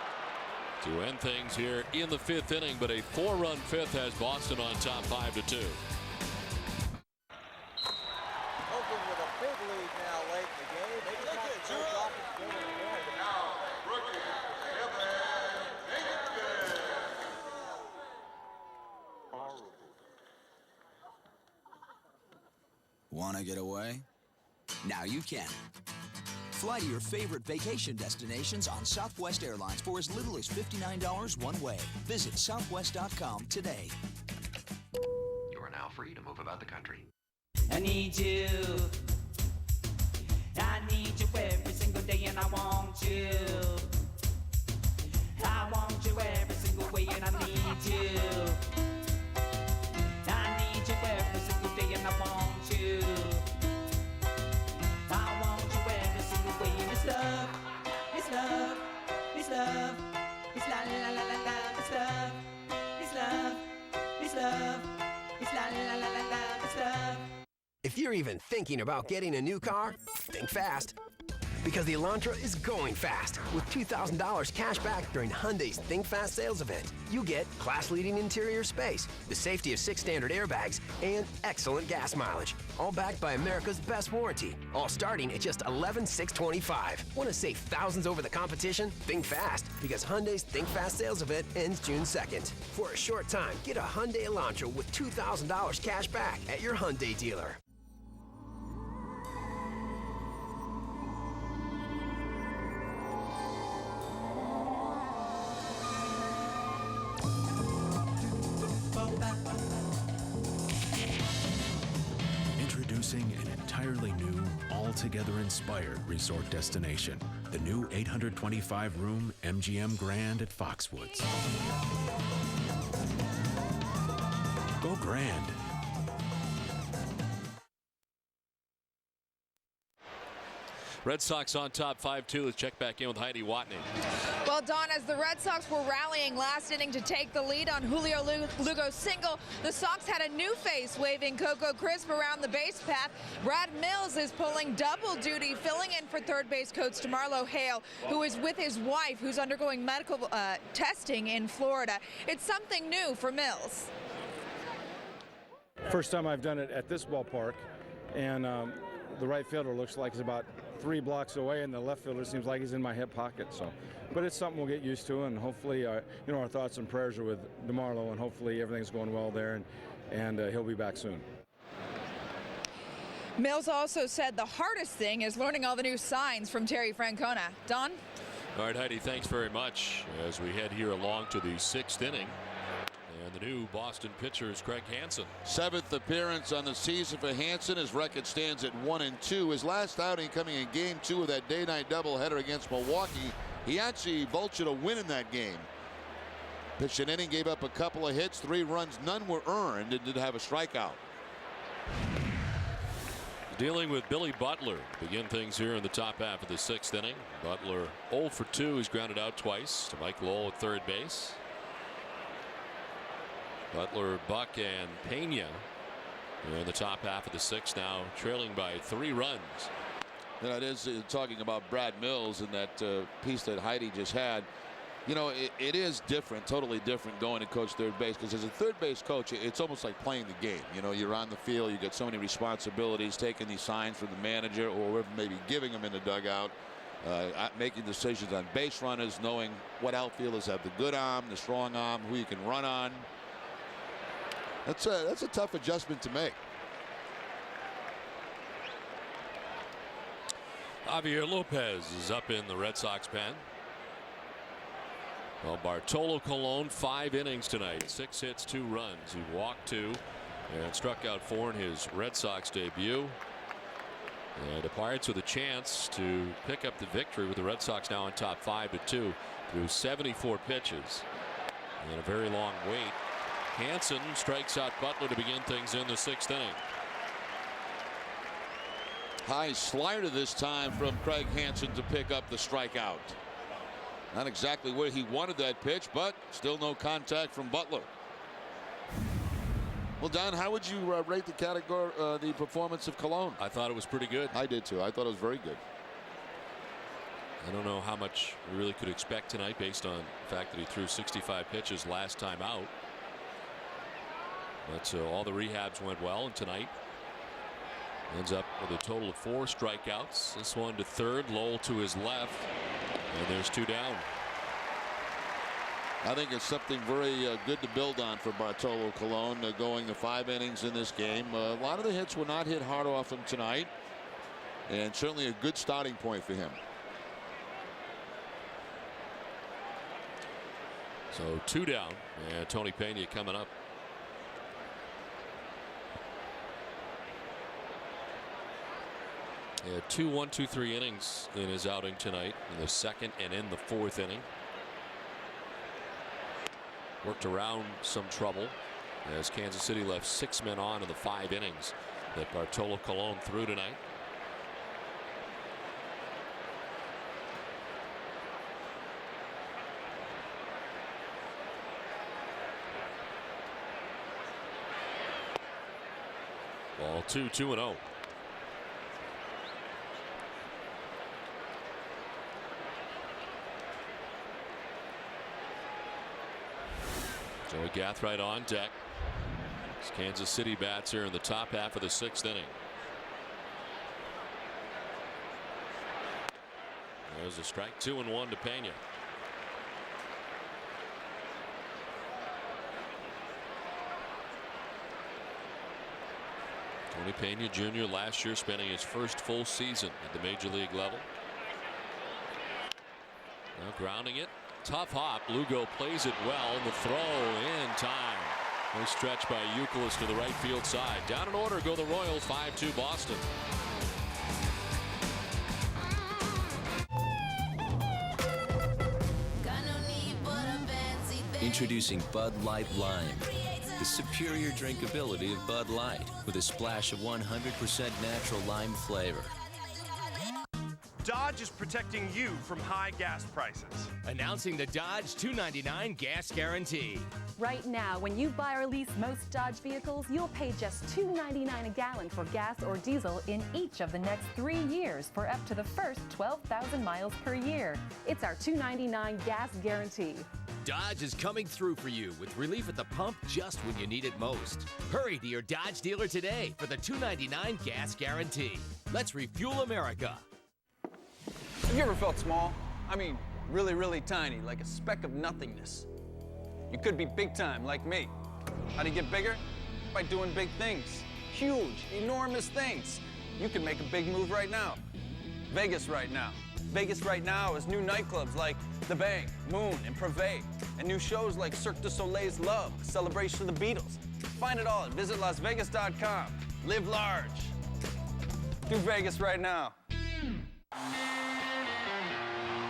to end things here in the 5th inning, but a 4-run 5th has Boston on top 5-2. Oakland with a big lead now late in the game. Maybe not so often going again. Now, rookie, Want to get away? Now you can. Fly to your favorite vacation destinations on Southwest Airlines for as little as $59 one way. Visit southwest.com today. You're now free to move about the country. I need you. I need you every single day, and I want you. I want you every single way, and I need you. I need you every single day, and I want you. I want you every single way, and it's love, it's love, it's love, it's la la la la la, it's love, it's love, it's love, it's la la la la la, it's love. If you're even thinking about getting a new car, think fast. Because the Elantra is going fast with $2,000 cash back during Hyundai's Think Fast sales event. You get class-leading interior space, the safety of 6 standard airbags, and excellent gas mileage. All backed by America's best warranty. All starting at just $11,625. Want to save thousands over the competition? Think fast, because Hyundai's Think Fast sales event ends June 2nd. For a short time, get a Hyundai Elantra with $2,000 cash back at your Hyundai dealer. Introducing an entirely new, altogether inspired resort destination. The new 825-room MGM Grand at Foxwoods. Go Grand. Red Sox on top 5-2. Let's check back in with Heidi Watney. Well, Don, as the Red Sox were rallying last inning to take the lead on Julio Lugo's single, the Sox had a new face waving Coco Crisp around the base path. Brad Mills is pulling double duty, filling in for third base coach DeMarlo Hale, who is with his wife, who's undergoing medical testing in Florida. It's something new for Mills. First time I've done it at this ballpark, and the right fielder looks like he's about 3 blocks away, and the left fielder seems like he's in my hip pocket. So, but it's something we'll get used to, and hopefully, our thoughts and prayers are with DeMarlo, and hopefully everything's going well there, and he'll be back soon. Mills also said the hardest thing is learning all the new signs from Terry Francona. Don? All right, Heidi, thanks very much. As we head here along to the 6th inning. And the new Boston pitcher is Craig Hansen. 7th appearance on the season for Hansen. His record stands at 1-2. His last outing coming in Game 2 of that day-night doubleheader against Milwaukee. He actually vultured a win in that game. Pitched an inning, gave up a couple of hits, 3 runs, none were earned, and did have a strikeout. Dealing with Billy Butler. Begin things here in the top half of the 6th inning. Butler 0 for 2. He's grounded out twice to Mike Lowell at third base. Butler, Buck, and Pena are in the top half of the 6th now, trailing by 3 runs. You know, it is talking about Brad Mills and that piece that Heidi just had. You know, it is different, totally different going to coach third base, because as a third base coach, it's almost like playing the game. You know, you're on the field, you get so many responsibilities, taking these signs from the manager or whoever may be giving them in the dugout, making decisions on base runners, knowing what outfielders have the good arm, the strong arm, who you can run on. That's a tough adjustment to make. Javier Lopez is up in the Red Sox pen. Well, Bartolo Colon, 5 innings tonight, 6 hits, 2 runs. He walked 2 and struck out 4 in his Red Sox debut. And the Pirates with a chance to pick up the victory, with the Red Sox now on top 5-2 through 74 pitches and a very long wait. Hansen strikes out Butler to begin things in the 6th inning. High slider this time from Craig Hansen to pick up the strikeout. Not exactly where he wanted that pitch, but still no contact from Butler. Well, Don, how would you rate the performance of Colon? I thought it was pretty good. I did too. I thought it was very good. I don't know how much we really could expect tonight based on the fact that he threw 65 pitches last time out. But all the rehabs went well, and tonight ends up with a total of 4 strikeouts. This one to third, Lowell to his left, and there's 2 down. I think it's something very good to build on for Bartolo Colon, going to 5 innings in this game. A lot of the hits were not hit hard off him tonight, and certainly a good starting point for him. So 2 down, and Tony Pena coming up. He had 2 1-2-3 innings in his outing tonight, in the second and in the fourth inning. Worked around some trouble as Kansas City left 6 men on in the 5 innings that Bartolo Colon threw tonight. Ball 2, 2-0. Joey Gathright on deck. As Kansas City bats here in the top half of the 6th inning. There's a strike, 2-1 to Pena. Tony Pena Jr. last year spending his first full season at the major league level. Now grounding it. Tough hop. Lugo plays it well. And the throw in time. Nice stretch by Youkilis to the right field side. Down in order go the Royals. 5-2 Boston. Introducing Bud Light Lime. The superior drinkability of Bud Light with a splash of 100% natural lime flavor. Dodge is protecting you from high gas prices. Announcing the Dodge $2.99 gas guarantee. Right now, when you buy or lease most Dodge vehicles, you'll pay just $2.99 a gallon for gas or diesel in each of the next 3 years for up to the first 12,000 miles per year. It's our $2.99 gas guarantee. Dodge is coming through for you with relief at the pump just when you need it most. Hurry to your Dodge dealer today for the $2.99 gas guarantee. Let's refuel America. Have you ever felt small? I mean, really, really tiny, like a speck of nothingness. You could be big time, like me. How do you get bigger? By doing big things. Huge, enormous things. You can make a big move right now. Vegas right now. Vegas right now is new nightclubs like The Bank, Moon, and Privé, and new shows like Cirque du Soleil's Love, a celebration of the Beatles. Find it all at visitlasvegas.com. Live large. Do Vegas right now.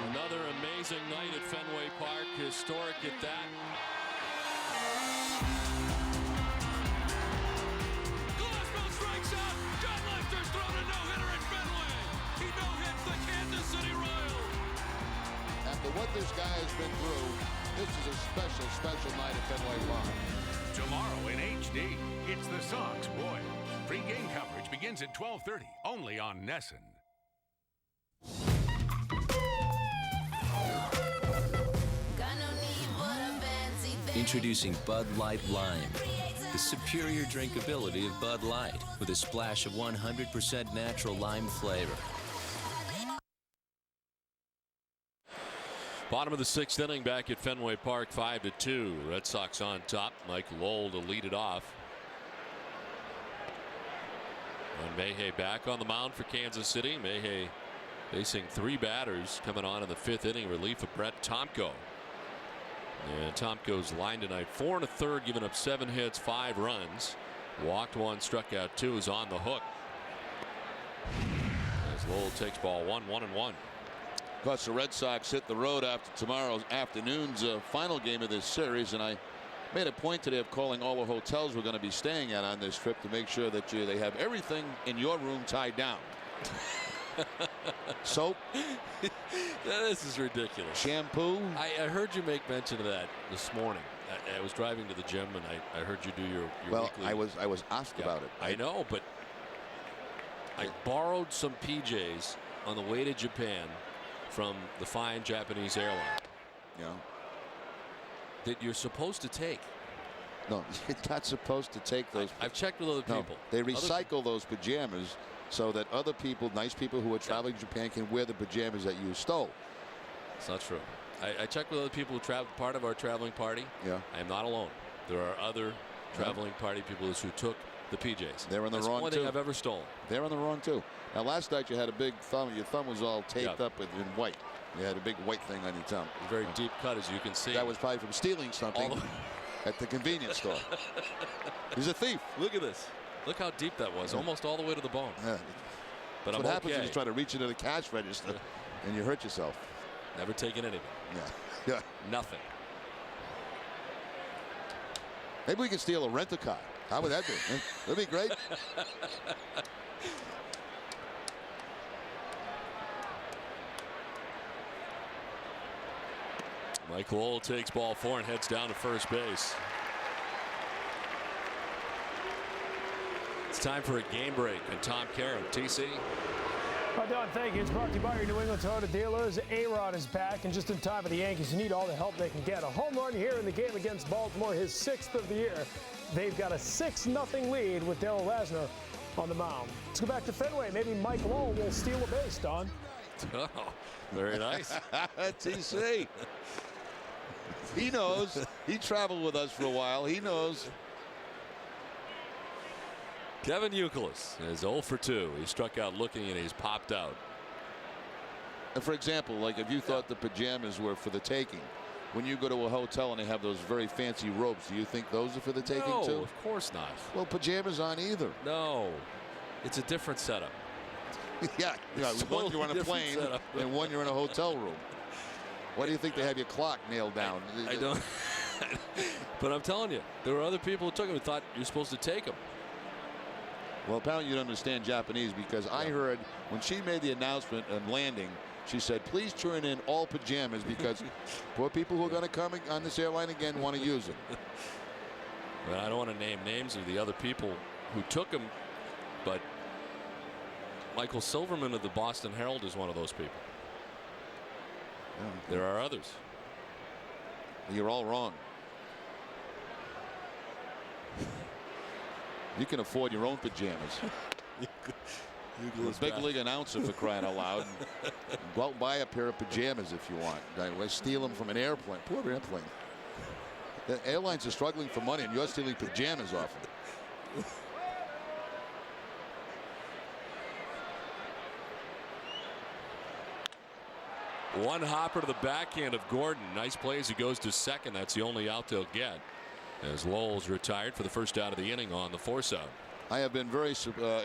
Another amazing night at Fenway Park, historic at that. Glasgow strikes out. John Lefter's thrown a no-hitter at Fenway. He no-hits the Kansas City Royals. After what this guy has been through, this is a special, special night at Fenway Park. Tomorrow in HD, it's the Sox Royals. Pre-game coverage begins at 12:30, only on NESN. Introducing Bud Light Lime. The superior drinkability of Bud Light with a splash of 100% natural lime flavor. Bottom of the 6th inning back at Fenway Park, 5-2. Red Sox on top. Mike Lowell to lead it off. And Mayhay back on the mound for Kansas City. Mayhay facing 3 batters coming on in the 5th inning. Relief of Brett Tomko. And Tomko's line tonight 4 1/3, giving up 7 hits, 5 runs. Walked 1, struck out 2, is on the hook. As Lowell takes ball 1, 1-1. Of course, the Red Sox hit the road after tomorrow afternoon's final game of this series, and I made a point today of calling all the hotels we're going to be staying at on this trip to make sure that they have everything in your room tied down. Soap. This is ridiculous. Shampoo. I heard you make mention of that this morning. I was driving to the gym and I heard you do your well, weekly. I was asked about it. I know, but I borrowed some PJs on the way to Japan from the fine Japanese airline. Yeah. That you're supposed to take. No, you're not supposed to take those. I've checked with other people. No, they recycle those pajamas so that other people, nice people who are traveling to Japan, can wear the pajamas that you stole. It's not true. I checked with other people who traveled, part of our traveling party. Yeah. I am not alone. There are other traveling party people who took the PJs. They're in the That's wrong one too. thing I've ever stolen. They're in the wrong too. Now last night you had a big thumb. Your thumb was all taped up in white. You had a big white thing on your thumb. A very deep cut, as you can see. That was probably from stealing something at the convenience store. He's a thief. Look at this. Look how deep that was. Almost all the way to the bone. Yeah. But That's I'm what happens okay. when you try to reach into the cash register and you hurt yourself. Never taken anything. Yeah. Nothing. Maybe we could steal a rent-a-car. How would that be? That'd be great. Mike Lowell takes ball 4 and heads down to first base. It's time for a game break. And Tom Caron, TC. Well, Don, thank you. It's brought to you by your New England Toyota dealers. A-Rod is back, and just in time for the Yankees, you need all the help they can get. A home run here in the game against Baltimore, his 6th of the year. They've got a 6-0 lead with Darryl Rasner on the mound. Let's go back to Fenway. Maybe Mike Lowell will steal a base, Don. Oh, very nice. TC. He knows. He traveled with us for a while. He knows. Kevin Youkilis is 0 for 2. He struck out looking and he's popped out. And for example, like if you thought the pajamas were for the taking, when you go to a hotel and they have those very fancy robes, do you think those are for the taking No, too? of course not. Well, pajamas aren't either. No, it's a different setup. Yeah, one you're on a Different plane setup. and one you're in a hotel room. Why do you think they have your clock nailed down? I don't. But I'm telling you, there were other people who took them who thought you're supposed to take them. Well, apparently you don't understand Japanese, because I heard when she made the announcement and landing, she said, please turn in all pajamas because poor people who are going to come on this airline again want to use them. But I don't want to name names of the other people who took them, but Michael Silverman of the Boston Herald is one of those people. Yeah. There are others. You're all wrong. You can afford your own pajamas. You're a big league announcer, for crying out loud. Go out and buy a pair of pajamas if you want. Steal them from an airplane. Poor airplane. The airlines are struggling for money, and you're stealing pajamas off them. One hopper to the backhand of Gordon. Nice play as he goes to second. That's the only out they'll get, as Lowell's retired for the first out of the inning on the force out. I have been very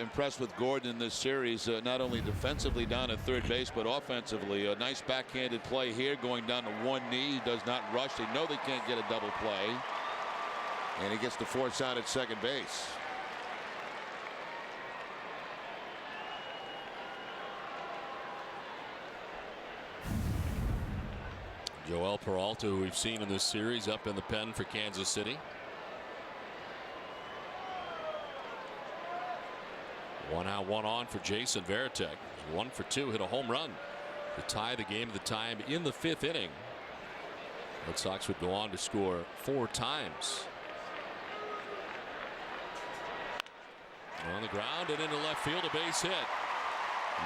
impressed with Gordon in this series, not only defensively down at third base, but offensively. A nice backhanded play here, going down to one knee. He does not rush. They know they can't get a double play. And he gets the force out at second base. Joel Peralta, who we've seen in this series, up in the pen for Kansas City. One out, one on for Jason Varitek. 1 for 2, hit a home run to tie the game at the time in the 5th inning. Red Sox would go on to score 4 times. On the ground and into left field, a base hit.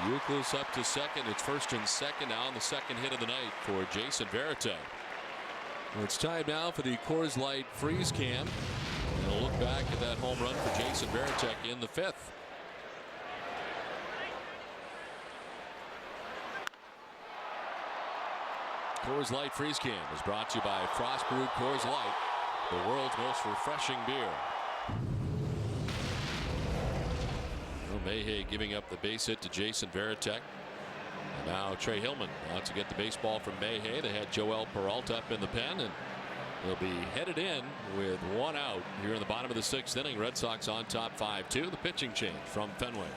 Youkilis up to second. It's first and second now on the second hit of the night for Jason Varitek. It's time now for the Coors Light Freeze Cam. And we'll look back at that home run for Jason Varitek in the 5th. Coors Light Freeze Cam is brought to you by Frost Brewed Coors Light, the world's most refreshing beer. Mayhay giving up the base hit to Jason Varitek. And now Trey Hillman out to get the baseball from Mayhay. They had Joel Peralta up in the pen, and they'll be headed in with 1 out here in the bottom of the 6th inning. Red Sox on top 5-2. The pitching change from Fenway.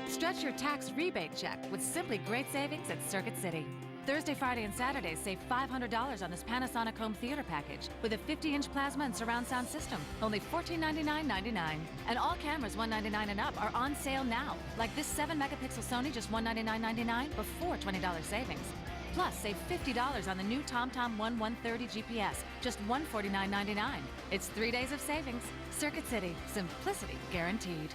Stretch your tax rebate check with Simply Great Savings at Circuit City. Thursday, Friday, and Saturday, save $500 on this Panasonic home theater package with a 50-inch plasma and surround sound system. Only $1499.99. And all cameras $199 and up are on sale now. Like this 7-megapixel Sony, just $199.99 before $20 savings. Plus, save $50 on the new TomTom 130 GPS, just $149.99. It's 3 days of savings. Circuit City, simplicity guaranteed.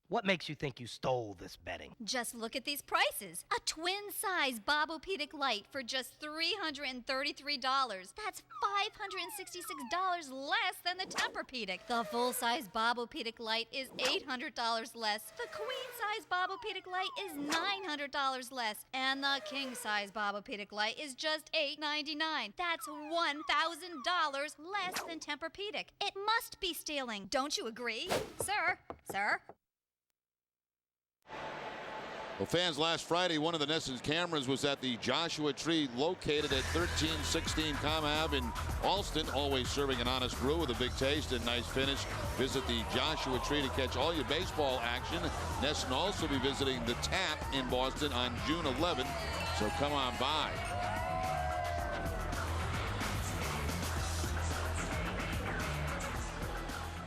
What makes you think you stole this betting? Just look at these prices. A twin-size Bobopedic Light for just $333. That's $566 less than the Tempur-Pedic. The full-size Bobopedic Light is $800 less. The queen-size Bobopedic Light is $900 less. And the king-size Bobopedic Light is just $899. That's $1,000 less than Tempur-Pedic. It must be stealing. Don't you agree? Sir? Sir? Well, fans, last Friday, one of the Nesson's cameras was at the Joshua Tree located at 1316 Com Ave in Alston, always serving an honest brew with a big taste and nice finish. Visit the Joshua Tree to catch all your baseball action. Nesson will also be visiting the Tap in Boston on June 11th, so come on by.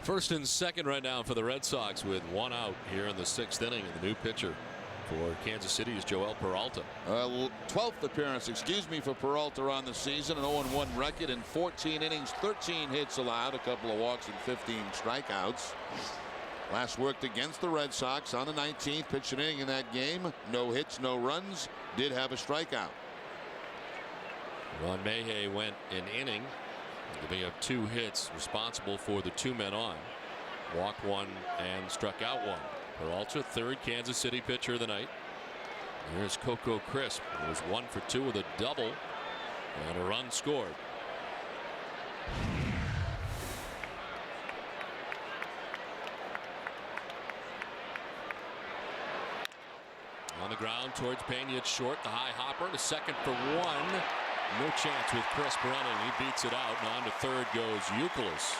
First and second right now for the Red Sox with one out here in the 6th inning, and the new pitcher for Kansas City is Joel Peralta. 12th appearance, for Peralta on the season. An 0-1 record in 14 innings, 13 hits allowed, a couple of walks and 15 strikeouts. Last worked against the Red Sox on the 19th, pitched an inning in that game. No hits, no runs, did have a strikeout. Ron Mayhew went an inning, giving up 2 hits, responsible for the 2 men on. Walked 1 and struck out 1. Peralta, third Kansas City pitcher of the night. Here's Coco Crisp. He was 1 for 2 with a double and a run scored. On the ground towards Pena at short. The high hopper to second for 1. No chance with Crisp running. He beats it out, and on to third goes Youkilis,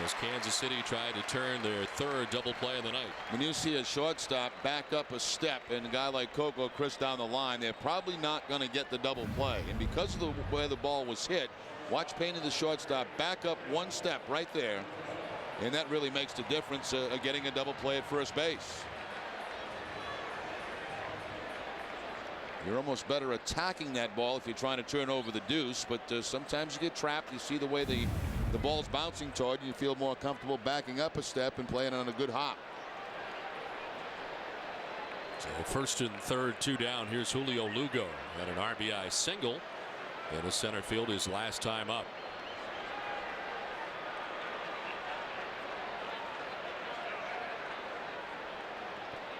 as Kansas City tried to turn their third double play of the night. When you see a shortstop back up a step and a guy like Coco Crisp down the line, they're probably not going to get the double play. And because of the way the ball was hit, watch Pena, the shortstop, back up 1 step right there. And that really makes the difference of getting a double play at first base. You're almost better attacking that ball if you're trying to turn over the deuce, but sometimes you get trapped. You see the way the ball's bouncing toward you. You feel more comfortable backing up a step and playing on a good hop. So first and third, 2 down. Here's Julio Lugo. Had an RBI single in the center field his last time up.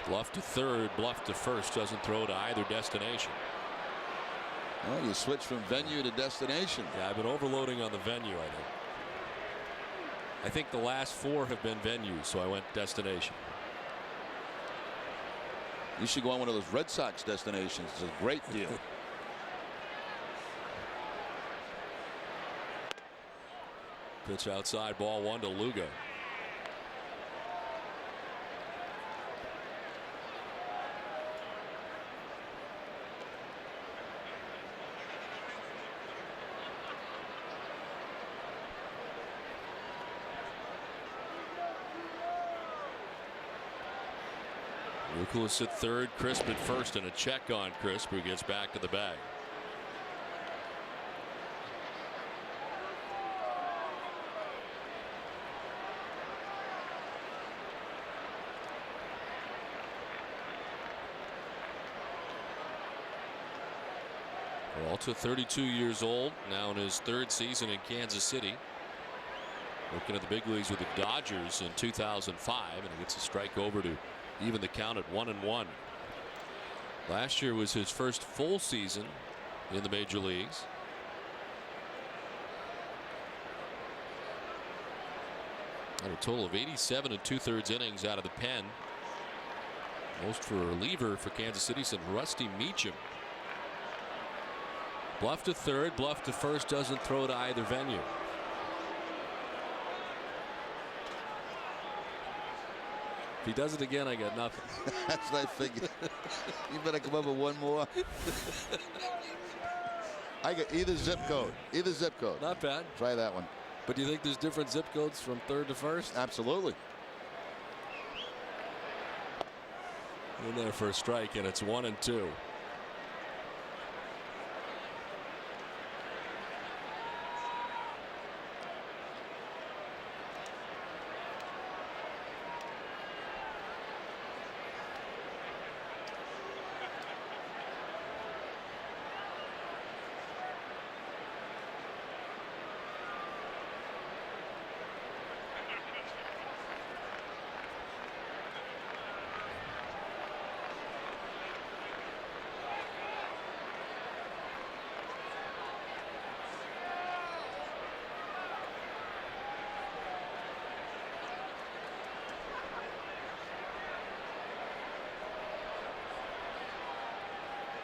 Bluff to third, bluff to first, doesn't throw to either destination. Well, you switch from venue to destination. Yeah, I've been overloading on the venue, I think. I think the last 4 have been venues, so I went destination. You should go on one of those Red Sox destinations. It's a great deal. Pitch outside, ball 1 to Lugo. Youkilis at third, Crisp at first, and a check on Crisp, who gets back to the bag. Peralta, 32 years old, now in his 3rd season in Kansas City. Working at the big leagues with the Dodgers in 2005, and he gets a strike over to even the count at 1-1. Last year was his first full season in the major leagues. Had a total of 87 2/3 innings out of the pen. Most for a reliever for Kansas City, said Rusty Meacham. Bluff to third, bluff to first, doesn't throw to either venue. If he does it again, I got nothing. That's what I figured. You better come up with one more. I got either zip code. Either zip code. Not bad. Try that one. But do you think there's different zip codes from third to first? Absolutely. In there for a strike, and it's 1-2.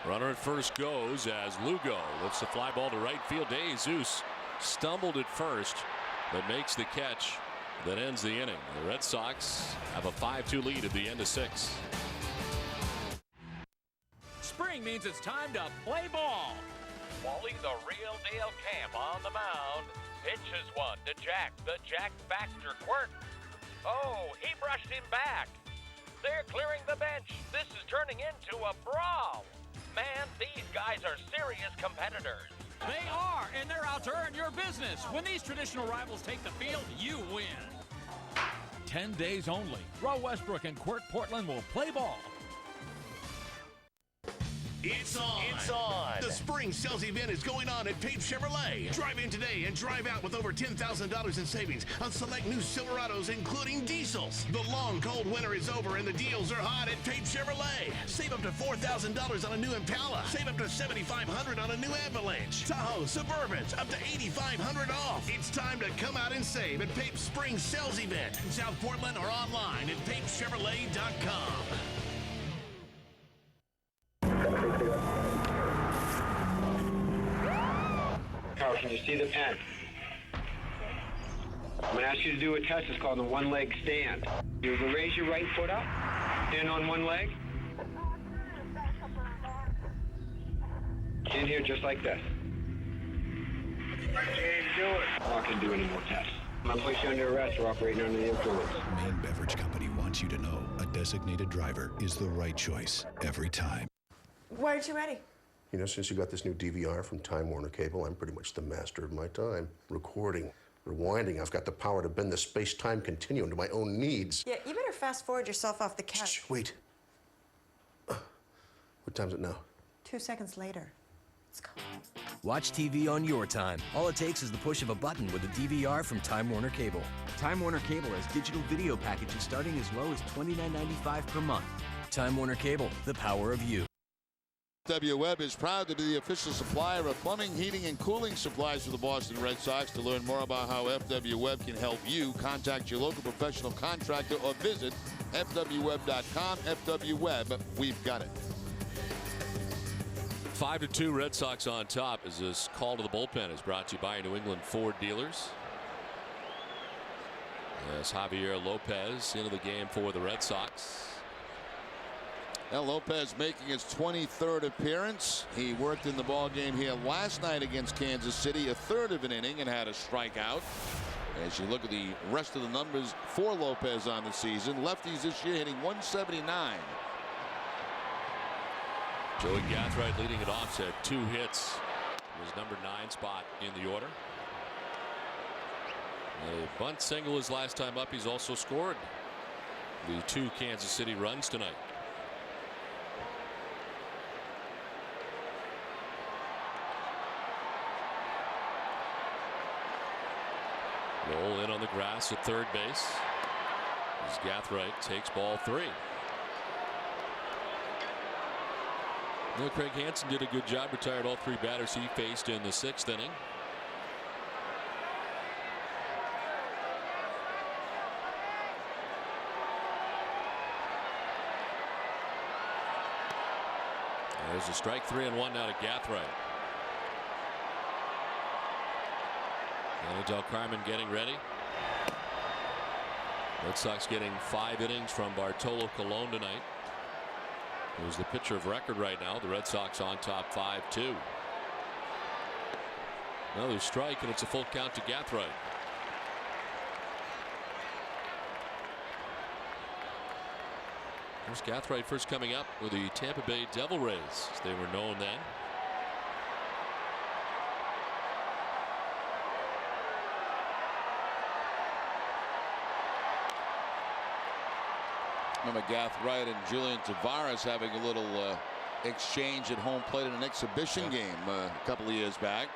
Runner at first goes as Lugo lifts the fly ball to right field. De Jesus stumbled at first, but makes the catch that ends the inning. The Red Sox have a 5-2 lead at the end of 6. Spring means it's time to play ball. Wally's a real deal camp on the mound. Pitches one to Jack, the Jack Baxter quirk. Oh, he brushed him back. They're clearing the bench. This is turning into a brawl. Man, these guys are serious competitors. They are, and they're out to earn your business. When these traditional rivals take the field, you win. 10 days only. Roe Westbrook and Quirk Portland will play ball. It's on. It's on. The spring sales event is going on at Pape Chevrolet. Drive in today and drive out with over $10,000 in savings on select new Silverados, including diesels. The long, cold winter is over and the deals are hot at Pape Chevrolet. Save up to $4,000 on a new Impala. Save up to $7,500 on a new Avalanche. Tahoe, Suburbans, up to $8,500 off. It's time to come out and save at Pape's spring sales event in South Portland or online at papechevrolet.com. Carl, can you see the pen? I'm going to ask you to do a test. It's called the one-leg stand. You raise your right foot up, stand on one leg. Stand here just like this. Do it. I'm not going to do any more tests. I'm going to place you under arrest for operating under the influence. Maine Beverage Company wants you to know a designated driver is the right choice every time. Why aren't you ready? You know, since you got this new DVR from Time Warner Cable, I'm pretty much the master of my time. Recording, rewinding, I've got the power to bend the space-time continuum to my own needs. Yeah, you better fast forward yourself off the couch. Shh, wait. What time's it now? 2 seconds later. Let's go. Watch TV on your time. All it takes is the push of a button with a DVR from Time Warner Cable. Time Warner Cable has digital video packages starting as low as $29.95 per month. Time Warner Cable, the power of you. FW Webb is proud to be the official supplier of plumbing, heating, and cooling supplies for the Boston Red Sox. To learn more about how FW Webb can help you, contact your local professional contractor or visit fwweb.com. FW Webb, we've got it. 5-2 Red Sox on top as this call to the bullpen is brought to you by New England Ford dealers. Yes, Javier Lopez into the game for the Red Sox. El Lopez making his 23rd appearance. He worked in the ball game here last night against Kansas City, a third of an inning, and had a strikeout. As you look at the rest of the numbers for Lopez on the season, lefties this year hitting 179. Joey Gathright leading it off, had 2 hits. His number 9 spot in the order. A bunt single his last time up. He's also scored the 2 Kansas City runs tonight. Roll in on the grass at third base as Gathright takes ball 3. You know, Craig Hansen did a good job, retired all 3 batters he faced in the 6th inning. There's a strike 3-1 now to Gathright. Del Carmen getting ready. Red Sox getting 5 innings from Bartolo Colon tonight, who's the pitcher of record right now. The Red Sox on top 5-2. Another strike, and it's a full count to Gathright. Here's Gathright first coming up with the Tampa Bay Devil Rays, as they were known then. Remember Gathright and Julian Tavares having a little exchange at home plate in an exhibition game a couple of years back.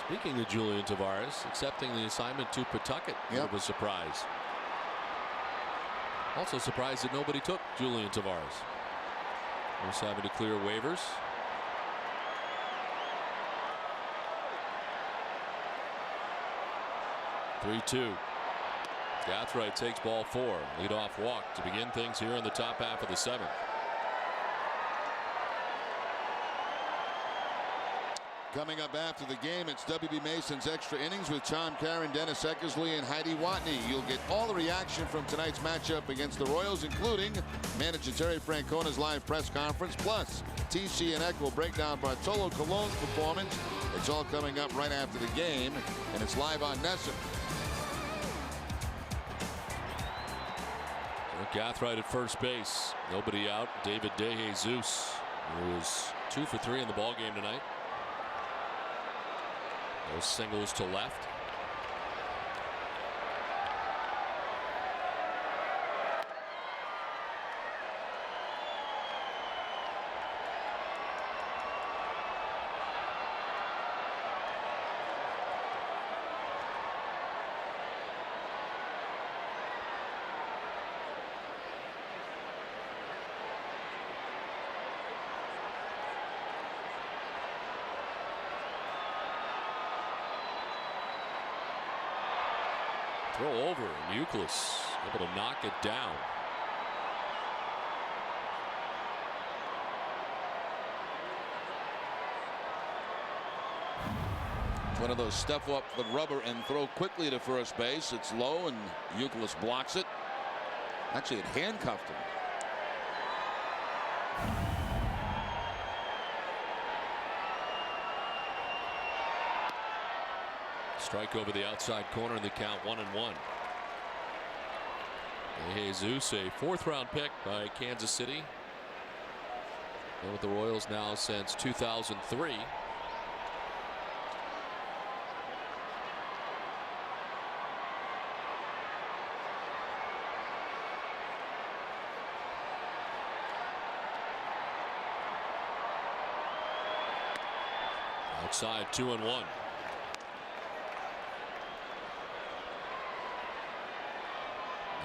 Speaking of Julian Tavares, accepting the assignment to Pawtucket, it was a surprise. Also surprised that nobody took Julian Tavares. Was having to clear waivers. (3-2). Gathright takes ball 4. Leadoff walk to begin things here in the top half of the 7th. Coming up after the game, it's WB Mason's Extra Innings with Tom Caron, Dennis Eckersley, and Heidi Watney. You'll get all the reaction from tonight's matchup against the Royals, including manager Terry Francona's live press conference, plus TC and Eck will break down Bartolo Colon's performance. It's all coming up right after the game, and it's live on NESN. Gathright at first base. Nobody out. David DeJesus, who was 2 for 3 in the ballgame tonight. Those singles to left. Throw over, and Euclid able to knock it down. It's one of those step up the rubber and throw quickly to first base. It's low, and Euclid blocks it. Actually, it handcuffed him. Strike over the outside corner in the count, 1-1. DeJesus, a 4th-round pick by Kansas City. Been with the Royals now since 2003. Outside, 2-1.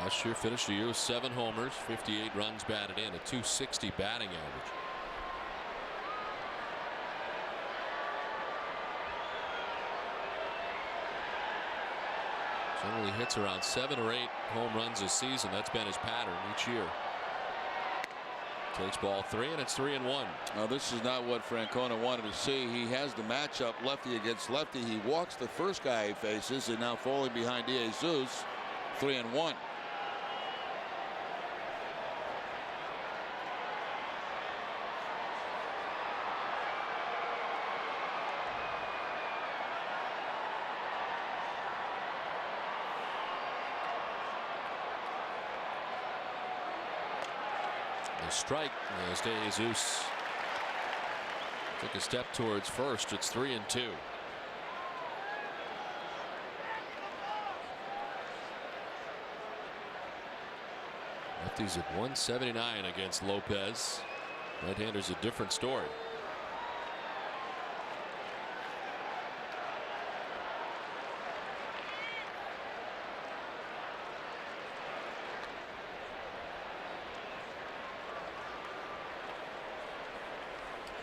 Last year finished the year with 7 homers, 58 runs batted in, a .260 batting average. Generally hits around 7 or 8 home runs a season. That's been his pattern each year. Takes ball 3, and it's 3-1. Now this is not what Francona wanted to see. He has the matchup lefty against lefty. He walks the first guy he faces, and now falling behind DeJesus, 3-1. Strike as DeJesus took a step towards first. It's 3-2. Lefty's at 179 against Lopez. Right-hander's a different story.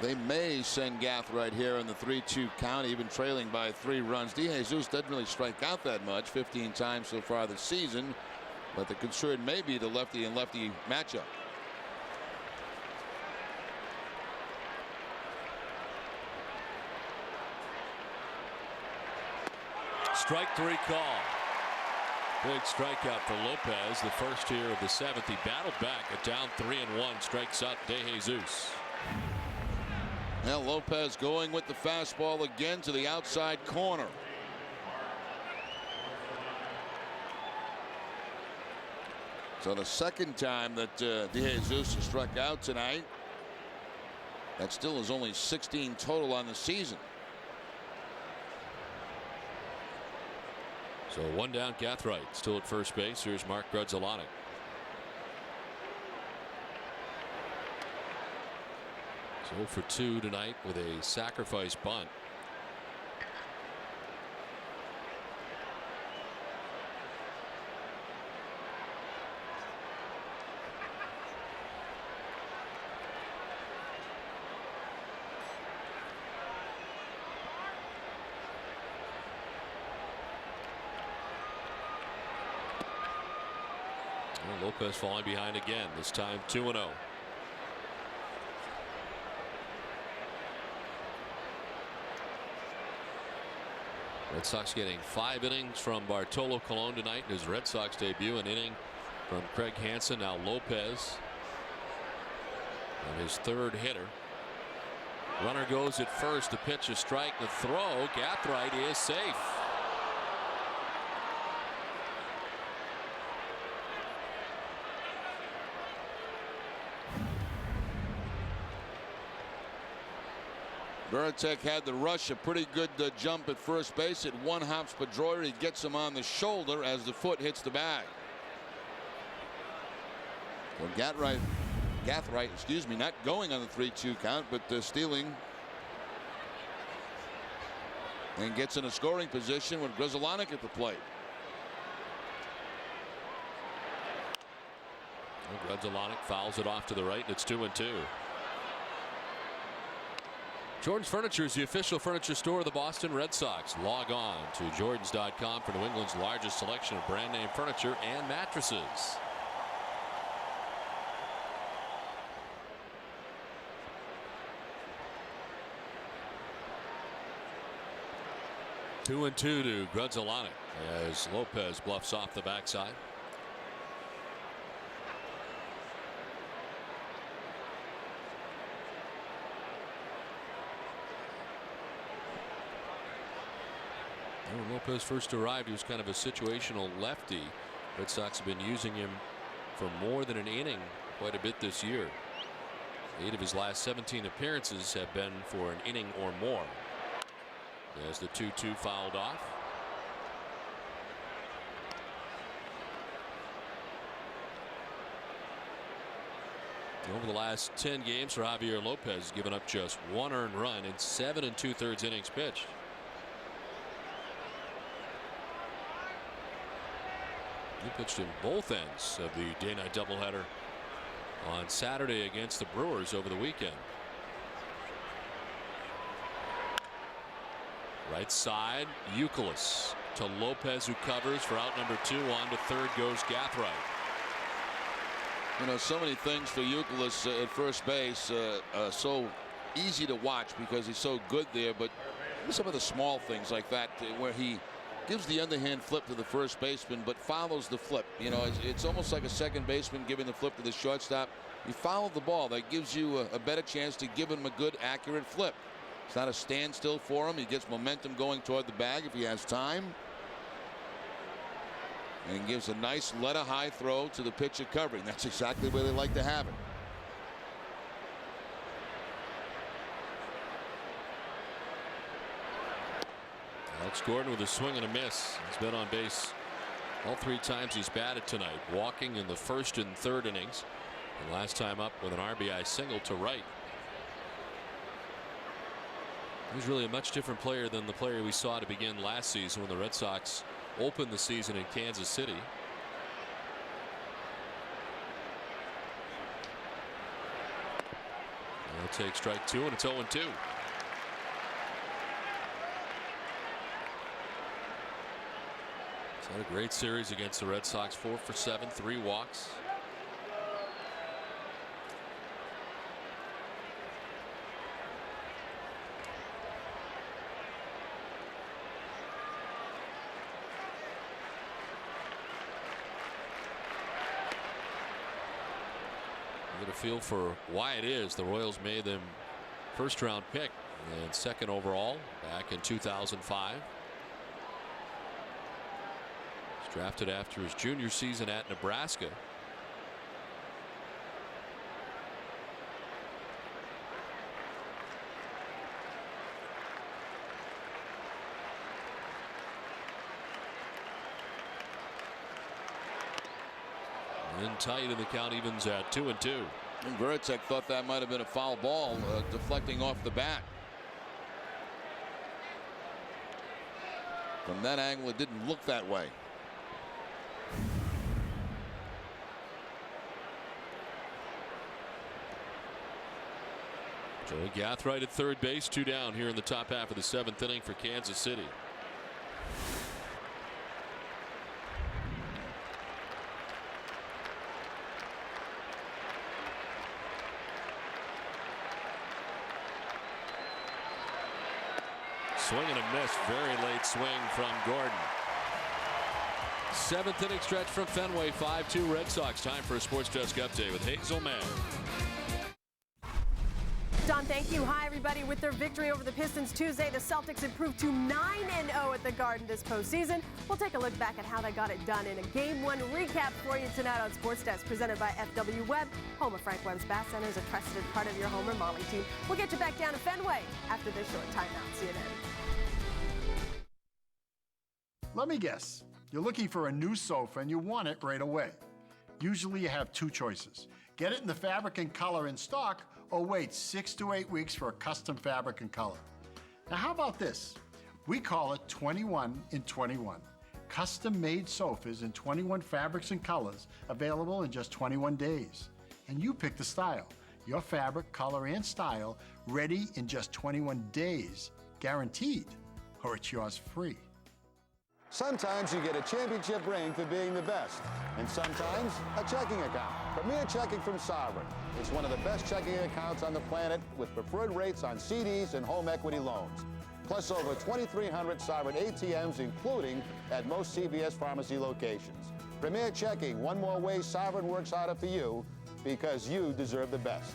They may send Gathright here in the 3-2 count, even trailing by 3 runs. DeJesus doesn't really strike out that much, 15 times so far this season, but the concern may be the lefty and lefty matchup. Strike 3 call. Big strikeout for Lopez, the first here of the 7th. He battled back at down 3-1, strikes out DeJesus. Now Lopez going with the fastball again to the outside corner. So the second time that DeJesus has struck out tonight. That still is only 16 total on the season. So 1 down, Gathright still at first base. Here's Mark Grudzielanek. So for 2 tonight with a sacrifice bunt. Lopez falling behind again, this time 2-0. Red Sox getting 5 innings from Bartolo Colon tonight in his Red Sox debut. An inning from Craig Hansen. Now Lopez on his 3rd hitter. Runner goes at first. The pitch, a strike, the throw. Gathright is safe. Veritek had the rush, a pretty good jump at first base. At 1 hops Pedroia. He gets him on the shoulder as the foot hits the bag. So Gathright, excuse me, not going on the 3-2 count, but stealing. And gets in a scoring position with Grzelcyk at the plate. Grzelcyk fouls it off to the right, and it's 2-2. Jordan's Furniture is the official furniture store of the Boston Red Sox. Log on to Jordans.com for New England's largest selection of brand name furniture and mattresses. Two and 2 to Grzelcyk as Lopez bluffs off the backside. When Lopez first arrived, he was kind of a situational lefty. Red Sox have been using him for more than an inning quite a bit this year. 8 of his last 17 appearances have been for an inning or more. As the 2-2 fouled off. Over the last 10 games for Javier Lopez, has given up just 1 earned run in 7 2/3 innings pitched. He pitched in both ends of the day-night doubleheader on Saturday against the Brewers over the weekend. Right side, Youkilis to Lopez, who covers for out number 2. On to third goes Gathright. You know, so many things for Youkilis at first base. So easy to watch because he's so good there. But some of the small things like that, where he gives the underhand flip to the first baseman, but follows the flip. You know, it's almost like a second baseman giving the flip to the shortstop. You follow the ball. That gives you a better chance to give him a good, accurate flip. It's not a standstill for him. He gets momentum going toward the bag if he has time. And gives a nice letter high throw to the pitcher covering. That's exactly where they like to have it. Alex Gordon with a swing and a miss. He's been on base all 3 times he's batted tonight, walking in the 1st and 3rd innings, and last time up with an RBI single to right. He's really a much different player than the player we saw to begin last season when the Red Sox opened the season in Kansas City. They'll take strike 2, and it's 0-2. He's had a great series against the Red Sox. 4 for 7, 3 walks. Get a feel for why it is the Royals made them 1st round pick and 2nd overall back in 2005. He's drafted after his junior season at Nebraska. In tight, and the count evens at 2-2. And Veritek thought that might have been a foul ball, deflecting off the bat. From that angle, it didn't look that way. Joey Gathright at third base, 2 down here in the top half of the 7th inning for Kansas City. Swing and a miss. Very late swing from Gordon. 7th inning stretch from Fenway. 5-2 Red Sox. Time for a Sports Desk update with Hazel Mann. Don, thank you. Hi, everybody. With their victory over the Pistons Tuesday, the Celtics improved to 9-0 at the Garden this postseason. We'll take a look back at how they got it done in a Game 1 recap for you tonight on Sports Desk, presented by FW Webb, home of Frank Webb's Bath Center, is a trusted part of your Homer Molly team. We'll get you back down to Fenway after this short timeout. See you then. Let me guess. You're looking for a new sofa and you want it right away. Usually you have two choices. Get it in the fabric and color in stock, or wait 6 to 8 weeks for a custom fabric and color. Now how about this? We call it 21 in 21. Custom-made sofas in 21 fabrics and colors, available in just 21 days. And you pick the style. Your fabric, color, and style ready in just 21 days, guaranteed, or it's yours free. Sometimes you get a championship ring for being the best, and sometimes a checking account. Premier Checking from Sovereign. It's one of the best checking accounts on the planet with preferred rates on CDs and home equity loans. Plus over 2,300 Sovereign ATMs, including at most CVS pharmacy locations. Premier Checking, one more way Sovereign works harder for you because you deserve the best.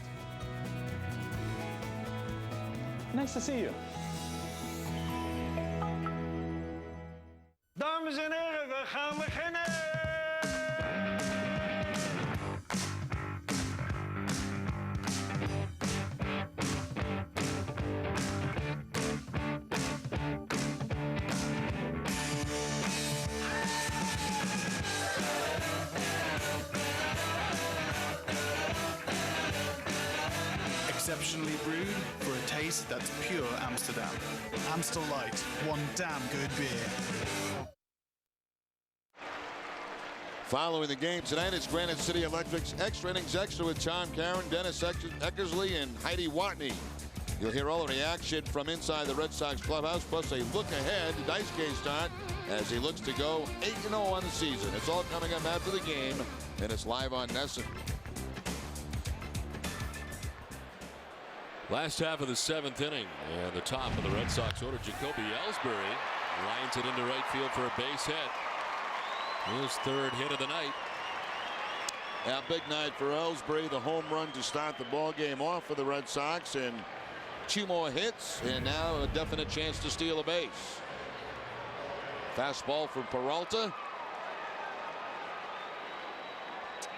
Nice to see you. Dames en heren, we gaan beginnen! Exceptionally brewed for a taste that's pure Amsterdam. Amstel Light, one damn good beer. Following the game tonight, it's Granite City Electric's Extra Innings Extra with Tom Caron, Dennis Eckersley, and Heidi Watney. You'll hear all the reaction from inside the Red Sox clubhouse, plus a look ahead to Daisuke start as he looks to go 8-0 on the season. It's all coming up after the game, and it's live on NESN. Last half of the 7th inning, and the top of the Red Sox order, Jacoby Ellsbury lines it into right field for a base hit. His 3rd hit of the night. Yeah, big night for Ellsbury. The home run to start the ball game off for the Red Sox, and 2 more hits, and now a definite chance to steal a base. Fastball from Peralta.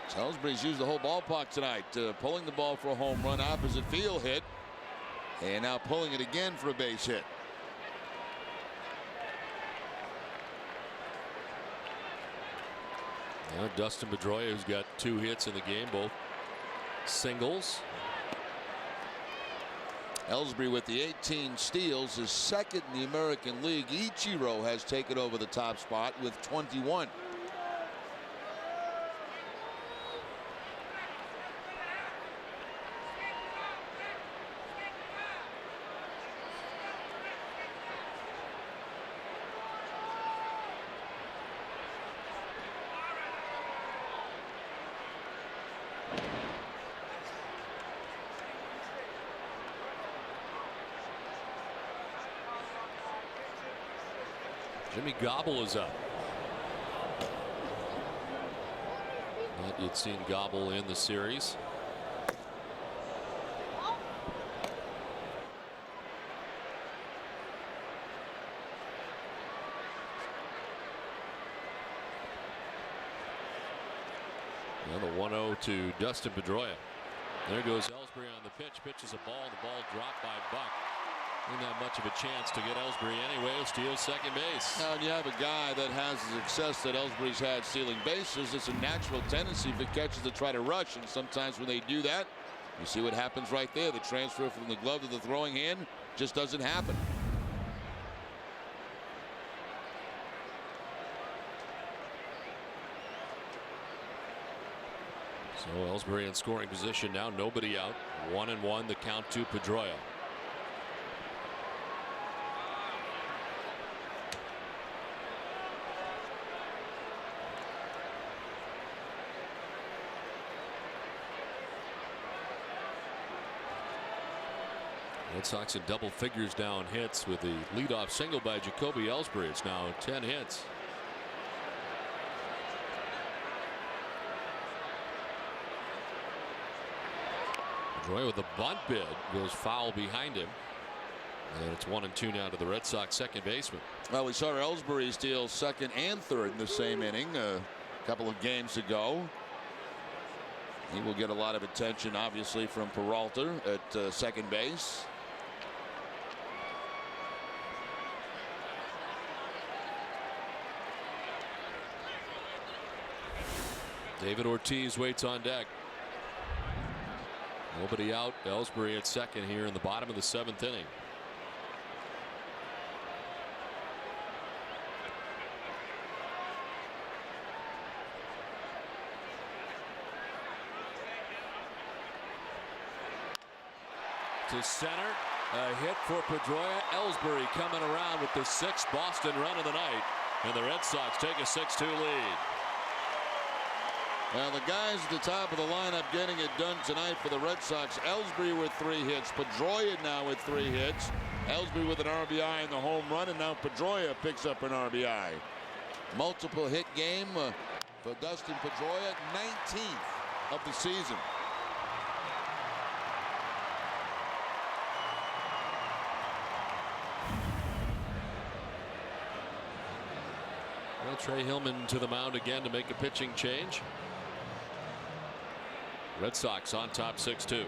So Ellsbury's used the whole ballpark tonight, pulling the ball for a home run, opposite field hit, and now pulling it again for a base hit. Dustin Pedroia, who's got 2 hits in the game, both singles. Ellsbury with the 18 steals, is 2nd in the American League. Ichiro has taken over the top spot with 21. Jimmy Gobble is up. Not yet seen Gobble in the series. Now the 1-0 to Dustin Pedroia. There goes Ellsbury on the pitch. Pitches a ball. The ball dropped by Buck. Didn't have much of a chance to get Ellsbury anyway. He'll steal second base. Now, when you have a guy that has the success that Ellsbury's had stealing bases, it's a natural tendency for catchers to try to rush. And sometimes when they do that, you see what happens right there. The transfer from the glove to the throwing hand just doesn't happen. So Ellsbury in scoring position now. Nobody out. 1-1 the count to Pedroia. Red Sox in double figures down hits with the leadoff single by Jacoby Ellsbury. It's now 10 hits. Pedroia with the bunt bid goes foul behind him. And it's 1-2 now to the Red Sox second baseman. Well, we saw Ellsbury steal second and third in the same inning a couple of games ago. He will get a lot of attention, obviously, from Peralta at second base. David Ortiz waits on deck. Nobody out. Ellsbury at second here in the bottom of the 7th inning. To center, a hit for Pedroia. Ellsbury coming around with the 6th Boston run of the night, and the Red Sox take a 6-2 lead. Well, the guys at the top of the lineup getting it done tonight for the Red Sox. Ellsbury with 3 hits. Pedroia now with 3 hits. Ellsbury with an RBI in the home run, and now Pedroia picks up an RBI. Multiple hit game for Dustin Pedroia, 19th of the season. Well, Trey Hillman to the mound again to make a pitching change. Red Sox on top 6-2.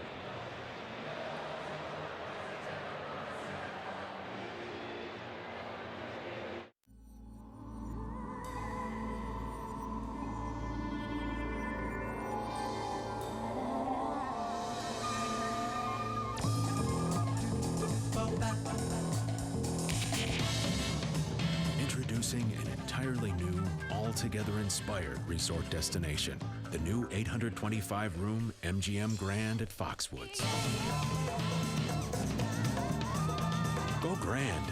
Introducing an entirely new, altogether inspired resort destination. The new 825-room MGM Grand at Foxwoods. Go Grand.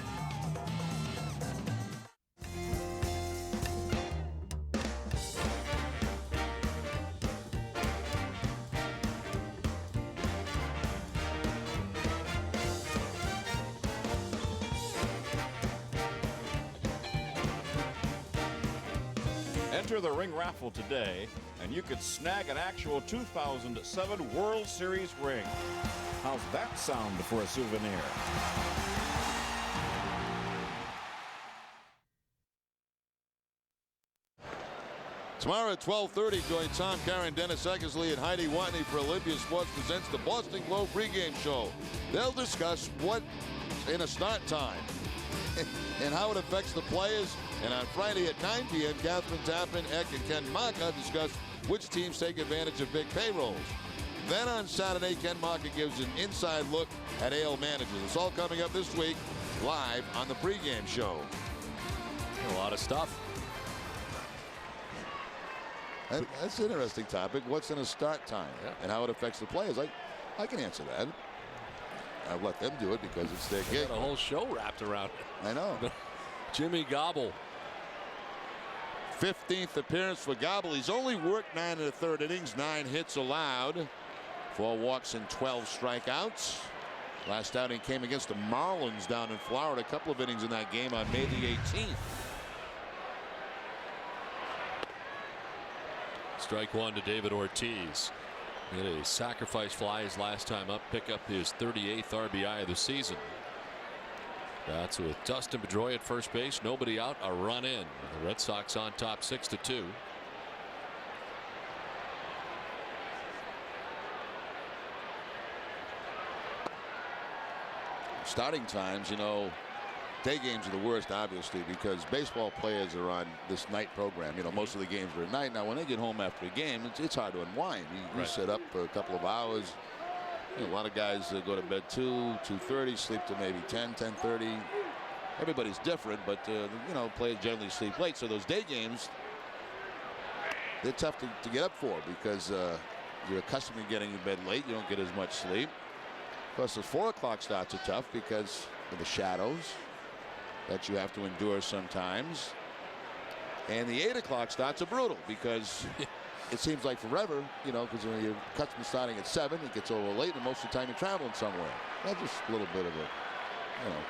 Enter the ring raffle today, and you could snag an actual 2007 World Series ring. How's that sound for a souvenir? Tomorrow at 12:30, join Tom Caron, Dennis Eckersley, and Heidi Watney for Olympia Sports presents the Boston Globe pregame show. They'll discuss what in a start time and how it affects the players. And on Friday at 9 p.m., Catherine Tappan, Eck, and Ken Maka discuss which teams take advantage of big payrolls. Then on Saturday, Ken Maka gives an inside look at AL managers. It's all coming up this week live on the pregame show. A lot of stuff. That's an interesting topic. What's in a start time and how it affects the players? I can answer that. I'll let them do it because it's their gig. Got a whole show wrapped around it. I know. Jimmy Gobble. 15th appearance for Gobble. He's only worked 9 1/3 innings, 9 hits allowed, 4 walks and 12 strikeouts. Last outing came against the Marlins down in Florida. A couple of innings in that game on May the 18th. Strike one to David Ortiz. He had a sacrifice fly his last time up, pick up his 38th RBI of the season. That's with Dustin Pedroia at first base, nobody out, a run in. The Red Sox on top 6-2. Starting times, you know, day games are the worst, obviously, because baseball players are on this night program. You know, most of the games are at night. Now, when they get home after a game, it's hard to unwind. You sit up for a couple of hours. You know, a lot of guys go to bed 2:30, sleep to maybe 10:30. Everybody's different, but you know, players generally sleep late. So those day games, they're tough to get up for because you're accustomed to getting in bed late. You don't get as much sleep. Plus, the 4 o'clock starts are tough because of the shadows that you have to endure sometimes. And the 8 o'clock starts are brutal because it seems like forever, you know, because you're accustomed to starting at 7, it gets over late, and most of the time you're traveling somewhere. That's just a little bit of a, you know,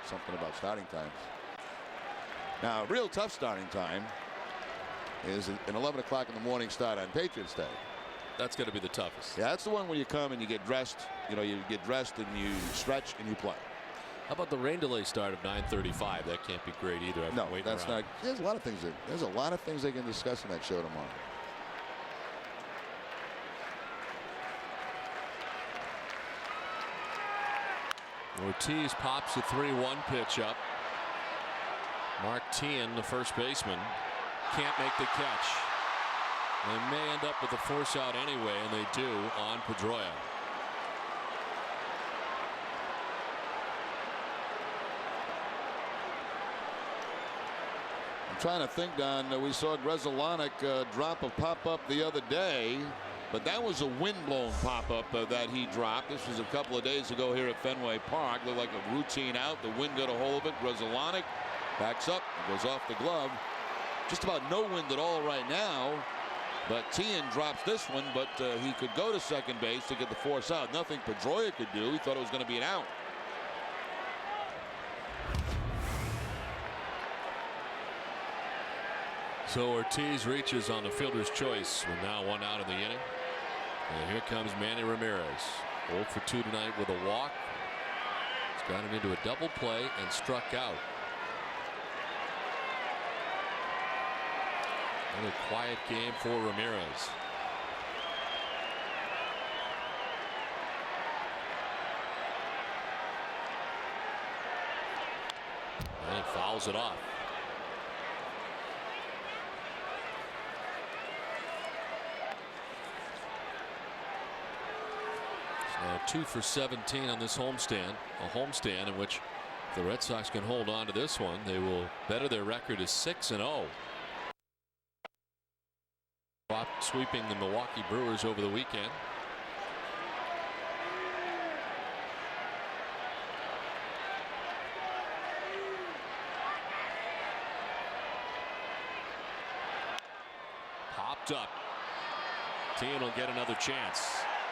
something about starting times. Now, a real tough starting time is an 11 o'clock in the morning start on Patriots Day. That's going to be the toughest. Yeah, that's the one where you come and you get dressed. You know, you get dressed and you stretch and you play. How about the rain delay start of 9:35? That can't be great either. No, that's not. There's a lot of things. There's a lot of things they can discuss in that show tomorrow. Ortiz pops a 3-1 pitch up. Mark Teahan, the first baseman, can't make the catch. They may end up with a force out anyway, and they do on Pedroia. I'm trying to think, Don. We saw Grzelcyk drop a pop-up the other day, but that was a wind-blown pop-up that he dropped. This was a couple of days ago here at Fenway Park. Looked like a routine out. The wind got a hold of it. Grzelcyk backs up, goes off the glove. Just about no wind at all right now. But Teahan drops this one, but he could go to second base to get the force out. Nothing Pedroia could do. He thought it was going to be an out. So Ortiz reaches on the fielder's choice with now 1 out in the inning. And here comes Manny Ramirez. 0 for 2 tonight with a walk. He's got it into a double play and struck out. Another quiet game for Ramirez. And he fouls it off. Now 2 for 17 on this homestand. A homestand in which if the Red Sox can hold on to this one, they will better their record is 6-0. Sweeping the Milwaukee Brewers over the weekend. Popped up. Teahan will get another chance.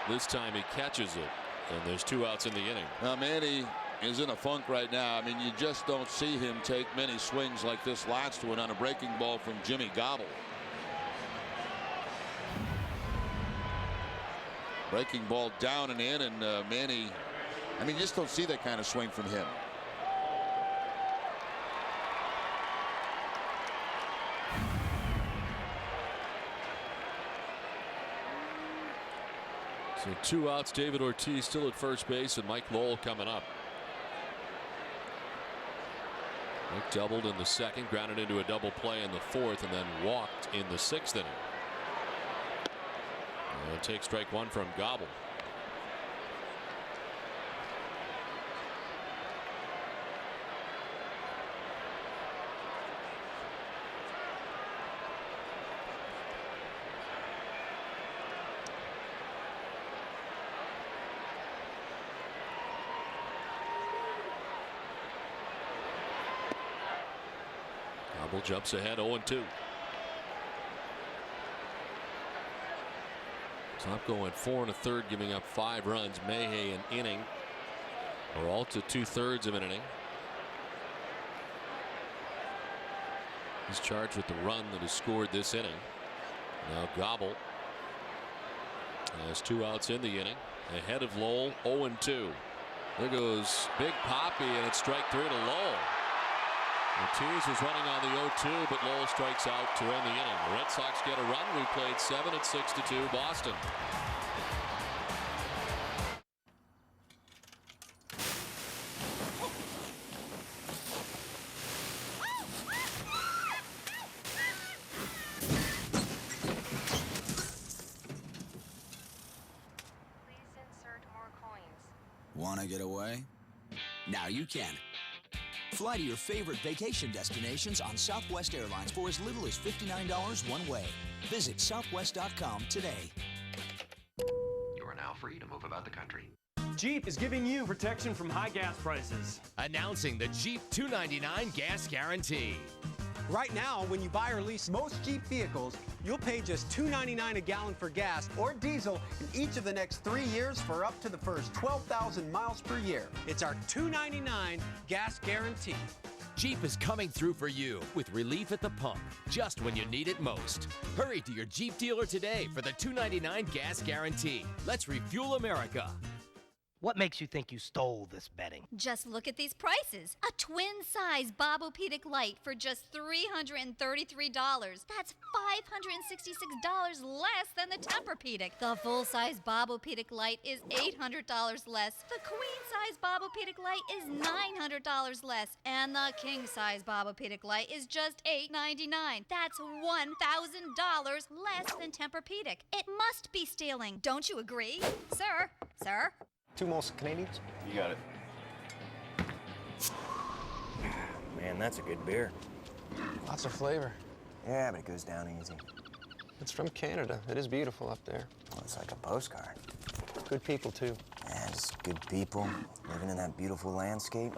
This time he catches it, and there's 2 outs in the inning. Now Manny is in a funk right now. I mean, you just don't see him take many swings like this last one on a breaking ball from Jimmy Gobble. Breaking ball down and in, and Manny, I mean, you just don't see that kind of swing from him. So 2 outs. David Ortiz still at first base, and Mike Lowell coming up. Mike doubled in the second, grounded into a double play in the fourth, and then walked in the 6th inning. And take strike 1 from Gobble. Gobble jumps ahead 0-2. Tomko went 4 1/3, giving up 5 runs. Mayhay an inning, or all to 2/3 of an inning. He's charged with the run that has scored this inning. Now Gobble has 2 outs in the inning, ahead of Lowell, 0-2. There goes Big Poppy, and it's strike 3 to Lowell. Ortiz is running on the 0-2, but Lowell strikes out to end the inning. The Red Sox get a run. We played 7 at 6-2 Boston. Want to get away? Now you can. Fly to your favorite vacation destinations on Southwest Airlines for as little as $59 one way. Visit southwest.com today. You are now free to move about the country. Jeep is giving you protection from high gas prices. Announcing the Jeep $299 gas guarantee. Right now, when you buy or lease most Jeep vehicles, you'll pay just $2.99 a gallon for gas or diesel in each of the next 3 years for up to the first 12,000 miles per year. It's our $2.99 gas guarantee. Jeep is coming through for you with relief at the pump, just when you need it most. Hurry to your Jeep dealer today for the $2.99 gas guarantee. Let's refuel America. What makes you think you stole this bedding? Just look at these prices. A twin-size Bobopedic Light for just $333. That's $566 less than the Tempur-Pedic. The full-size Bobopedic Light is $800 less. The queen-size Bobopedic Light is $900 less. And the king-size Bobopedic Light is just $899. That's $1,000 less than Tempur-Pedic. It must be stealing. Don't you agree? Sir? Sir? 2 Molson Canadians? You got it. Man, that's a good beer. Lots of flavor. Yeah, but it goes down easy. It's from Canada. It is beautiful up there. Well, it's like a postcard. Good people, too. Yeah, just good people living in that beautiful landscape,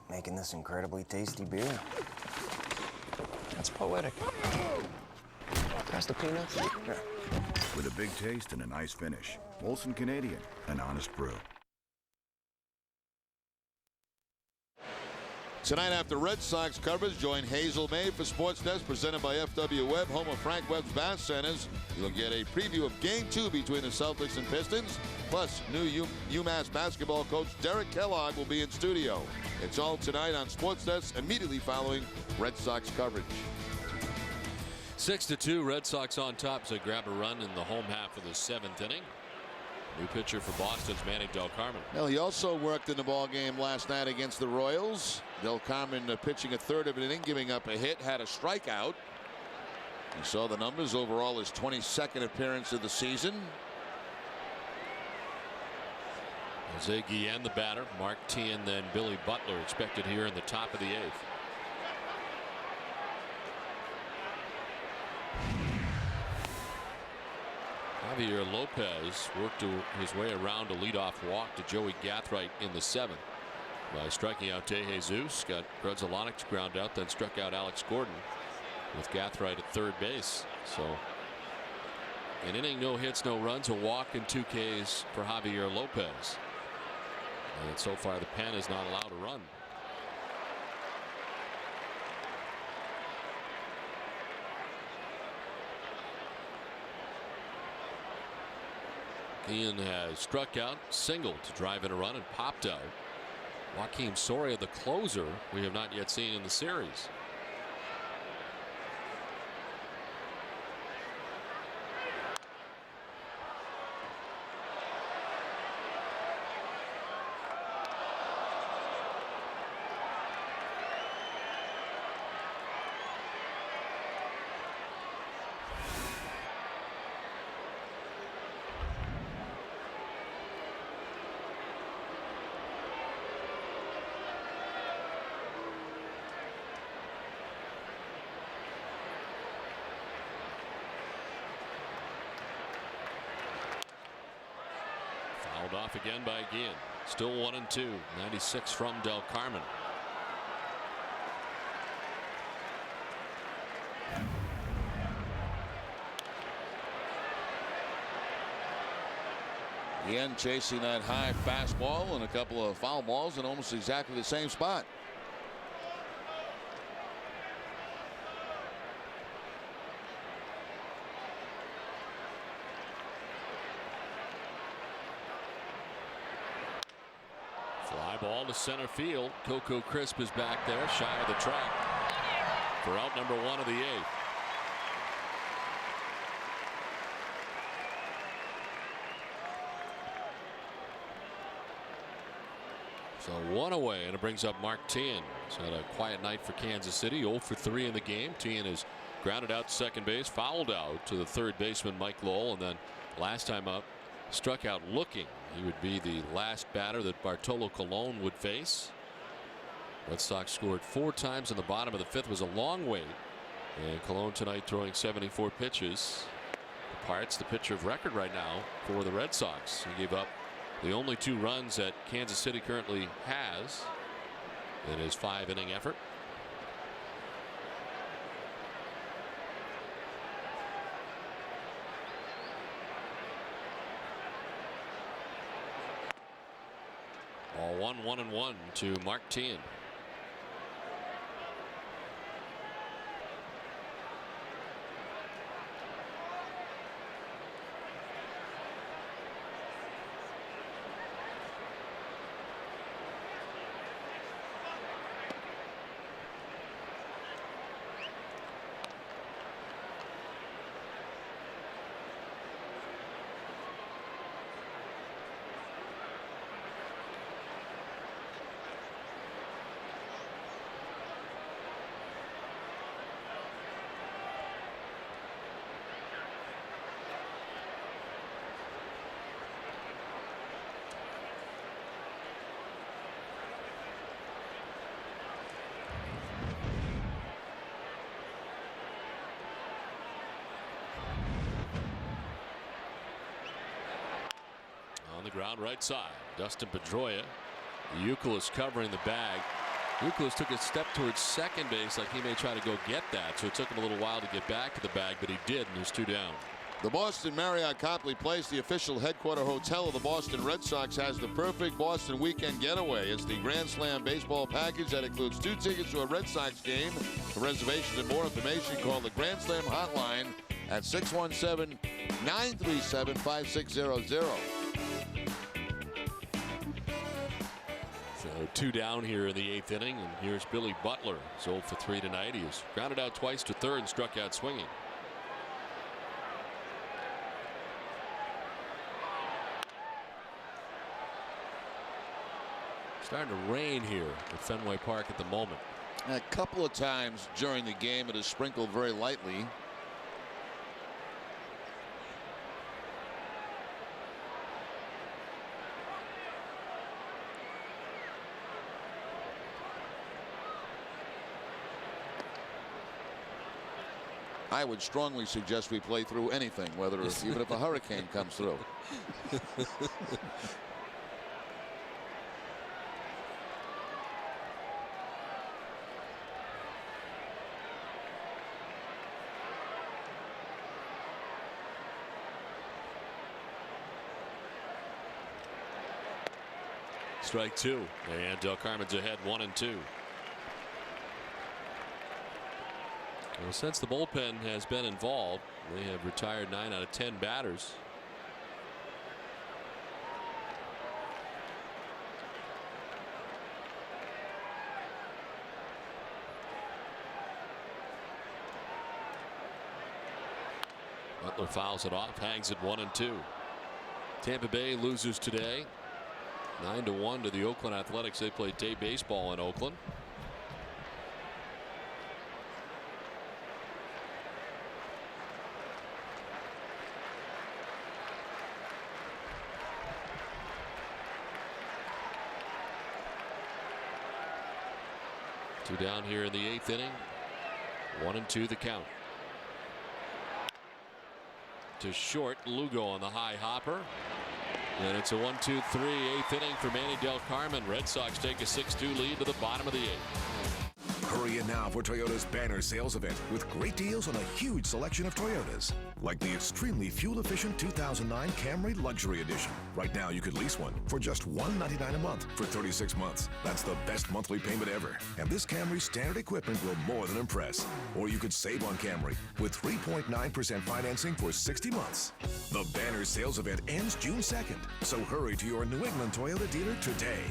making this incredibly tasty beer. That's poetic. Pass the peanuts? Yeah. With a big taste and a nice finish. Molson Canadian, an honest brew. Tonight after Red Sox coverage, join Hazel May for Sports Desk presented by FW Webb, home of Frank Webb's Bath Centers. You'll get a preview of Game 2 between the Celtics and Pistons. Plus, new UMass basketball coach Derek Kellogg will be in studio. It's all tonight on Sports Desk immediately following Red Sox coverage. 6-2, Red Sox on top as they grab a run in the home half of the 7th inning. New pitcher for Boston's Manny Del Carmen. Well, he also worked in the ball game last night against the Royals. Del Carmen pitching a third of an inning, giving up a hit, had a strikeout. You saw the numbers. Overall, his 22nd appearance of the season. Jose Guillen, the batter. Mark Tien, then Billy Butler expected here in the top of the 8th. Javier Lopez worked his way around a leadoff walk to Joey Gathright in the 7th by striking out DeJesus. Got Grudzielanek to ground out, then struck out Alex Gordon with Gathright at third base. So an inning, no hits, no runs, a walk, and 2 Ks for Javier Lopez. And so far the pen is not allowed to run. Ian has struck out, singled to drive in a run, and popped out. Joaquim Soria, the closer, we have not yet seen in the series. Off again by Guillen. Still 1-2. 96 from Del Carmen. Guillen chasing that high fastball and a couple of foul balls in almost exactly the same spot. Ball to center field. Coco Crisp is back there, shy of the track for out number 1 of the 8th. So 1 away, and it brings up Mark Tien. He's had a quiet night for Kansas City. 0 for 3 in the game. Tien is grounded out to second base, fouled out to the third baseman Mike Lowell, and then last time up, struck out looking. He would be the last batter that Bartolo Colon would face. Red Sox scored 4 times in the bottom of the 5th. Was a long wait, and Colon tonight throwing 74 pitches. Parts the pitcher of record right now for the Red Sox. He gave up the only 2 runs that Kansas City currently has in his 5-inning effort. All 1-1-1 to Mark Tien. On the ground right side, Dustin Pedroia. Youkilis covering the bag. Youkilis took a step towards second base like he may try to go get that, so it took him a little while to get back to the bag, but he did, and there's 2 down. The Boston Marriott Copley Place, the official headquarter hotel of the Boston Red Sox, has the perfect Boston weekend getaway. It's the Grand Slam baseball package that includes 2 tickets to a Red Sox game. For reservations and more information, call the Grand Slam hotline at 617-937-5600. So 2 down here in the 8th inning, and here's Billy Butler. He's 0 for 3 tonight. He was grounded out twice to third and struck out swinging. Starting to rain here at Fenway Park at the moment. A couple of times during the game it has sprinkled very lightly. I would strongly suggest we play through anything, whether even if a hurricane comes through. Strike 2, and Del Carmen's ahead 1-2. Well, since the bullpen has been involved, they have retired 9 out of 10 batters. Butler fouls it off, hangs it 1-2. Tampa Bay loses today 9-1 to the Oakland Athletics. They play day baseball in Oakland. Two down here in the 8th inning. 1-2 the count. To short, Lugo on the high hopper. And it's a 1-2-3 8th inning for Manny Del Carmen. Red Sox take a 6-2 lead to the bottom of the 8th. Hurry in now for Toyota's banner sales event with great deals on a huge selection of Toyotas. Like the extremely fuel-efficient 2009 Camry Luxury Edition. Right now, you could lease one for just $199 a month for 36 months. That's the best monthly payment ever. And this Camry standard equipment will more than impress. Or you could save on Camry with 3.9% financing for 60 months. The banner sales event ends June 2nd. So hurry to your New England Toyota dealer today.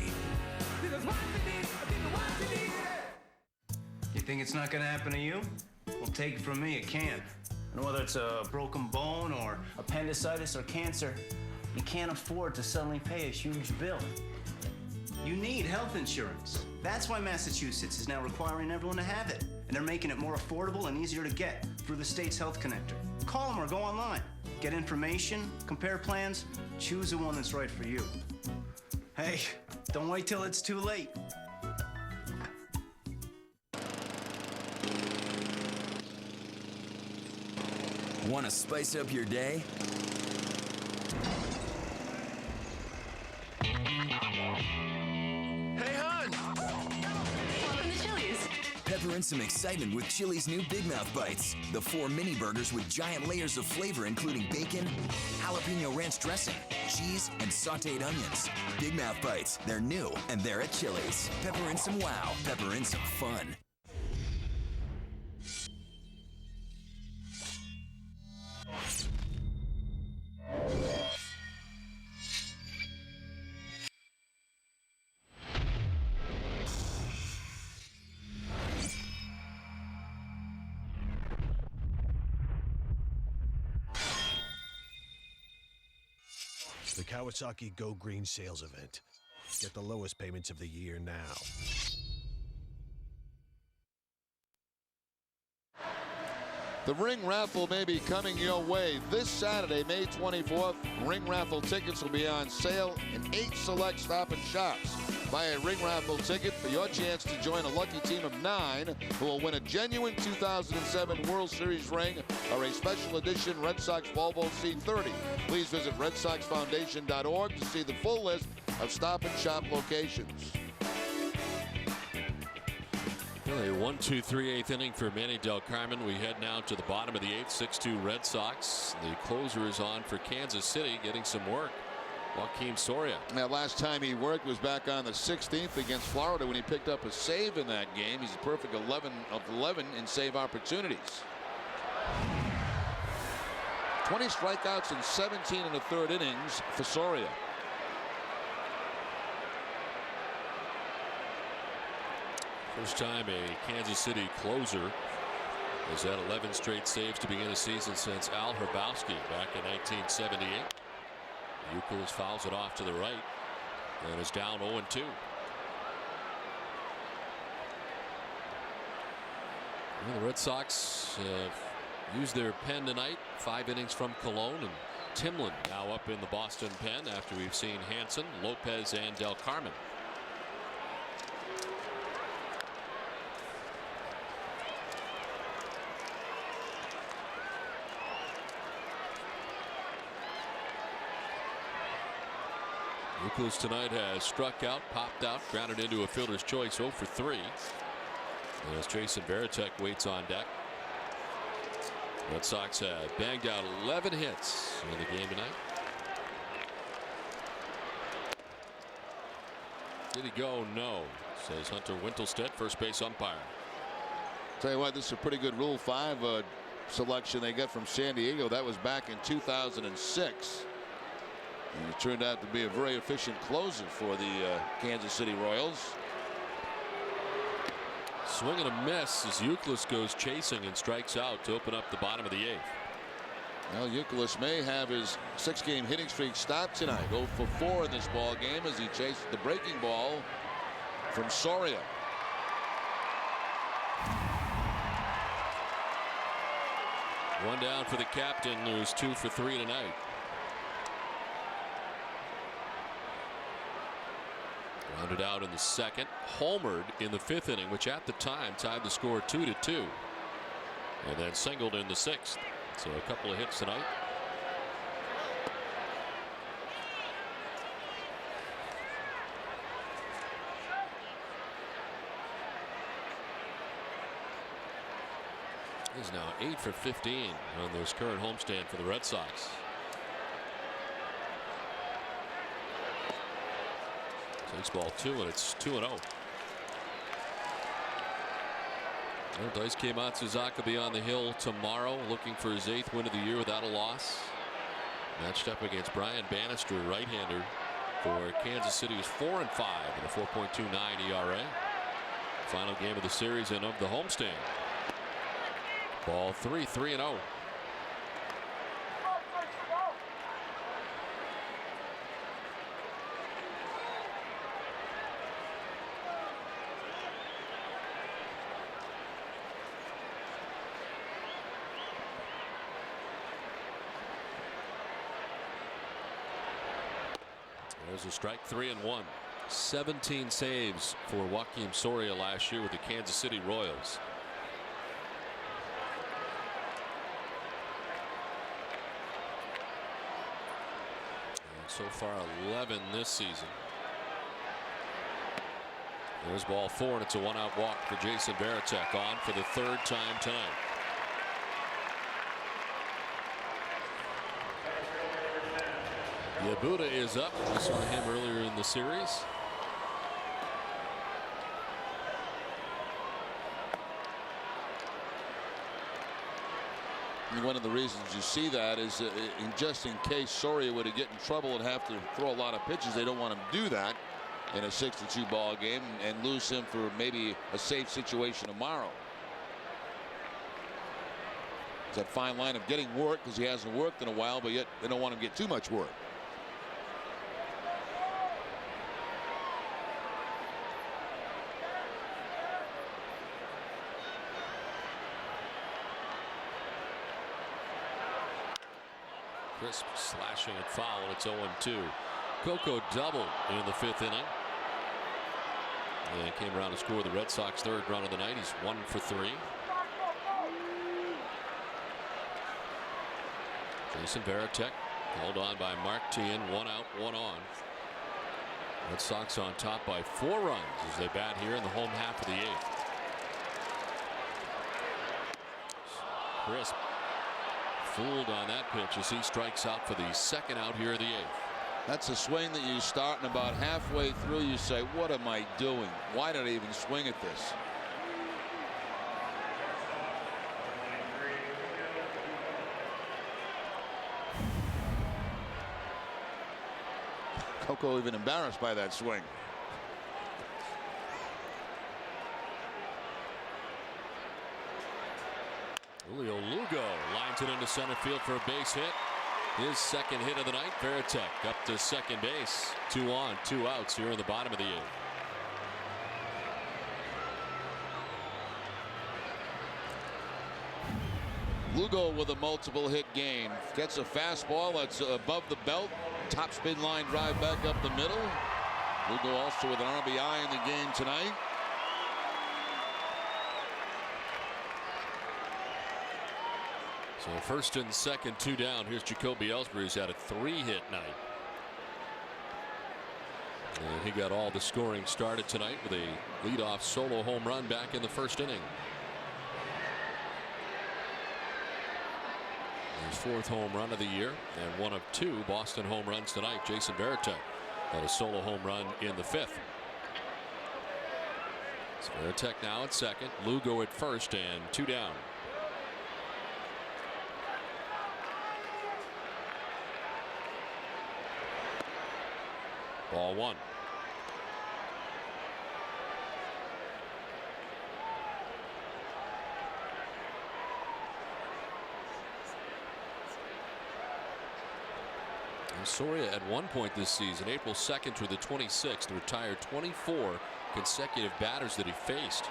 You think it's not gonna happen to you? Well, take it from me, it can. And whether it's a broken bone or appendicitis or cancer, you can't afford to suddenly pay a huge bill. You need health insurance. That's why Massachusetts is now requiring everyone to have it. And they're making it more affordable and easier to get through the state's health connector. Call them or go online. Get information, compare plans, choose the one that's right for you. Hey, don't wait till it's too late. Want to spice up your day? Hey, hon! Welcome to Chili's. Pepper in some excitement with Chili's new Big Mouth Bites. The 4 mini burgers with giant layers of flavor, including bacon, jalapeno ranch dressing, cheese, and sauteed onions. Big Mouth Bites. They're new, and they're at Chili's. Pepper in some wow. Pepper in some fun. The Kawasaki Go Green sales event. Get the lowest payments of the year now. The ring raffle may be coming your way this Saturday, May 24th. Ring raffle tickets will be on sale in 8 select Stop and Shops. Buy a ring raffle ticket for your chance to join a lucky team of 9 who will win a genuine 2007 World Series ring or a special edition Red Sox Volvo C30. Please visit RedSoxFoundation.org to see the full list of Stop and Shop locations. Really, 1-2-3 8th inning for Manny Del Carmen. We head now to the bottom of the 8th, 6-2 Red Sox. The closer is on for Kansas City, getting some work. Joaquin Soria. Now, last time he worked was back on the 16th against Florida when he picked up a save in that game. He's a perfect 11 of 11 in save opportunities. 20 strikeouts in 17 in the 3rd innings for Soria. First time a Kansas City closer has had 11 straight saves to begin a season since Al Hrabowski back in 1978. Youkilis fouls it off to the right and is down 0-2. Well, the Red Sox have used their pen tonight. 5 innings from Cologne, and Timlin now up in the Boston pen after we've seen Hanson, Lopez, and Del Carmen. Youkilis tonight has struck out, popped out, grounded into a fielder's choice 0 for 3. As Jason Varitek waits on deck. Red Sox have banged out 11 hits in the game tonight. Did he go? No, says Hunter Wintelstedt, first base umpire. Tell you what, this is a pretty good Rule 5 selection they got from San Diego. That was back in 2006. And it turned out to be a very efficient closer for the Kansas City Royals. Swing and a miss as Youkilis goes chasing and strikes out to open up the bottom of the 8th. Well, Youkilis may have his 6-game hitting streak stop tonight. 0 for 4 in this ball game as he chases the breaking ball from Soria. One down for the captain, who's 2 for 3 tonight. Rounded out in the 2nd, homered in the 5th inning, which at the time tied the score 2-2, and then singled in the 6th. So a couple of hits tonight. He's now 8 for 15 on this current homestand for the Red Sox. Takes ball 2, and it's 2-0. Well, Daisuke Matsuzaka will be on the hill tomorrow, looking for his 8th win of the year without a loss. Matched up against Brian Bannister, right-hander for Kansas City, is 4-5 with a 4.29 ERA. Final game of the series and of the homestand. Ball 3, 3-0. There's a strike, 3-1. 17 saves for Joaquin Soria last year with the Kansas City Royals. And so far 11 this season. There's ball 4, and it's a 1-out walk for Jason Varitek, on for the 3rd time tonight. Yabuda is up. We saw him earlier in the series. And one of the reasons you see that is just in case Soria were to get in trouble and have to throw a lot of pitches, they don't want him to do that in a 6-2 ball game and lose him for maybe a safe situation tomorrow. It's that fine line of getting work because he hasn't worked in a while, but yet they don't want him to get too much work. Crisp slashing and foul. It's 0-2. Coco doubled in the 5th inning. And came around to score the Red Sox 3rd run of the night. He's 1 for 3. Jason Varitek held on by Mark Tien. 1 out, 1 on. Red Sox on top by 4 runs as they bat here in the home half of the 8th. Crisp fooled on that pitch as he strikes out for the 2nd out here of the 8th. That's a swing that you start, and about halfway through you say, what am I doing? Why did I even swing at this? Coco even embarrassed by that swing. Julio Lugo lines it into center field for a base hit. His 2nd hit of the night. Varitek up to second base. 2 on, 2 outs here in the bottom of the 8th. Lugo with a multiple hit game. Gets a fastball that's above the belt. Top spin line drive back up the middle. Lugo also with an RBI in the game tonight. So 1st and 2nd, 2 down. Here's Jacoby Ellsbury, who's had a 3-hit night. And he got all the scoring started tonight with a leadoff solo home run back in the 1st inning. His 4th home run of the year and 1 of 2 Boston home runs tonight. Jason Varitek had a solo home run in the 5th. So Varitek now at 2nd, Lugo at 1st, and 2 down. Ball 1. And Soria at one point this season, April 2nd through the 26th, retired 24 consecutive batters that he faced.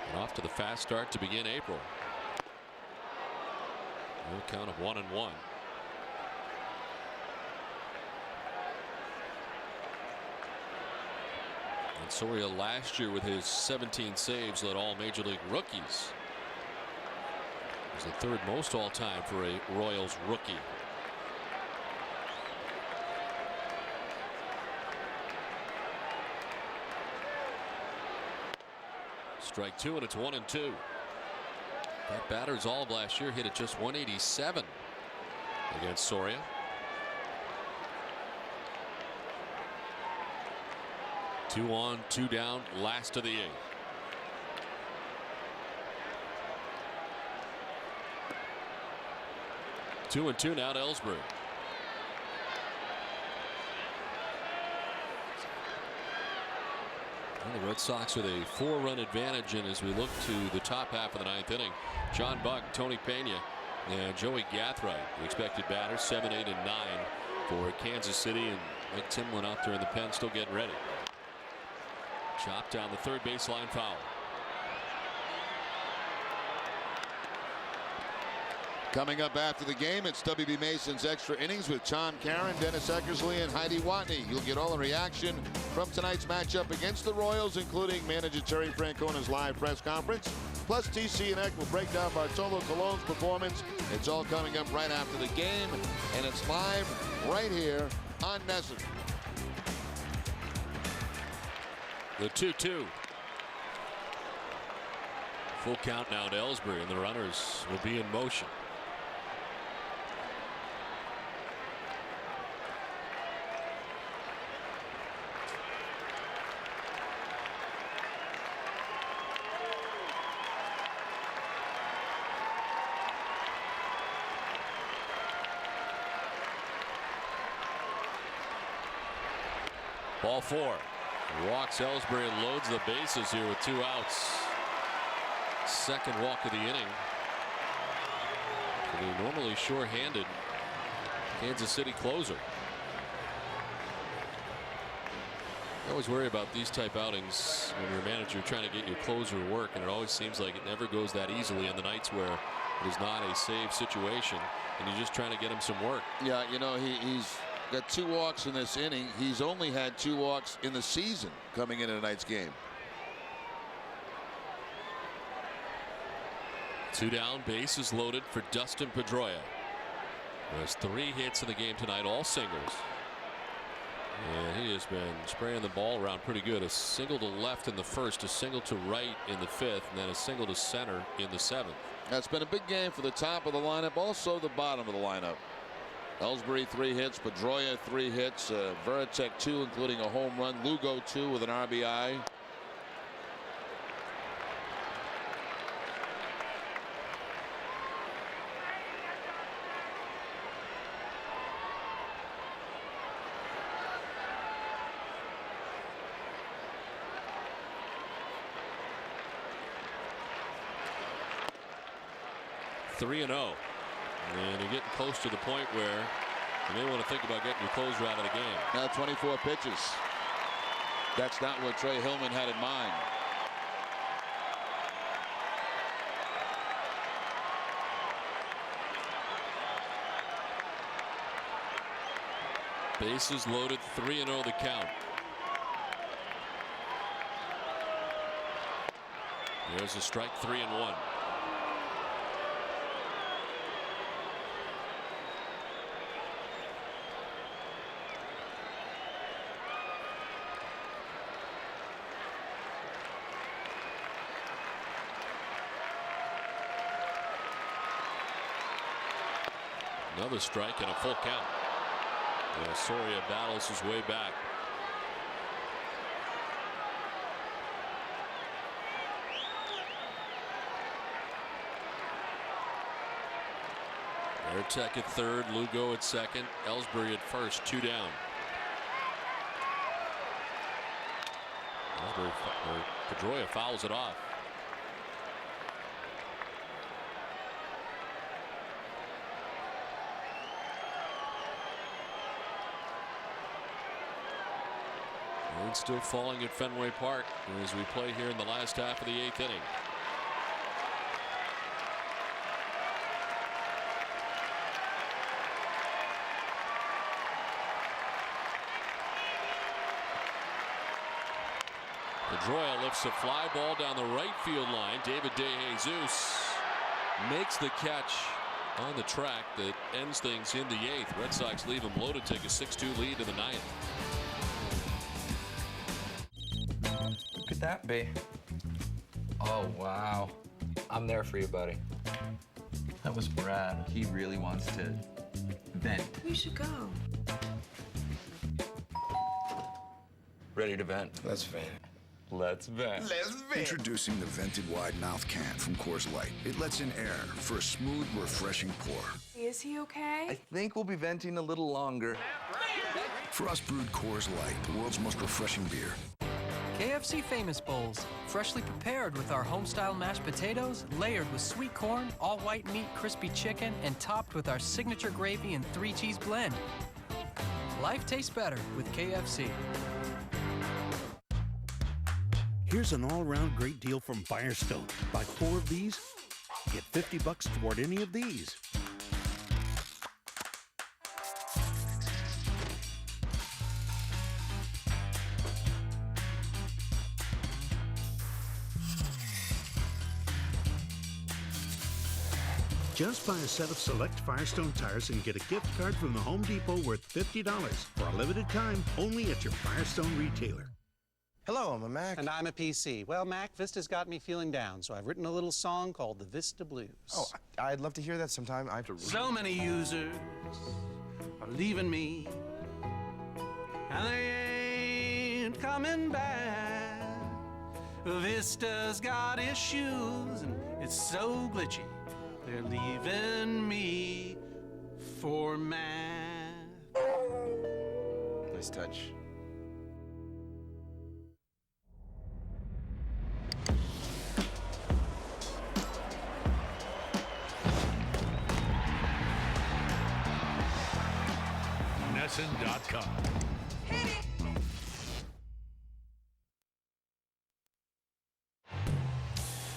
And off to the fast start to begin April. No count of 1-1. And Soria last year with his 17 saves led all major league rookies. He was the 3rd most all time for a Royals rookie. Strike 2, and it's 1-2. That batter's all of last year hit at just 187 against Soria. Two on, 2 down, last of the 8th. Two and 2 now to Ellsbury. And the Red Sox with a 4-run advantage, and as we look to the top half of the 9th inning, John Buck, Tony Pena, and Joey Gathright, the expected batters, 7, 8, and 9 for Kansas City, and Mike Timlin out there in the pen still getting ready. Chopped down the 3rd baseline foul. Coming up after the game, it's W.B. Mason's Extra Innings with Tom Caron, Dennis Eckersley, and Heidi Watney. You'll get all the reaction from tonight's matchup against the Royals, including manager Terry Francona's live press conference. Plus, TC and Eck will break down Bartolo Colon's performance. It's all coming up right after the game, and it's live right here on NESN. The 2-2. Full count now to Ellsbury, and the runners will be in motion. Ball 4. Walks Ellsbury and loads the bases here with 2 outs. Second walk of the inning. For the normally sure-handed Kansas City closer. I always worry about these type outings when you're a manager trying to get your closer work, and it always seems like it never goes that easily on the nights where it is not a save situation and you're just trying to get him some work. Yeah, you know, he's got 2 walks in this inning. He's only had 2 walks in the season coming into tonight's game. 2 down, bases loaded for Dustin Pedroia. There's 3 hits in the game tonight, all singles. And he has been spraying the ball around pretty good. A single to left in the first, a single to right in the 5th, and then a single to center in the 7th. That's been a big game for the top of the lineup, also the bottom of the lineup. Ellsbury 3 hits, Pedroia 3 hits, Veritek 2, including a home run, Lugo 2 with an RBI. Three and 0. And you're getting close to the point where you may want to think about getting your closer out of the game. Now 24 pitches. That's not what Trey Hillman had in mind. Bases loaded, 3-0 the count. There's a strike, 3-1. Another strike and a full count. Soria battles his way back. Veritek at third, Lugo at second, Ellsbury at first, 2 down. Pedroia fouls it off. Rain still falling at Fenway Park as we play here in the last half of the 8th inning. Pedroia lifts a fly ball down the right field line. David DeJesus makes the catch on the track that ends things in the 8th. Red Sox leave them loaded, take a 6-2 lead in the 9th. Who could that be? Oh, wow. I'm there for you, buddy. That was Brad. He really wants to vent. We should go. Ready to vent? Let's vent. Let's vent. Let's vent. Introducing the vented wide mouth can from Coors Light. It lets in air for a smooth, refreshing pour. Is he okay? I think we'll be venting a little longer. Frost brewed Coors Light, the world's most refreshing beer. KFC Famous Bowls, freshly prepared with our homestyle mashed potatoes, layered with sweet corn, all white meat, crispy chicken, and topped with our signature gravy and 3-cheese blend. Life tastes better with KFC. Here's an all-around great deal from Firestone. Buy 4 of these, get $50 toward any of these. Just buy a set of select Firestone tires and get a gift card from the Home Depot worth $50 for a limited time only at your Firestone retailer. Hello, I'm a Mac. And I'm a PC. Well, Mac, Vista's got me feeling down, so I've written a little song called the Vista Blues. Oh, I'd love to hear that sometime. I have to. So many users are leaving me, and they ain't coming back. Vista's got issues, and it's so glitchy. They're leaving me for Mac. Nice touch. NESN.com.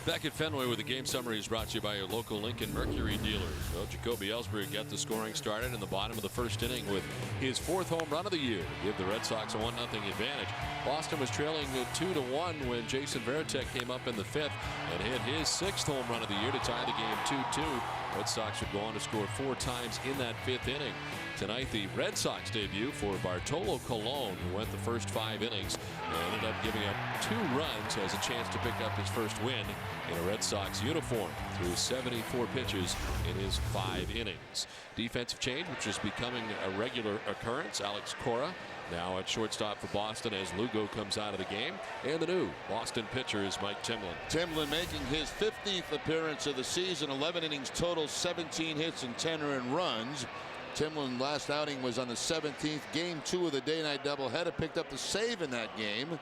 Back at Fenway with the game summary is brought to you by your local Lincoln Mercury dealers. Well, Jacoby Ellsbury got the scoring started in the bottom of the first inning with his 4th home run of the year. Give the Red Sox a 1-0 advantage. Boston was trailing 2-1 when Jason Varitek came up in the 5th and hit his 6th home run of the year to tie the game 2-2. Red Sox would go on to score 4 times in that 5th inning. Tonight, the Red Sox debut for Bartolo Colon, who went the first 5 innings and ended up giving up 2 runs, has a chance to pick up his first win in a Red Sox uniform through 74 pitches in his 5 innings. Defensive change, which is becoming a regular occurrence. Alex Cora now at shortstop for Boston as Lugo comes out of the game. And the new Boston pitcher is Mike Timlin. Timlin making his 15th appearance of the season, 11 innings total, 17 hits and 10 earned runs. Timlin last outing was on the 17th, game 2 of the day-night doubleheader, picked up the save in that game,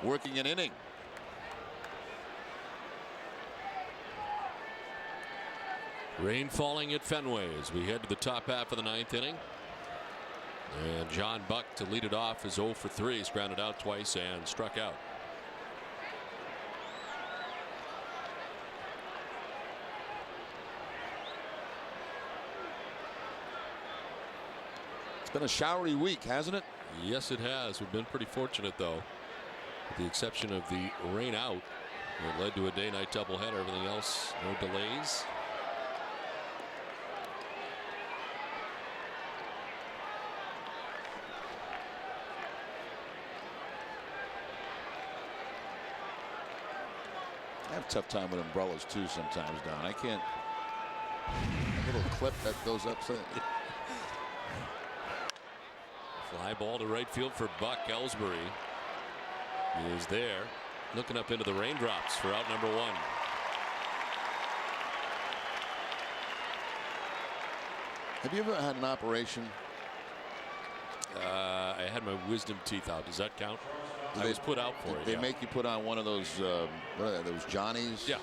working an inning. Rain falling at Fenway as we head to the top half of the 9th inning. And John Buck to lead it off is 0 for 3. He's grounded out twice and struck out. It's been a showery week, hasn't it? Yes, it has. We've been pretty fortunate, though, with the exception of the rain out. It led to a day-night doubleheader. Everything else, no delays. I have a tough time with umbrellas too sometimes, Don. I can't. A little clip that goes up. Fly ball to right field for Buck. Ellsbury is there, looking up into the raindrops for out number 1. Have you ever had an operation? I had my wisdom teeth out. Does that count? I was put out for it. They make you put on one of those, what are they, those Johnnies? Yeah.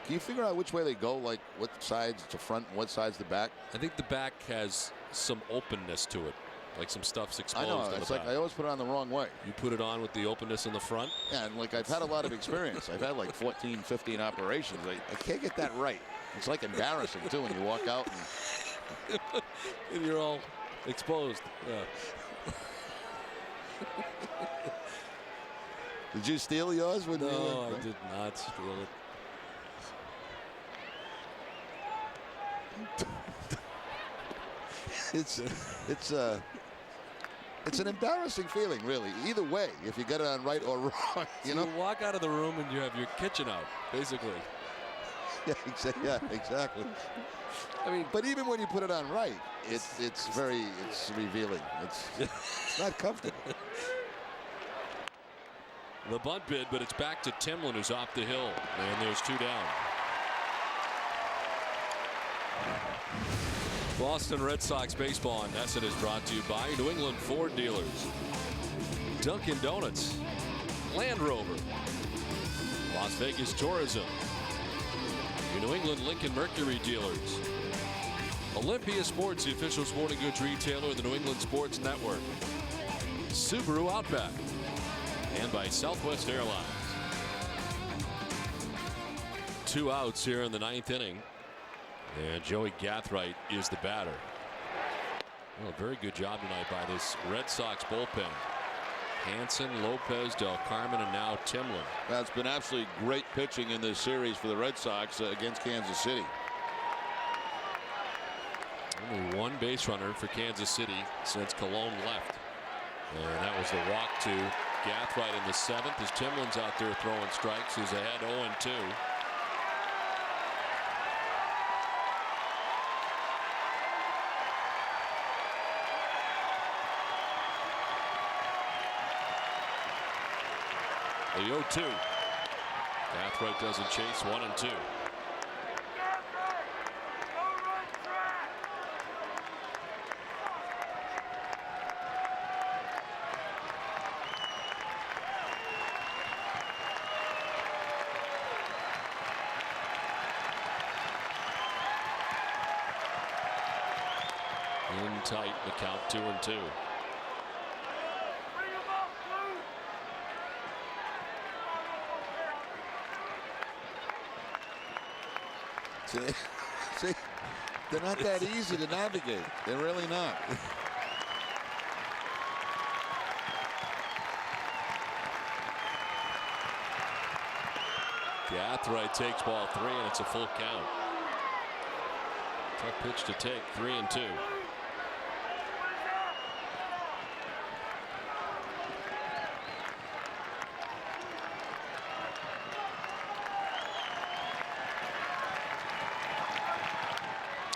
Can you figure out which way they go, like what side's the front and what side's the back? I think the back has some openness to it, like some stuff's exposed. I know. On It's the like back. I always put it on the wrong way. You put it on with the openness in the front? Yeah, and like I've had a lot of experience. I've had like 14, 15 operations. I can't get that right. It's like embarrassing too when you walk out and you're all exposed. Yeah. Did you steal yours? No, I did not steal it. It's an embarrassing feeling, really. Either way, if you get it on right or wrong, you know. You walk out of the room and you have your kitchen out, basically. Yeah, exactly. I mean, but even when you put it on right, it's revealing. It's not comfortable. The bunt bid, but it's back to Timlin, who's off the hill, and there's 2 down. Boston Red Sox baseball on NESN is brought to you by New England Ford dealers, Dunkin' Donuts, Land Rover, Las Vegas Tourism, your New England Lincoln Mercury dealers, Olympia Sports, the official sporting goods retailer of the New England Sports Network, Subaru Outback, and by Southwest Airlines. 2 outs here in the 9th inning. And Joey Gathright is the batter. Well, a very good job tonight by this Red Sox bullpen. Hansen, Lopez, Del Carmen, and now Timlin. That's been absolutely great pitching in this series for the Red Sox against Kansas City. Only 1 base runner for Kansas City since Colon left. And that was the walk to Gathright in the 7th as Timlin's out there throwing strikes. He's ahead 0-2. The 0-2. Gathright doesn't chase. 1-2. In tight, the count 2-2. See, they're not that easy to navigate. They're really not. Gathright takes ball 3, and it's a full count. Tough pitch to take. 3-2.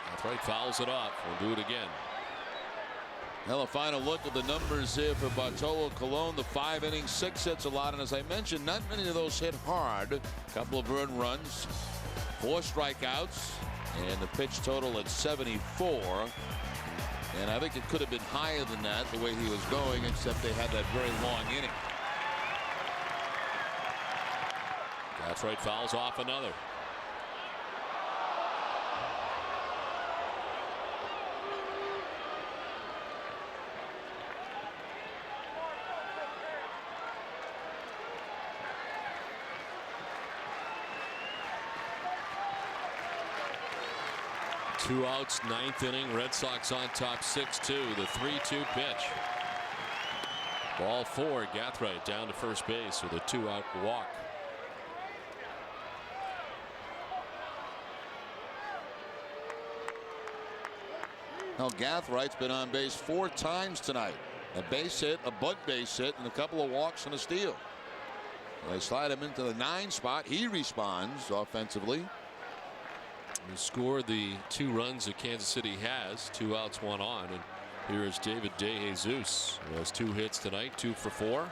Gathright fouls it off. We'll do it again. Well, a final look at the numbers here for Bartolo Colon. The 5 innings, 6 hits allowed, and as I mentioned, not many of those hit hard. A couple of earned runs, 4 strikeouts, and the pitch total at 74. And I think it could have been higher than that the way he was going, except they had that very long inning. Gathright fouls off another. Two outs, 9th inning. Red Sox on top 6-2. The 3-2 pitch. Ball 4. Gathright down to first base with a 2-out walk. Now Gathwright's been on base 4 times tonight. A base hit, a bunt base hit, and a couple of walks and a steal. They slide him into the 9 spot. He responds offensively. He scored the 2 runs that Kansas City has. 2 outs, 1 on. And here is David DeJesus, who has 2 hits tonight, 2 for 4.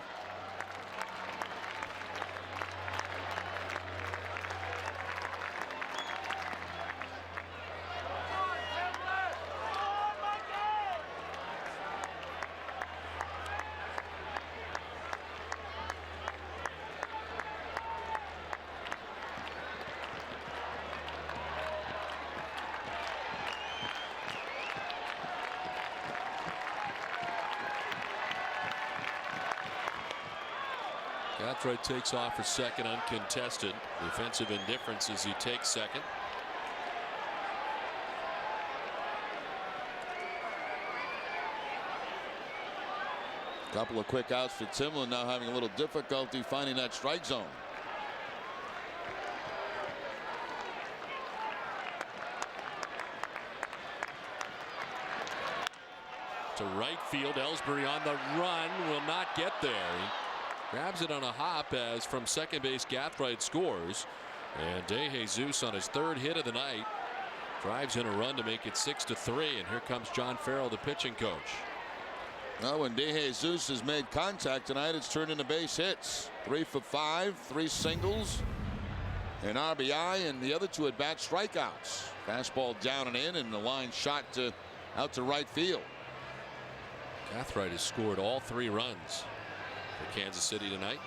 Gathright takes off for second uncontested. Defensive indifference as he takes second. Couple of quick outs for Timlin, now having a little difficulty finding that strike zone. To right field, Ellsbury on the run, will not get there. He grabs it on a hop as from second base Gathright scores. And DeJesus on his 3rd hit of the night drives in a run to make it 6-3. And here comes John Farrell, the pitching coach. Well, when DeJesus has made contact tonight, it's turned into base hits. 3 for 5, 3 singles, an RBI, and the other 2 at bat strikeouts. Fastball down and in, and the line shot out to right field. Gathright has scored all 3 runs for Kansas City tonight.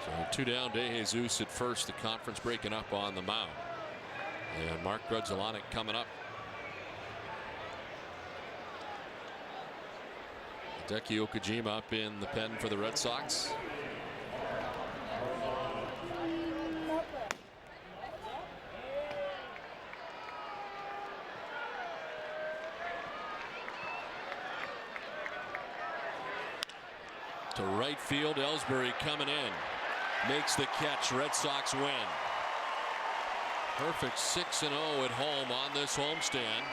So 2 down, DeJesus at first. The conference breaking up on the mound. And Mark Grudzielanek coming up. Hideki Okajima up in the pen for the Red Sox. To right field, Ellsbury coming in. Makes the catch. Red Sox win. perfect 6-0 at home on this homestand.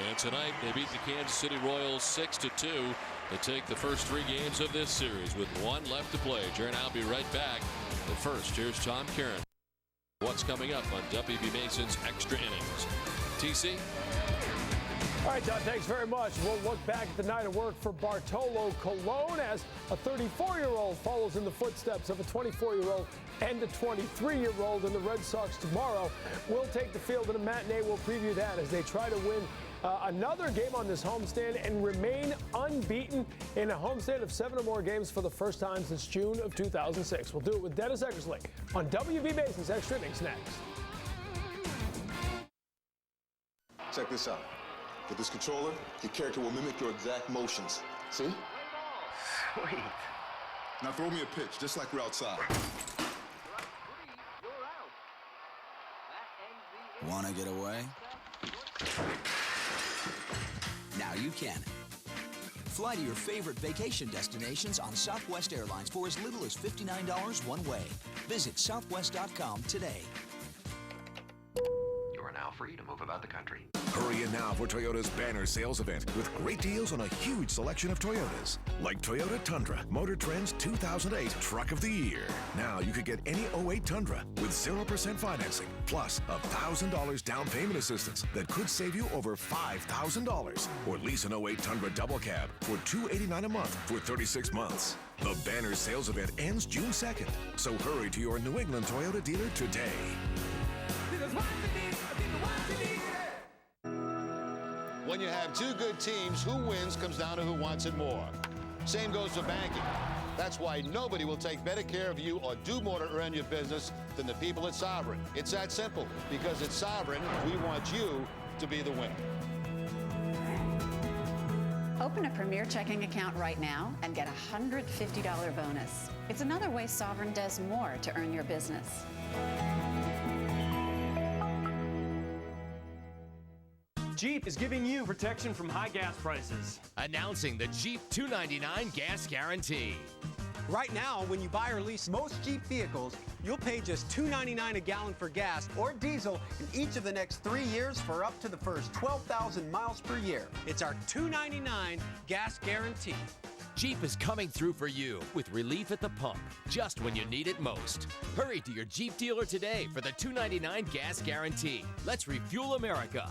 And tonight they beat the Kansas City Royals 6-2 to take the first 3 games of this series with 1 left to play. Jerry and I'll be right back. But first, here's Tom Karen. What's coming up on WB Mason's Extra Innings? TC? All right, Don, thanks very much. We'll look back at the night of work for Bartolo Colon as a 34-year-old follows in the footsteps of a 24-year-old and a 23-year-old in the Red Sox tomorrow. We'll take the field in a matinee. We'll preview that as they try to win another game on this homestand and remain unbeaten in a homestand of 7 or more games for the first time since June of 2006. We'll do it with Dennis Eckersley on WB Mason's Extra Innings next. Check this out. With this controller, your character will mimic your exact motions. See? Sweet. Now throw me a pitch, just like we're outside. Want to get away? Now you can. Fly to your favorite vacation destinations on Southwest Airlines for as little as $59 one way. Visit southwest.com today. You are now free to move about the country. Hurry in now for Toyota's banner sales event with great deals on a huge selection of Toyotas. Like Toyota Tundra, Motor Trend's 2008 Truck of the Year. Now you could get any 08 Tundra with 0% financing, plus $1,000 down payment assistance that could save you over $5,000. Or lease an 08 Tundra Double Cab for $289 a month for 36 months. The banner sales event ends June 2nd, so hurry to your New England Toyota dealer today. When you have 2 good teams, who wins comes down to who wants it more. Same goes for banking. That's why nobody will take better care of you or do more to earn your business than the people at Sovereign. It's that simple. Because at Sovereign, we want you to be the winner. Open a Premier checking account right now and get a $150 bonus. It's another way Sovereign does more to earn your business. Jeep is giving you protection from high gas prices. Announcing the Jeep $299 gas guarantee. Right now, when you buy or lease most Jeep vehicles, you'll pay just $2.99 a gallon for gas or diesel in each of the next 3 years for up to the first 12,000 miles per year. It's our $2.99 gas guarantee. Jeep is coming through for you with relief at the pump, just when you need it most. Hurry to your Jeep dealer today for the $2.99 gas guarantee. Let's refuel America.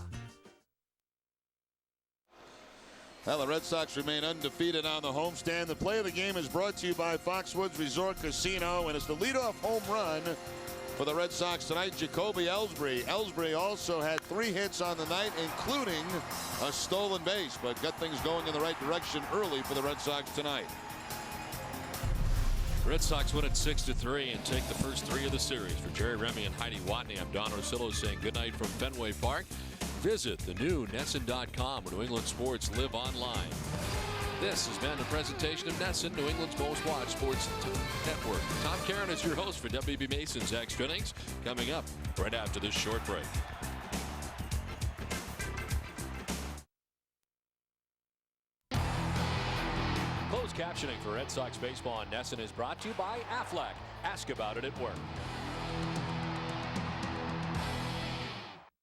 Well, the Red Sox remain undefeated on the homestand. The play of the game is brought to you by Foxwoods Resort Casino, and it's the leadoff home run for the Red Sox tonight, Jacoby Ellsbury. Ellsbury also had 3 hits on the night, including a stolen base, but got things going in the right direction early for the Red Sox tonight. Red Sox win it 6-3 and take the first 3 of the series. For Jerry Remy and Heidi Watney, I'm Don Orsillo saying goodnight from Fenway Park. Visit the new NESN.com where New England sports live online. This has been a presentation of NESN, New England's most watched sports network. Tom Karen is your host for WB Mason's Extra Innings. Coming up right after this short break. Closed captioning for Red Sox baseball on NESN is brought to you by Aflac. Ask about it at work.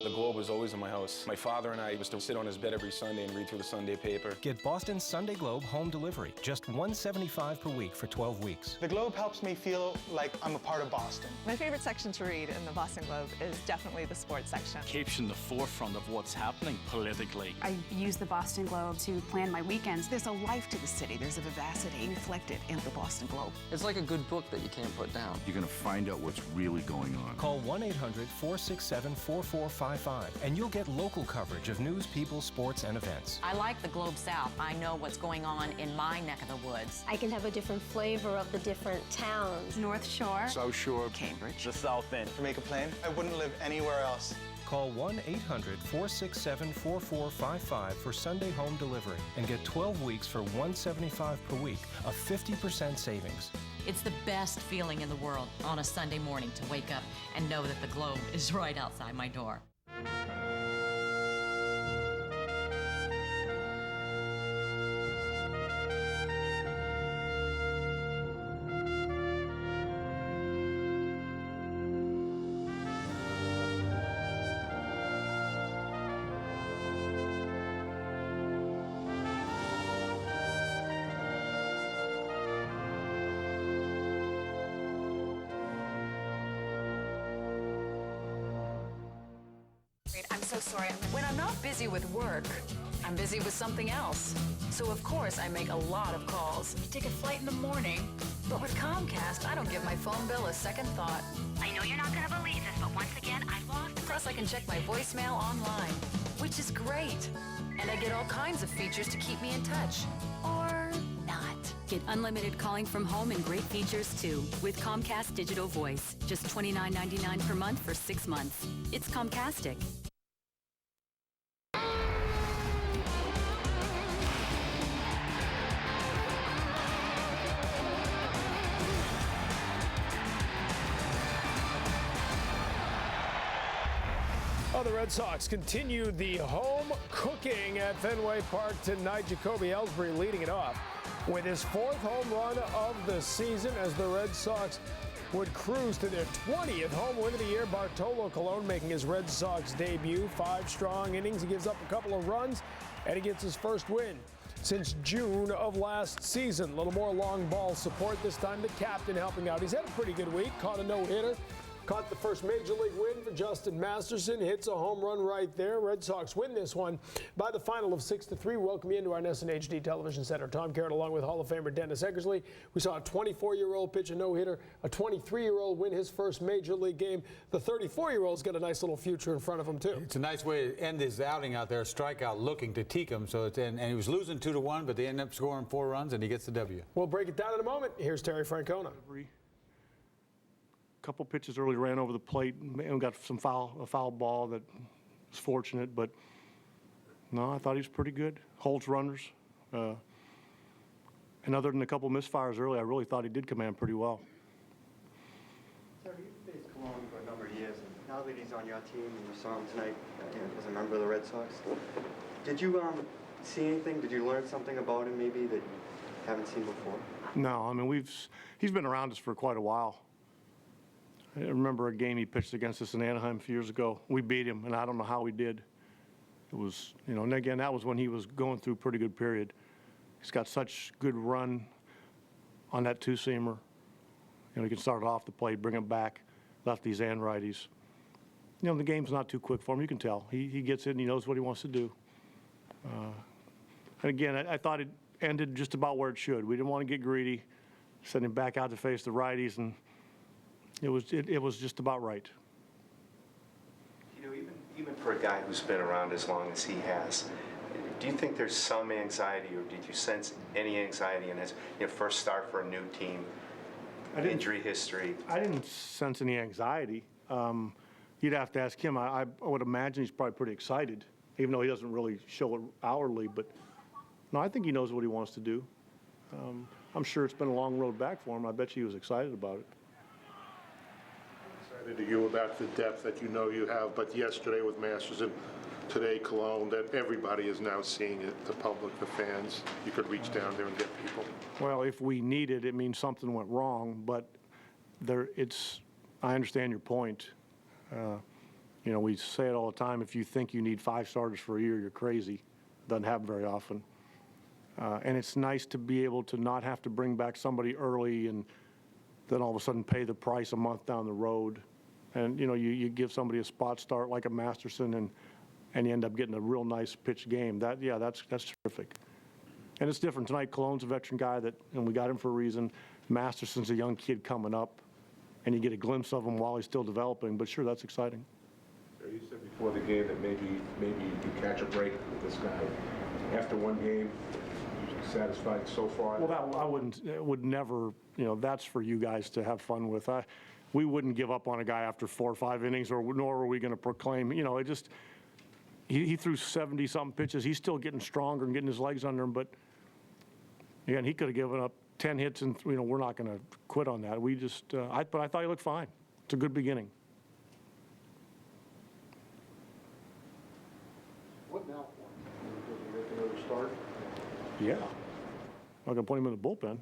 The Globe was always in my house. My father and I used to sit on his bed every Sunday and read through the Sunday paper. Get Boston's Sunday Globe home delivery, just $1.75 per week for 12 weeks. The Globe helps me feel like I'm a part of Boston. My favorite section to read in the Boston Globe is definitely the sports section. Keeps you in the forefront of what's happening politically. I use the Boston Globe to plan my weekends. There's a life to the city. There's a vivacity reflected in the Boston Globe. It's like a good book that you can't put down. You're going to find out what's really going on. Call 1-800-467-4455 and you'll get local coverage of news, people, sports, and events. I like the Globe South. I know what's going on in my neck of the woods. I can have a different flavor of the different towns. North Shore, South Shore, Cambridge, the South End. To make a plan, I wouldn't live anywhere else. Call 1-800-467-4455 for Sunday home delivery and get 12 weeks for $175 per week, a 50% savings. It's the best feeling in the world on a Sunday morning to wake up and know that the Globe is right outside my door. I'm so sorry. When I'm not busy with work, I'm busy with something else. So of course I make a lot of calls. Take a flight in the morning. But with Comcast, I don't give my phone bill a second thought. I know you're not going to believe this, but once again, I lost. Plus I can check my voicemail online, which is great. And I get all kinds of features to keep me in touch. Or not. Get unlimited calling from home and great features too with Comcast Digital Voice. Just $29.99 per month for 6 months. It's Comcastic. The Red Sox continue the home cooking at Fenway Park tonight. Jacoby Ellsbury leading it off with his 4th home run of the season as the Red Sox would cruise to their 20th home win of the year. Bartolo Colon making his Red Sox debut. 5 strong innings. He gives up a couple of runs, and he gets his first win since June of last season. A little more long ball support this time. The captain helping out. He's had a pretty good week. Caught a no-hitter. Caught the first Major League win for Justin Masterson. Hits a home run right there. Red Sox win this one by the final of 6-3. Welcome you into our NESN HD Television Center. Tom Carrot along with Hall of Famer Dennis Eckersley. We saw a 24-year-old pitch a no-hitter. A 23-year-old win his first Major League game. The 34-year-old's got a nice little future in front of him, too. It's a nice way to end his outing out there. A strikeout looking to Tecum. So it's and he was losing 2-1, but they ended up scoring 4 runs, and he gets the W. We'll break it down in a moment. Here's Terry Francona. Couple pitches early, ran over the plate and got a foul ball that was fortunate, but no, I thought he was pretty good. Holds runners. And other than a couple misfires early, I really thought he did command pretty well. Sir, you've faced Colon for a number of years, and now that he's on your team and you saw him tonight as a member of the Red Sox, did you see anything? Did you learn something about him maybe that you haven't seen before? No, I mean, he's been around us for quite a while. I remember a game he pitched against us in Anaheim a few years ago. We beat him, and I don't know how we did. It was, and again, that was when he was going through a pretty good period. He's got such good run on that two-seamer. He can start it off the plate, bring it back, lefties and righties. The game's not too quick for him. You can tell. He gets it, and he knows what he wants to do. And again, I thought it ended just about where it should. We didn't want to get greedy, send him back out to face the righties, and it was just about right. Even for a guy who's been around as long as he has, do you think there's some anxiety, or did you sense any anxiety in his first start for a new team, injury history? I didn't sense any anxiety. You'd have to ask him. I would imagine he's probably pretty excited, even though he doesn't really show it outwardly. But no, I think he knows what he wants to do. I'm sure it's been a long road back for him. I bet you he was excited about it. To you about the depth that you have, but yesterday with Masterson, today Cologne, that everybody is now seeing it, the public, the fans. You could reach down there and get people. Well, if we need it, it means something went wrong, but I understand your point. We say it all the time, if you think you need 5 starters for a year, you're crazy. It doesn't happen very often. And it's nice to be able to not have to bring back somebody early and then all of a sudden pay the price a month down the road. And, you give somebody a spot start like a Masterson and you end up getting a real nice pitch game. That's terrific. And it's different. Tonight, Cologne's a veteran guy and we got him for a reason. Masterson's a young kid coming up, and you get a glimpse of him while he's still developing. But sure, that's exciting. You said before the game that maybe you catch a break with this guy. After one game, you're satisfied so far? Well, I would never, that's for you guys to have fun with. We wouldn't give up on a guy after 4 or 5 innings, nor were we going to proclaim. He threw 70-something pitches. He's still getting stronger and getting his legs under him. But again, he could have given up 10 hits, and we're not going to quit on that. But I thought he looked fine. It's a good beginning. What now for him? Does he make another start? Yeah. I'm going to put him in the bullpen.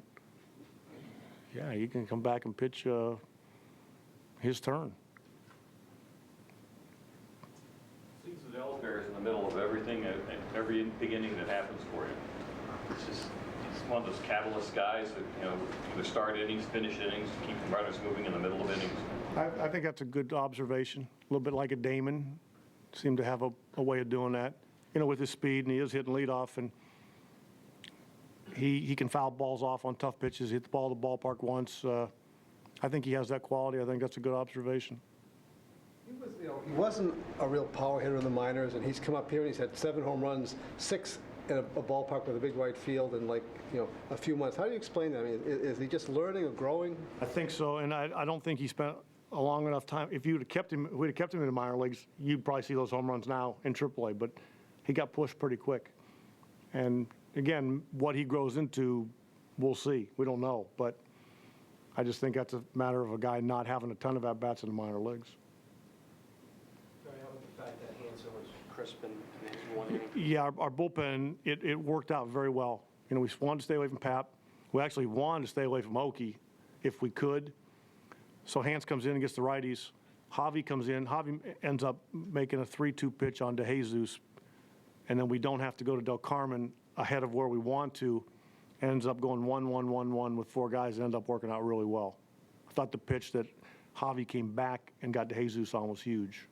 Yeah, he can come back and pitch his turn. Seems that Ellsbury is in the middle of everything, every beginning that happens for him. He's one of those catalyst guys that, either start innings, finish innings, keep the runners moving in the middle of innings. I think that's a good observation. A little bit like a Damon. seemed to have a way of doing that, you know, with his speed, and he is hitting leadoff, and he can foul balls off on tough pitches. He hit the ball to the ballpark once. I think he has that quality. I think that's a good observation. He wasn't a real power hitter in the minors, and he's come up here and he's had 7 home runs, 6 in a ballpark with a big right field in, like, you know, a few months. How do you explain that? I mean, is he just learning or growing? I think so, and I don't think he spent a long enough time. If we'd have kept him in the minor leagues, you'd probably see those home runs now in AAA. But he got pushed pretty quick, and again, what he grows into, we'll see. We don't know, but I just think that's a matter of a guy not having a ton of at bats in the minor leagues. How about the fact that Hansen was crisp in his 1 inning? Yeah, our bullpen, it worked out very well. You know, we wanted to stay away from Pap. We actually wanted to stay away from Oki if we could. So Hans comes in and gets the righties. Javi comes in. Javi ends up making a 3-2 pitch on DeJesus, and then we don't have to go to Del Carmen ahead of where we want to. Ends up going 1-1-1-1 with 4 guys. It ended up working out really well. I thought the pitch that Javi came back and got DeJesus on was huge.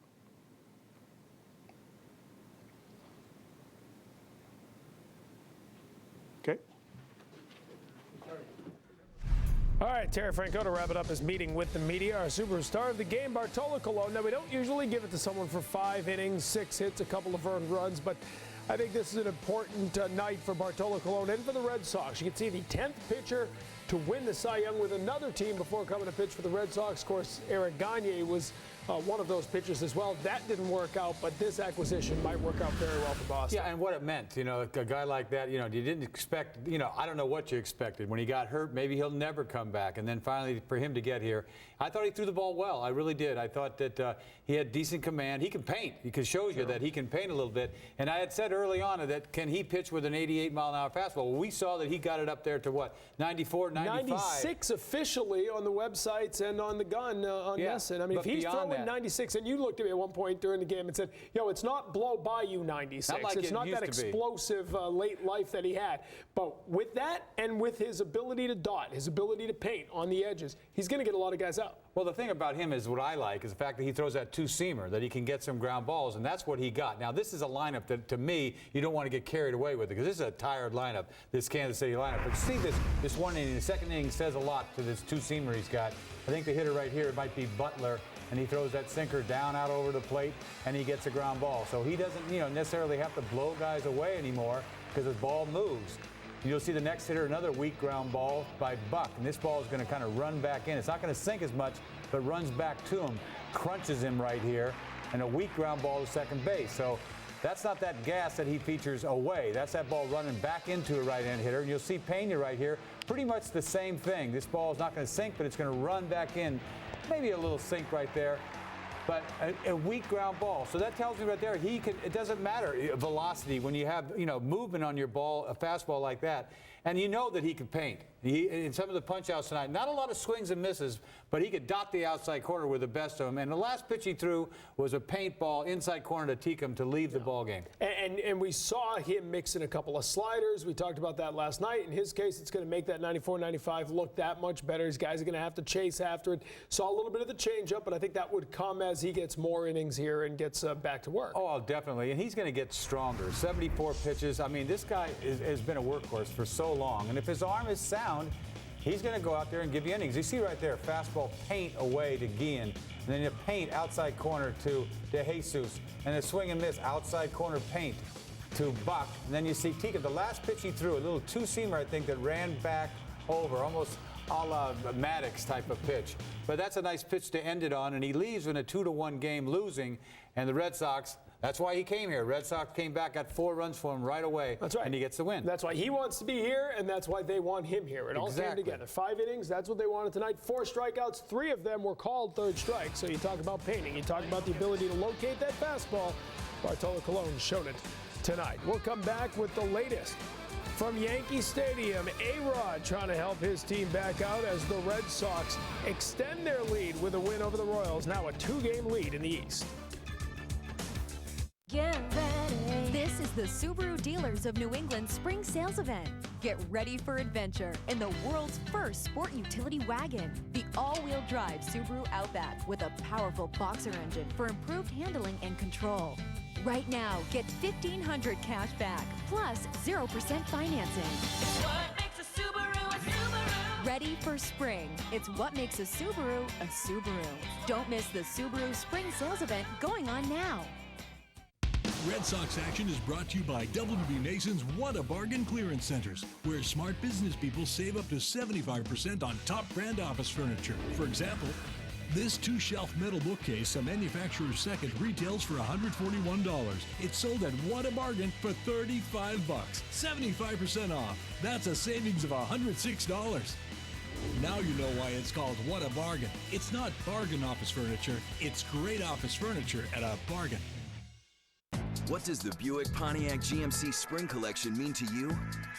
Okay. All right, Terry Franco to wrap it up his meeting with the media. Our superstar of the game, Bartolo Colon. Now, we don't usually give it to someone for 5 innings, 6 hits, a couple of earned runs, but I think this is an important night for Bartolo Colon and for the Red Sox. You can see the 10th pitcher to win the Cy Young with another team before coming to pitch for the Red Sox. Of course, Eric Gagne was one of those pitchers as well. That didn't work out, but this acquisition might work out very well for Boston. Yeah, and what it meant, you know, a guy like that, you know, you didn't expect, you know, I don't know what you expected. When he got hurt, maybe he'll never come back. And then finally, for him to get here, I thought he threw the ball well. I really did. I thought that he had decent command. He can paint. He can show you that he can paint a little bit. And I had said early on that can he pitch with an 88-mile-an-hour fastball? Well, we saw that he got it up there to what, 94, 95? 96 officially on the websites and on the gun on Nesson. I mean, if he's throwing 96, and you looked at me at one point during the game and said, you know, it's not blow by you 96. Not like it's not that explosive late life that he had. But with that and with his ability to dot, his ability to paint on the edges, he's going to get a lot of guys out. Well, the thing about him is what I like is the fact that he throws that 2-seamer, that he can get some ground balls, and that's what he got. Now, this is a lineup that, to me, you don't want to get carried away with it because this is a tired lineup, this Kansas City lineup. But see this 1 inning, the second inning says a lot to this 2-seamer he's got. I think the hitter right here might be Butler, and he throws that sinker down out over the plate, and he gets a ground ball. So he doesn't, you know, necessarily have to blow guys away anymore because his ball moves. You'll see the next hitter, another weak ground ball by Buck, and this ball is going to kind of run back in. It's not going to sink as much, but runs back to him, crunches him right here, and a weak ground ball to second base. So that's not that gas that he features away. That's that ball running back into a right-hand hitter. And you'll see Pena right here, pretty much the same thing. This ball is not going to sink, but it's going to run back in. Maybe a little sink right there, but a weak ground ball. So that tells me right there, it doesn't matter velocity when you have, you know, movement on your ball, a fastball like that. And you know that he can paint. In some of the punch-outs tonight, not a lot of swings and misses, but he could dot the outside corner with the best of them. And the last pitch he threw was a paint ball inside corner to Tecum to leave the ball game. And we saw him mixing a couple of sliders. We talked about that last night. In his case, it's going to make that 94-95 look that much better. His guys are going to have to chase after it. Saw a little bit of the changeup, but I think that would come as he gets more innings here and gets back to work. Oh, definitely. And he's going to get stronger. 74 pitches. I mean, this guy has been a workhorse for so long. And if his arm is sound, he's going to go out there and give you innings. You see right there, fastball paint away to Guillen, and then you paint outside corner to DeJesus, and a swing and miss outside corner paint to Buck. And then you see Tecum, the last pitch he threw, a little 2-seamer, I think, that ran back over, almost a la Maddox type of pitch. But that's a nice pitch to end it on, and he leaves in a 2-1 game losing, and the Red Sox, that's why he came here. Red Sox came back, got 4 runs for him right away. That's right. And he gets the win. That's why he wants to be here, and that's why they want him here. It all came together. 5 innings, that's what they wanted tonight. 4 strikeouts, 3 of them were called third strike. So you talk about painting. You talk about the ability to locate that fastball. Bartolo Colon showed it tonight. We'll come back with the latest from Yankee Stadium. A-Rod trying to help his team back out as the Red Sox extend their lead with a win over the Royals. Now a 2-game lead in the East. Get ready. This is the Subaru Dealers of New England Spring Sales Event. Get ready for adventure in the world's first sport utility wagon, the all-wheel drive Subaru Outback with a powerful boxer engine for improved handling and control. Right now, get $1,500 cash back plus 0% financing. What makes a Subaru a Subaru? Ready for spring. It's what makes a Subaru a Subaru. Don't miss the Subaru Spring Sales Event going on now. Red Sox action is brought to you by WB Mason's What a Bargain clearance centers, where smart business people save up to 75% on top brand office furniture. For example, this 2-shelf metal bookcase, a manufacturer's second, retails for $141. It's sold at What a Bargain for $35, 75% off. That's a savings of $106. Now you know why it's called What a Bargain. It's not bargain office furniture, it's great office furniture at a bargain. What does the Buick Pontiac GMC Spring Collection mean to you?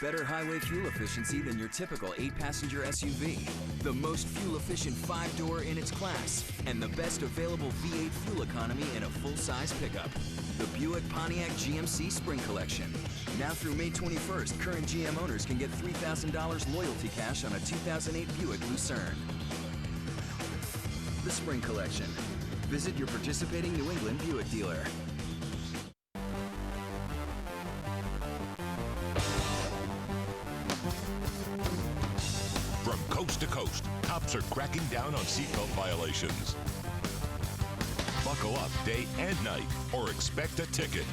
Better highway fuel efficiency than your typical 8-passenger SUV. The most fuel-efficient 5-door in its class. And the best available V8 fuel economy in a full-size pickup. The Buick Pontiac GMC Spring Collection. Now through May 21st, current GM owners can get $3,000 loyalty cash on a 2008 Buick Lucerne. The Spring Collection. Visit your participating New England Buick dealer. From coast to coast, cops are cracking down on seatbelt violations. Buckle up day and night or expect a ticket.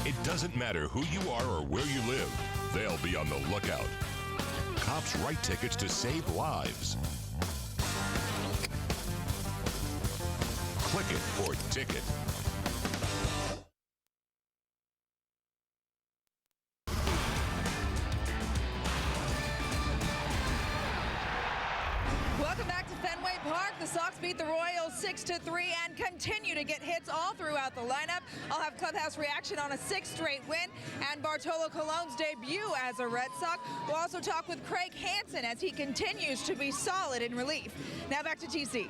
It doesn't matter who you are or where you live, they'll be on the lookout. Cops write tickets to save lives. Click it or ticket. Welcome back to Fenway Park. The Sox beat the Royals 6-3 and continue to get hits all throughout the lineup. I'll have clubhouse reaction on a 6th straight win and Bartolo Colon's debut as a Red Sox. We'll also talk with Craig Hansen as he continues to be solid in relief. Now back to TC.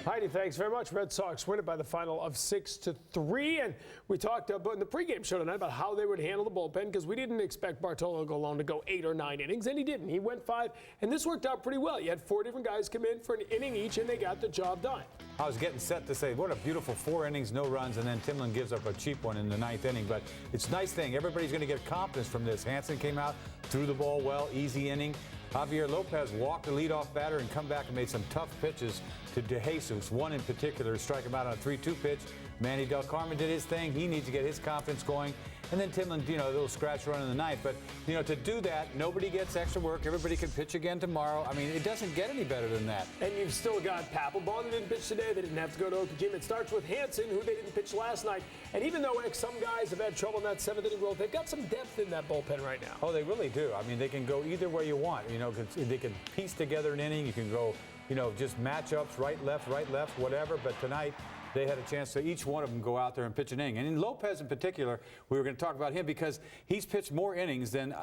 Heidi, thanks very much. Red Sox win it by the final of 6-3. And we talked about in the pregame show tonight about how they would handle the bullpen because we didn't expect Bartolo Colon to go 8 or 9 innings, and he didn't. He went 5, and this worked out pretty well. You had 4 different guys come in for an inning each, and they got the job done. I was getting set to say, what a beautiful 4 innings, no runs, and then Timlin gives up a cheap one in the 9th inning. But it's a nice thing. Everybody's going to get confidence from this. Hansen came out, threw the ball well, easy inning. Javier Lopez walked the leadoff batter and come back and made some tough pitches to DeJesus. One in particular, strike him out on a 3-2 pitch. Manny Del Carmen did his thing. He needs to get his confidence going. And then Timlin, a little scratch run in the 9th. But, to do that, nobody gets extra work. Everybody can pitch again tomorrow. I mean, it doesn't get any better than that. And you've still got Papelbon that didn't pitch today. They didn't have to go to Okajima. It starts with Hansen, who they didn't pitch last night. And even though some guys have had trouble in that 7th inning role, they've got some depth in that bullpen right now. Oh, they really do. I mean, they can go either way you want. They can piece together an inning. You can go, just matchups, right, left, whatever. But tonight, they had a chance to each one of them go out there and pitch an inning. And in Lopez in particular, we were going to talk about him because he's pitched more innings than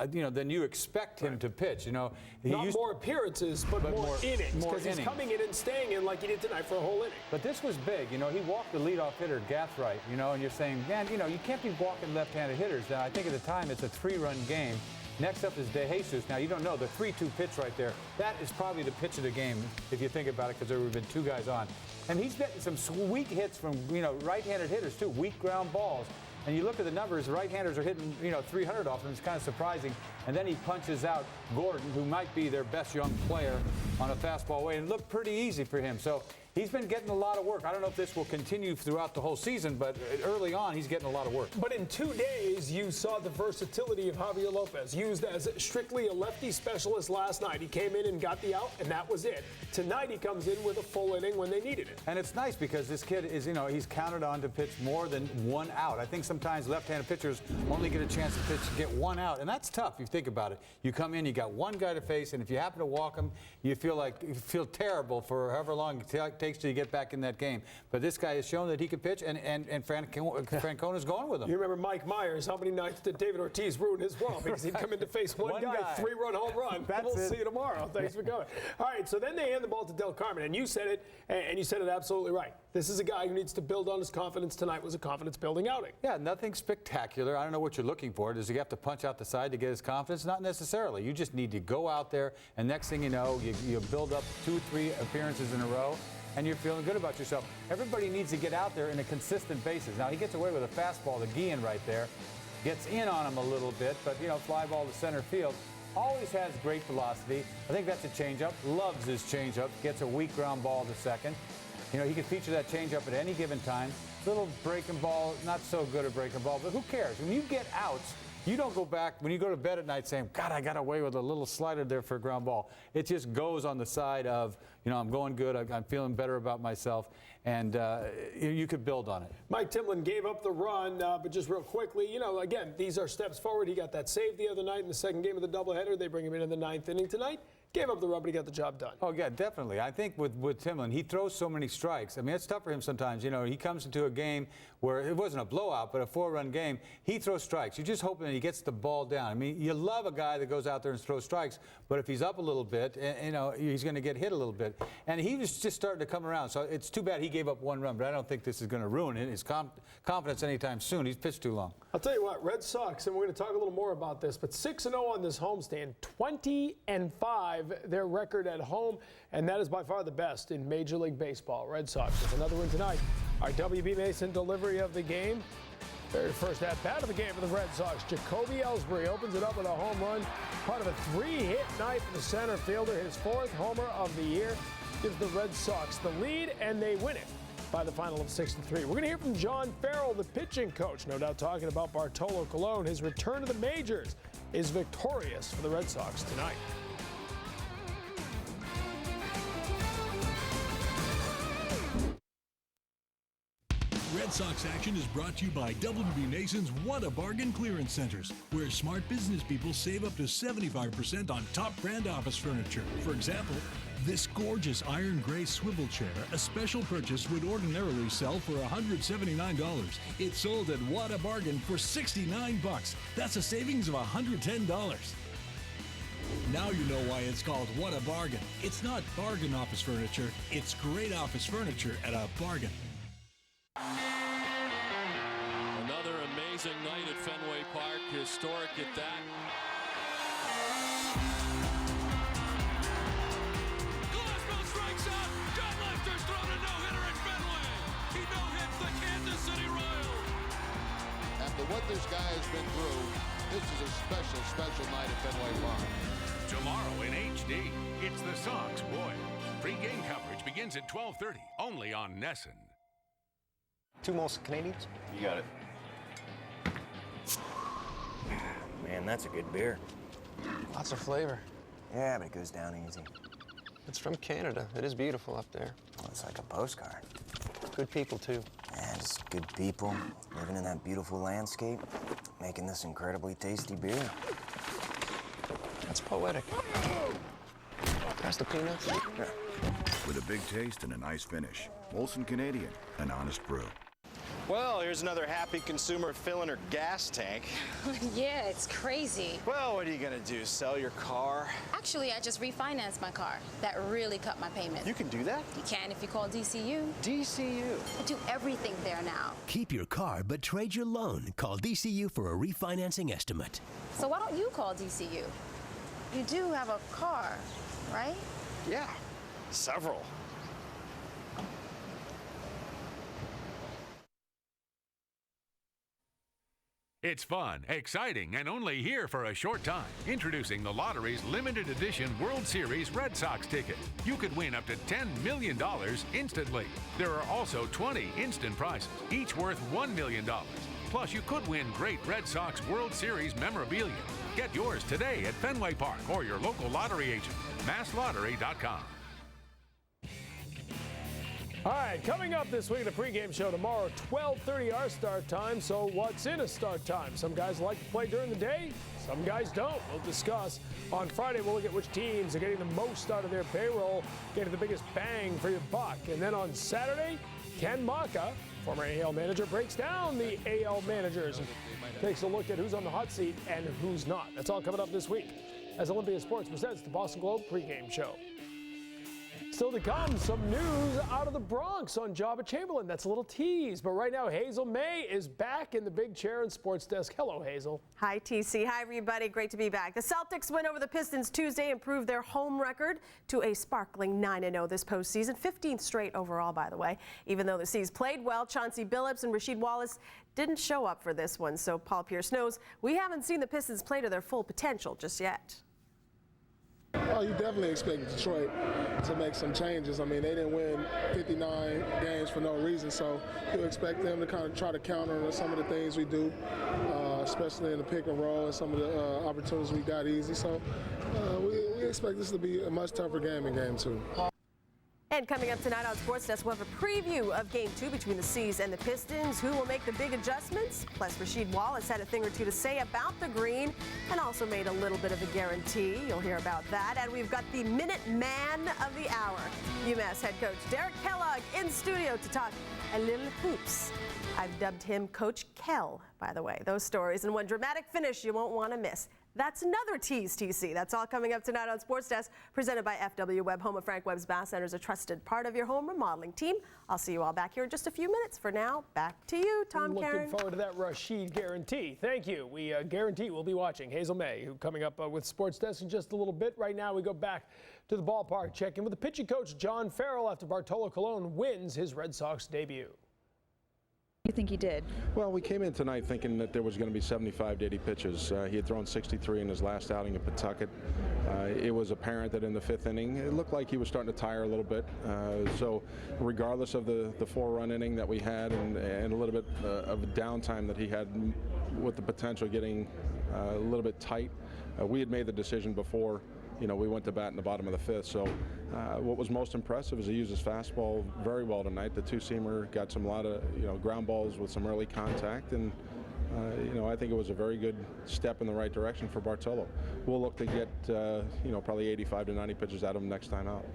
you expect him to pitch. Not more appearances, but more innings because he's coming in and staying in like he did tonight for a whole inning. But this was big. He walked the leadoff hitter, Gathright, and you're saying, man, you can't be walking left-handed hitters. Now, I think at the time it's a 3-run game. Next up is DeJesus. Now, you don't know, the 3-2 pitch right there, that is probably the pitch of the game if you think about it because there would have been 2 guys on. And he's getting some weak hits from, right-handed hitters, too, weak ground balls. And you look at the numbers, the right-handers are hitting, 300 off him. It's kind of surprising. And then he punches out Gordon, who might be their best young player, on a fastball way. And it looked pretty easy for him. So he's been getting a lot of work. I don't know if this will continue throughout the whole season, but early on, he's getting a lot of work. But in 2 days, you saw the versatility of Javier Lopez, used as strictly a lefty specialist last night. He came in and got the out, and that was it. Tonight, he comes in with a full inning when they needed it. And it's nice because this kid is, he's counted on to pitch more than 1 out. I think sometimes left-handed pitchers only get a chance to get 1 out, and that's tough if you think about it. You come in, you got 1 guy to face, and if you happen to walk him, you feel terrible for however long it takes till you get back in that game. But this guy has shown that he can pitch, and Francona's going with him. You remember Mike Myers? How many nights did David Ortiz ruin his world because he'd come in to face one guy, 3-run home run. We'll see you tomorrow. Thanks for coming. All right, so then they hand the ball to Del Carmen, and you said it, and you said it absolutely right. This is a guy who needs to build on his confidence. Tonight was a confidence-building outing. Yeah, nothing spectacular. I don't know what you're looking for. Does he have to punch out the side to get his confidence? Not necessarily. You just need to go out there, and next thing you know, you build up 2-3 appearances in a row, and you're feeling good about yourself. Everybody needs to get out there in a consistent basis. Now, he gets away with a fastball to Guillen right there. Gets in on him a little bit, but, you know, fly ball to center field. Always has great velocity. I think that's a changeup. Loves his changeup. Gets a weak ground ball to second. You know, he can feature that changeup at any given time. Little breaking ball, not so good at breaking ball, but who cares? When you get outs, you don't go back, when you go to bed at night saying, God, I got away with a little slider there for a ground ball. It just goes on the side of, you know, I'm going good, I'm feeling better about myself, and you could build on it. Mike Timlin gave up the run, but just real quickly, you know, again, these are steps forward. He got that save the other night in the second game of the doubleheader. They bring him in the 9th inning tonight. Gave up the run, but he got the job done. Oh, yeah, definitely. I think with Timlin, he throws so many strikes. I mean, it's tough for him sometimes. You know, he comes into a game where it wasn't a blowout, but a 4-run game. He throws strikes. You're just hoping that he gets the ball down. I mean, you love a guy that goes out there and throws strikes, but if he's up a little bit, you know, he's going to get hit a little bit. And he was just starting to come around. So it's too bad he gave up 1 run, but I don't think this is going to ruin his confidence anytime soon. He's pitched too long. I'll tell you what, Red Sox, and we're going to talk a little more about this, but 6-0 on this homestand, 20-5 their record at home, and that is by far the best in Major League Baseball. Red Sox with another win tonight. Our WB Mason delivery of the game. Very first at-bat of the game for the Red Sox. Jacoby Ellsbury opens it up with a home run. Part of a 3-hit night for the center fielder. His 4th homer of the year gives the Red Sox the lead, and they win it by the final of 6-3. We're going to hear from John Farrell, the pitching coach, no doubt talking about Bartolo Colon. His return to the majors is victorious for the Red Sox tonight. Red Sox action is brought to you by WB Mason's What a Bargain clearance centers, where smart business people save up to 75% on top brand office furniture. For example, this gorgeous iron gray swivel chair, a special purchase, would ordinarily sell for $179. It's sold at What a Bargain for $69. That's a savings of $110. Now you know why it's called What a Bargain. It's not bargain office furniture, it's great office furniture at a bargain. Another amazing night at Fenway Park, historic at that. Glasgow strikes out. John Lester's thrown a no-hitter at Fenway. He no-hits the Kansas City Royals. After what this guy has been through, this is a special, special night at Fenway Park. Tomorrow in HD, it's the Sox Royals. Pre-game coverage begins at 12:30, only on Nesson. 2 Molson Canadians? You got it. Man, that's a good beer. Lots of flavor. Yeah, but it goes down easy. It's from Canada. It is beautiful up there. Well, it's like a postcard. Good people, too. Yeah, just good people, living in that beautiful landscape, making this incredibly tasty beer. That's poetic. Pass the peanuts. Yeah. With a big taste and a nice finish. Molson Canadian, an honest brew. Well, here's another happy consumer filling her gas tank. Yeah, it's crazy. Well, what are you gonna do, sell your car? Actually, I just refinanced my car. That really cut my payment. You can do that? You can if you call DCU. DCU? I do everything there now. Keep your car, but trade your loan. Call DCU for a refinancing estimate. So why don't you call DCU? You do have a car, right? Yeah, several. It's fun, exciting, and only here for a short time. Introducing the lottery's limited edition World Series Red Sox ticket. You could win up to $10 million instantly. There are also 20 instant prizes, each worth $1 million. Plus, you could win great Red Sox World Series memorabilia. Get yours today at Fenway Park or your local lottery agent. MassLottery.com. All right, coming up this week in the pregame show tomorrow, 12:30 our start time. So what's in a start time? Some guys like to play during the day, some guys don't. We'll discuss. On Friday, we'll look at which teams are getting the most out of their payroll, getting the biggest bang for your buck. And then on Saturday, Ken Maka, former AL manager, breaks down the AL managers and takes a look at who's on the hot seat and who's not. That's all coming up this week as Olympia Sports presents the Boston Globe pregame show. Still to come, some news out of the Bronx on Jabba Chamberlain. That's a little tease. But right now, Hazel May is back in the big chair in Sports Desk. Hello, Hazel. Hi, TC. Hi, everybody. Great to be back. The Celtics win over the Pistons Tuesday, improved their home record to a sparkling 9-0 this postseason. 15th straight overall, by the way. Even though the C's played well, Chauncey Billups and Rasheed Wallace didn't show up for this one. So Paul Pierce knows we haven't seen the Pistons play to their full potential just yet. Oh, you definitely expect Detroit to make some changes. I mean, they didn't win 59 games for no reason, so you expect them to kind of try to counter some of the things we do, especially in the pick and roll and some of the opportunities we got easy. So we expect this to be a much tougher game in Game 2. And coming up tonight on Sports Desk, we'll have a preview of Game 2 between the C's and the Pistons. Who will make the big adjustments? Plus, Rasheed Wallace had a thing or two to say about the green and also made a little bit of a guarantee. You'll hear about that. And we've got the Minute Man of the Hour, UMass head coach Derek Kellogg in studio to talk a little hoops. I've dubbed him Coach Kell, by the way. Those stories and one dramatic finish you won't want to miss. That's another tease, TC. That's all coming up tonight on Sports Desk, presented by FW Webb. Home of Frank Webb's Bath Center is a trusted part of your home remodeling team. I'll see you all back here in just a few minutes. For now, back to you, Tom Karen. Looking forward to that Rasheed guarantee. Thank you. We guarantee we'll be watching Hazel May, who coming up with Sports Desk in just a little bit. Right now, we go back to the ballpark, check in with the pitching coach, John Farrell, after Bartolo Colon wins his Red Sox debut. You think he did? Well, we came in tonight thinking that there was going to be 75 to 80 pitches. He had thrown 63 in his last outing at Pawtucket. It was apparent that in the 5th inning, it looked like he was starting to tire a little bit. So regardless of the 4-run inning that we had and a little bit of downtime that he had with the potential getting a little bit tight, we had made the decision before we went to bat in the bottom of the 5th. So what was most impressive is he used his fastball very well tonight. The two-seamer got a lot of ground balls with some early contact, and I think it was a very good step in the right direction for Bartolo. We'll look to get probably 85 to 90 pitches out of him next time out.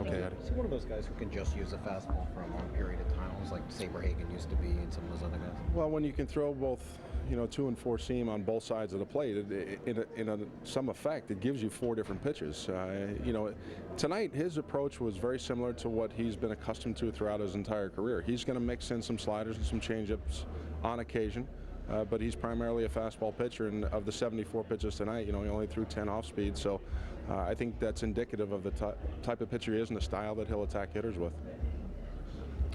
Okay, Eddie. So one of those guys who can just use a fastball for a long period of time, almost like Saberhagen used to be and some of those other guys. Well, when you can throw both 2 and 4 seam on both sides of the plate, in some effect, it gives you 4 different pitches. Tonight his approach was very similar to what he's been accustomed to throughout his entire career. He's going to mix in some sliders and some changeups on occasion, but he's primarily a fastball pitcher, and of the 74 pitches tonight, he only threw 10 off speed. So I think that's indicative of the type of pitcher he is and the style that he'll attack hitters with.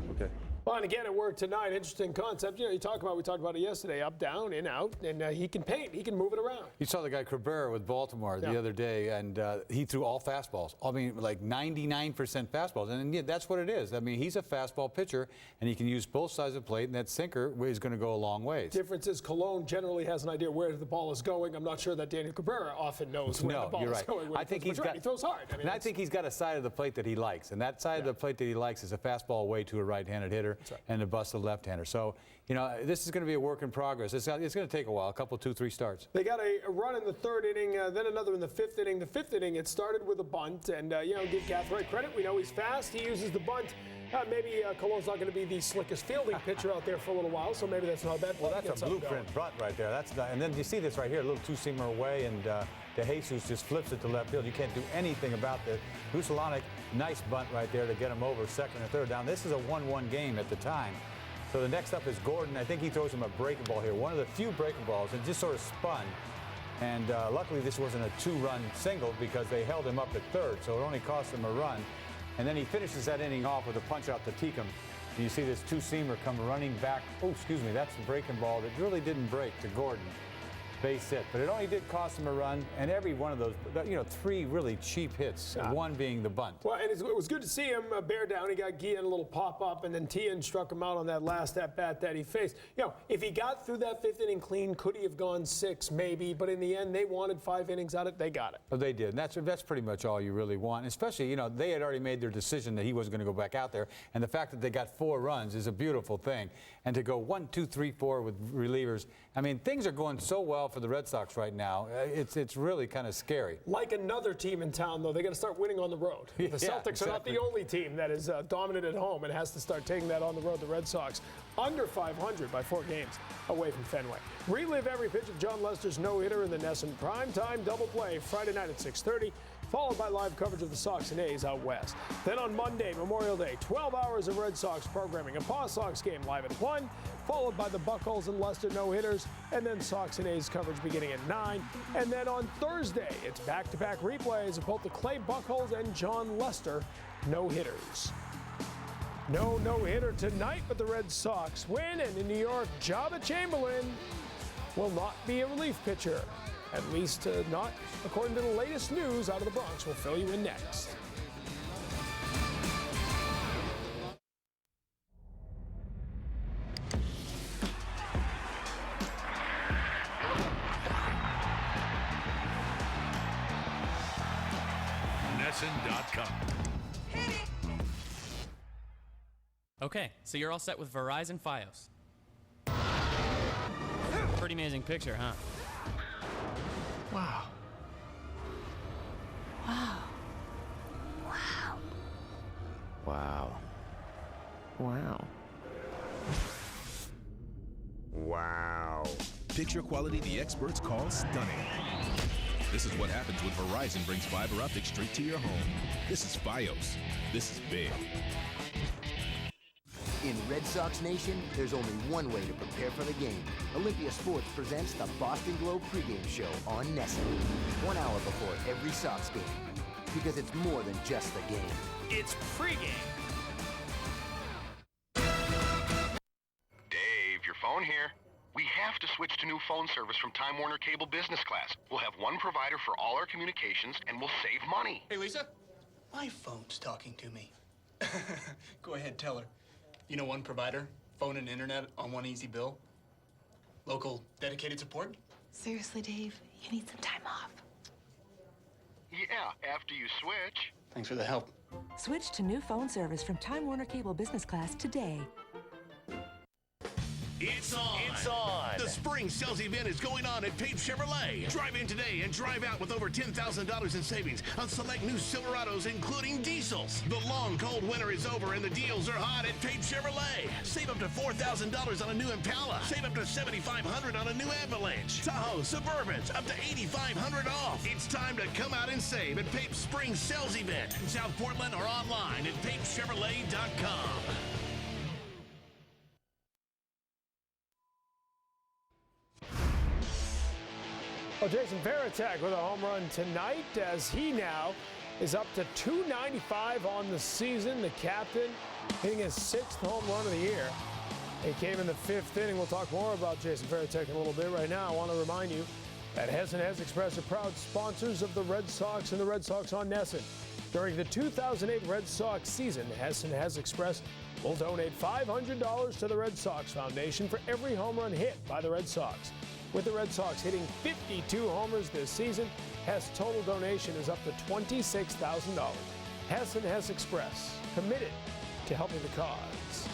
Okay. Well, and again, it worked tonight. Interesting concept. We talked about it yesterday, up, down, in, out, and he can paint. He can move it around. You saw the guy Cabrera with Baltimore the other day, and he threw all fastballs. I mean, like 99% fastballs, and yeah, that's what it is. I mean, he's a fastball pitcher, and he can use both sides of the plate, and that sinker is going to go a long ways. Difference is Colon generally has an idea where the ball is going. I'm not sure that Daniel Cabrera often knows where the ball is going. I think he throws hard. I think he's got a side of the plate that he likes, and that side of the plate that he likes is a fastball away to a right-handed hitter and a bust a left-hander. So, this is going to be a work in progress. It's going to take a while, a couple, 2-3 starts. They got a run in the 3rd inning, then another in the 5th inning. The 5th inning, it started with a bunt, and, give Gathright credit. We know he's fast. He uses the bunt. Maybe Colon's not going to be the slickest fielding pitcher out there for a little while, so maybe that's not a bad play. Well, that's a blueprint bunt right there. And then you see this right here, a little two-seamer away, and De Jesus just flips it to left field. You can't do anything about this. Vucelic, nice bunt right there to get him over 2nd and 3rd down. This is a 1-1 game at the time. So the next up is Gordon. I think he throws him a breaking ball here. One of the few breaking balls, and just sort of spun. And luckily this wasn't a 2-run single because they held him up at 3rd, so it only cost him a run. And then he finishes that inning off with a punch out to Tecum. And you see this two-seamer come running back. Oh, excuse me, that's the breaking ball that really didn't break to Gordon. Base hit, but it only did cost him a run, and every one of those, 3 really cheap hits, one being the bunt. Well, and it was good to see him bear down. He got Guillen a little pop-up, and then Tien struck him out on that last at-bat that he faced. If he got through that 5th inning clean, could he have gone 6? Maybe, but in the end, they wanted 5 innings out of it. They got it. Well, they did, and that's pretty much all you really want, especially, they had already made their decision that he wasn't going to go back out there, and the fact that they got 4 runs is a beautiful thing. And to go 1, 2, 3, 4 with relievers, I mean, things are going so well for the Red Sox right now. It's really kind of scary. Like another team in town, though, they got to start winning on the road. The Celtics are not the only team that is dominant at home and has to start taking that on the road. The Red Sox under 500 by 4 games away from Fenway. Relive every pitch of John Lester's no-hitter in the NESN primetime double play Friday night at 6:30. followed by live coverage of the Sox and A's out west. Then on Monday, Memorial Day, 12 hours of Red Sox programming. A Paw Sox game live at 1, followed by the Buchholz and Lester no-hitters, and then Sox and A's coverage beginning at 9. And then on Thursday, it's back-to-back replays of both the Clay Buchholz and John Lester no-hitters. No no-hitter tonight, but the Red Sox win, and in New York, Jabba Chamberlain will not be a relief pitcher. At least not according to the latest news out of the Bronx. We'll fill you in next. NESN.com. Okay, so you're all set with Verizon Fios. Pretty amazing picture, huh? Wow. Wow. Wow. Wow. Wow. Wow. Picture quality the experts call stunning. This is what happens when Verizon brings fiber optics straight to your home. This is Fios. This is big. In Red Sox Nation, there's only one way to prepare for the game. Olympia Sports presents the Boston Globe pregame show on NESN. 1 hour before every Sox game. Because it's more than just the game. It's pregame. Dave, your phone here. We have to switch to new phone service from Time Warner Cable Business Class. We'll have one provider for all our communications, and we'll save money. Hey, Lisa. My phone's talking to me. Go ahead, tell her. You know, one provider, phone and internet on one easy bill. Local dedicated support. Seriously, Dave, you need some time off. Yeah, after you switch. Thanks for the help. Switch to new phone service from Time Warner Cable Business Class today. It's on. It's on. The spring sales event is going on at Pape Chevrolet. Drive in today and drive out with over $10,000 in savings on select new Silverados, including diesels. The long, cold winter is over and the deals are hot at Pape Chevrolet. Save up to $4,000 on a new Impala. Save up to $7,500 on a new Avalanche. Tahoe, Suburbans, up to $8,500 off. It's time to come out and save at Pape's spring sales event in South Portland or online at papechevrolet.com. Well, Jason Varitek with a home run tonight as he now is up to .295 on the season. The captain hitting his 6th home run of the year. He came in the 5th inning. We'll talk more about Jason Varitek in a little bit. Right now, I want to remind you that Hessen Hes Express are proud sponsors of the Red Sox and the Red Sox on NESN. During the 2008 Red Sox season, Hessen Hes Express will donate $500 to the Red Sox Foundation for every home run hit by the Red Sox. With the Red Sox hitting 52 homers this season, Hess' total donation is up to $26,000. Hess and Hess Express, committed to helping the cause.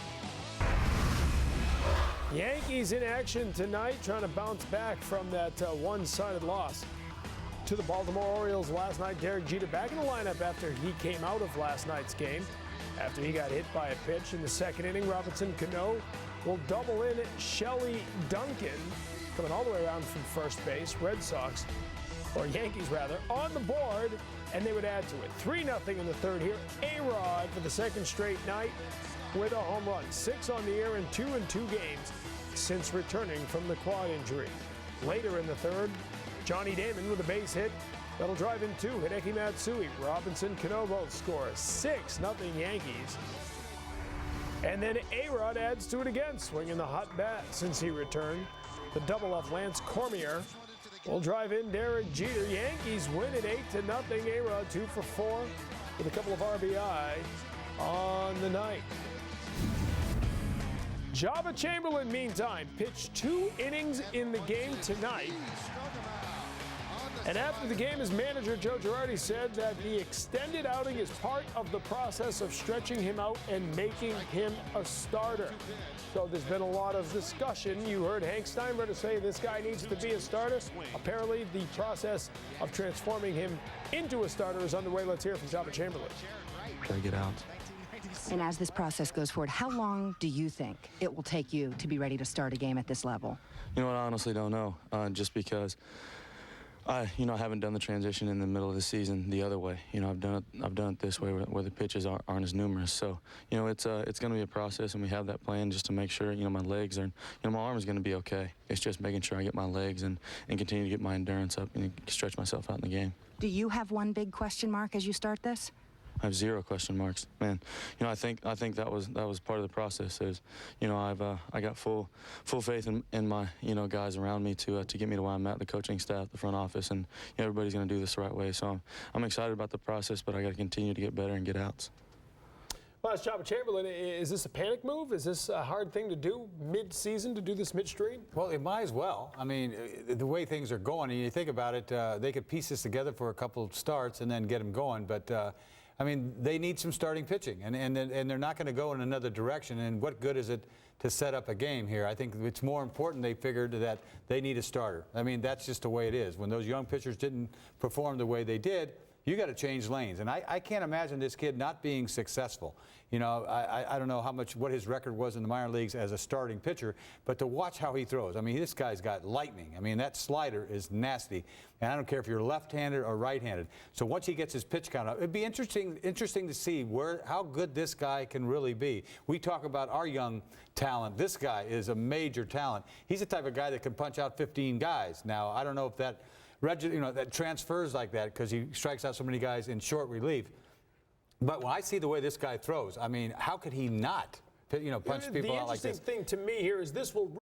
Yankees in action tonight, trying to bounce back from that one-sided loss to the Baltimore Orioles last night. Derek Jeter back in the lineup after he came out of last night's game. After he got hit by a pitch in the 2nd inning, Robinson Cano will double in Shelley Duncan, coming all the way around from first base. Red Sox, or Yankees rather, on the board, and they would add to it. 3-0 in the 3rd here. A-Rod for the 2nd straight night with a home run. 6 on the year in 2 games since returning from the quad injury. Later in the 3rd, Johnny Damon with a base hit. That'll drive in 2. Hideki Matsui, Robinson Cano both score. 6-0 Yankees. And then A-Rod adds to it again, swinging the hot bat since he returned. The double off Lance Cormier will drive in Derek Jeter. Yankees win at 8-0. A-Rod 2 for 4 with a couple of RBI on the night. Jabba Chamberlain, meantime, pitched 2 innings in the game tonight. And after the game, his manager, Joe Girardi, said that the extended outing is part of the process of stretching him out and making him a starter. So there's been a lot of discussion. You heard Hank Steinbrenner say this guy needs to be a starter. Apparently, the process of transforming him into a starter is underway. Let's hear from Jabba Chamberlain. Can I get out? And as this process goes forward, how long do you think it will take you to be ready to start a game at this level? You know what, I honestly don't know, just because I haven't done the transition in the middle of the season the other way. I've done it this way where the pitches aren't as numerous. So, it's going to be a process, and we have that plan just to make sure, my legs are, my arm is going to be okay. It's just making sure I get my legs and continue to get my endurance up and stretch myself out in the game. Do you have one big question mark as you start this? I have 0 question marks, man. I think that was part of the process. Is I got full faith in my guys around me to get me to where I'm at, the coaching staff, the front office, and everybody's going to do this the right way. So I'm excited about the process, but I got to continue to get better and get outs. Well, as Chopper Chamberlain, is this a panic move? Is this a hard thing to do mid-season, to do this midstream? Well, it might as well. I mean, the way things are going, and you think about it, they could piece this together for a couple of starts and then get them going, but I mean, they need some starting pitching, and they're not going to go in another direction. And what good is it to set up a game here? I think it's more important they figured that they need a starter. I mean, that's just the way it is. When those young pitchers didn't perform the way they did, you got to change lanes. And I can't imagine this kid not being successful. I don't know what his record was in the minor leagues as a starting pitcher, but to watch how he throws, I mean, this guy's got lightning. I mean, that slider is nasty. And I don't care if you're left-handed or right-handed. So once he gets his pitch count up, it'd be interesting to see how good this guy can really be. We talk about our young talent. This guy is a major talent. He's the type of guy that can punch out 15 guys. Now, I don't know if that transfers like that because he strikes out so many guys in short relief. But when I see the way this guy throws, I mean, how could he not, punch people out like this? The interesting thing to me here is this will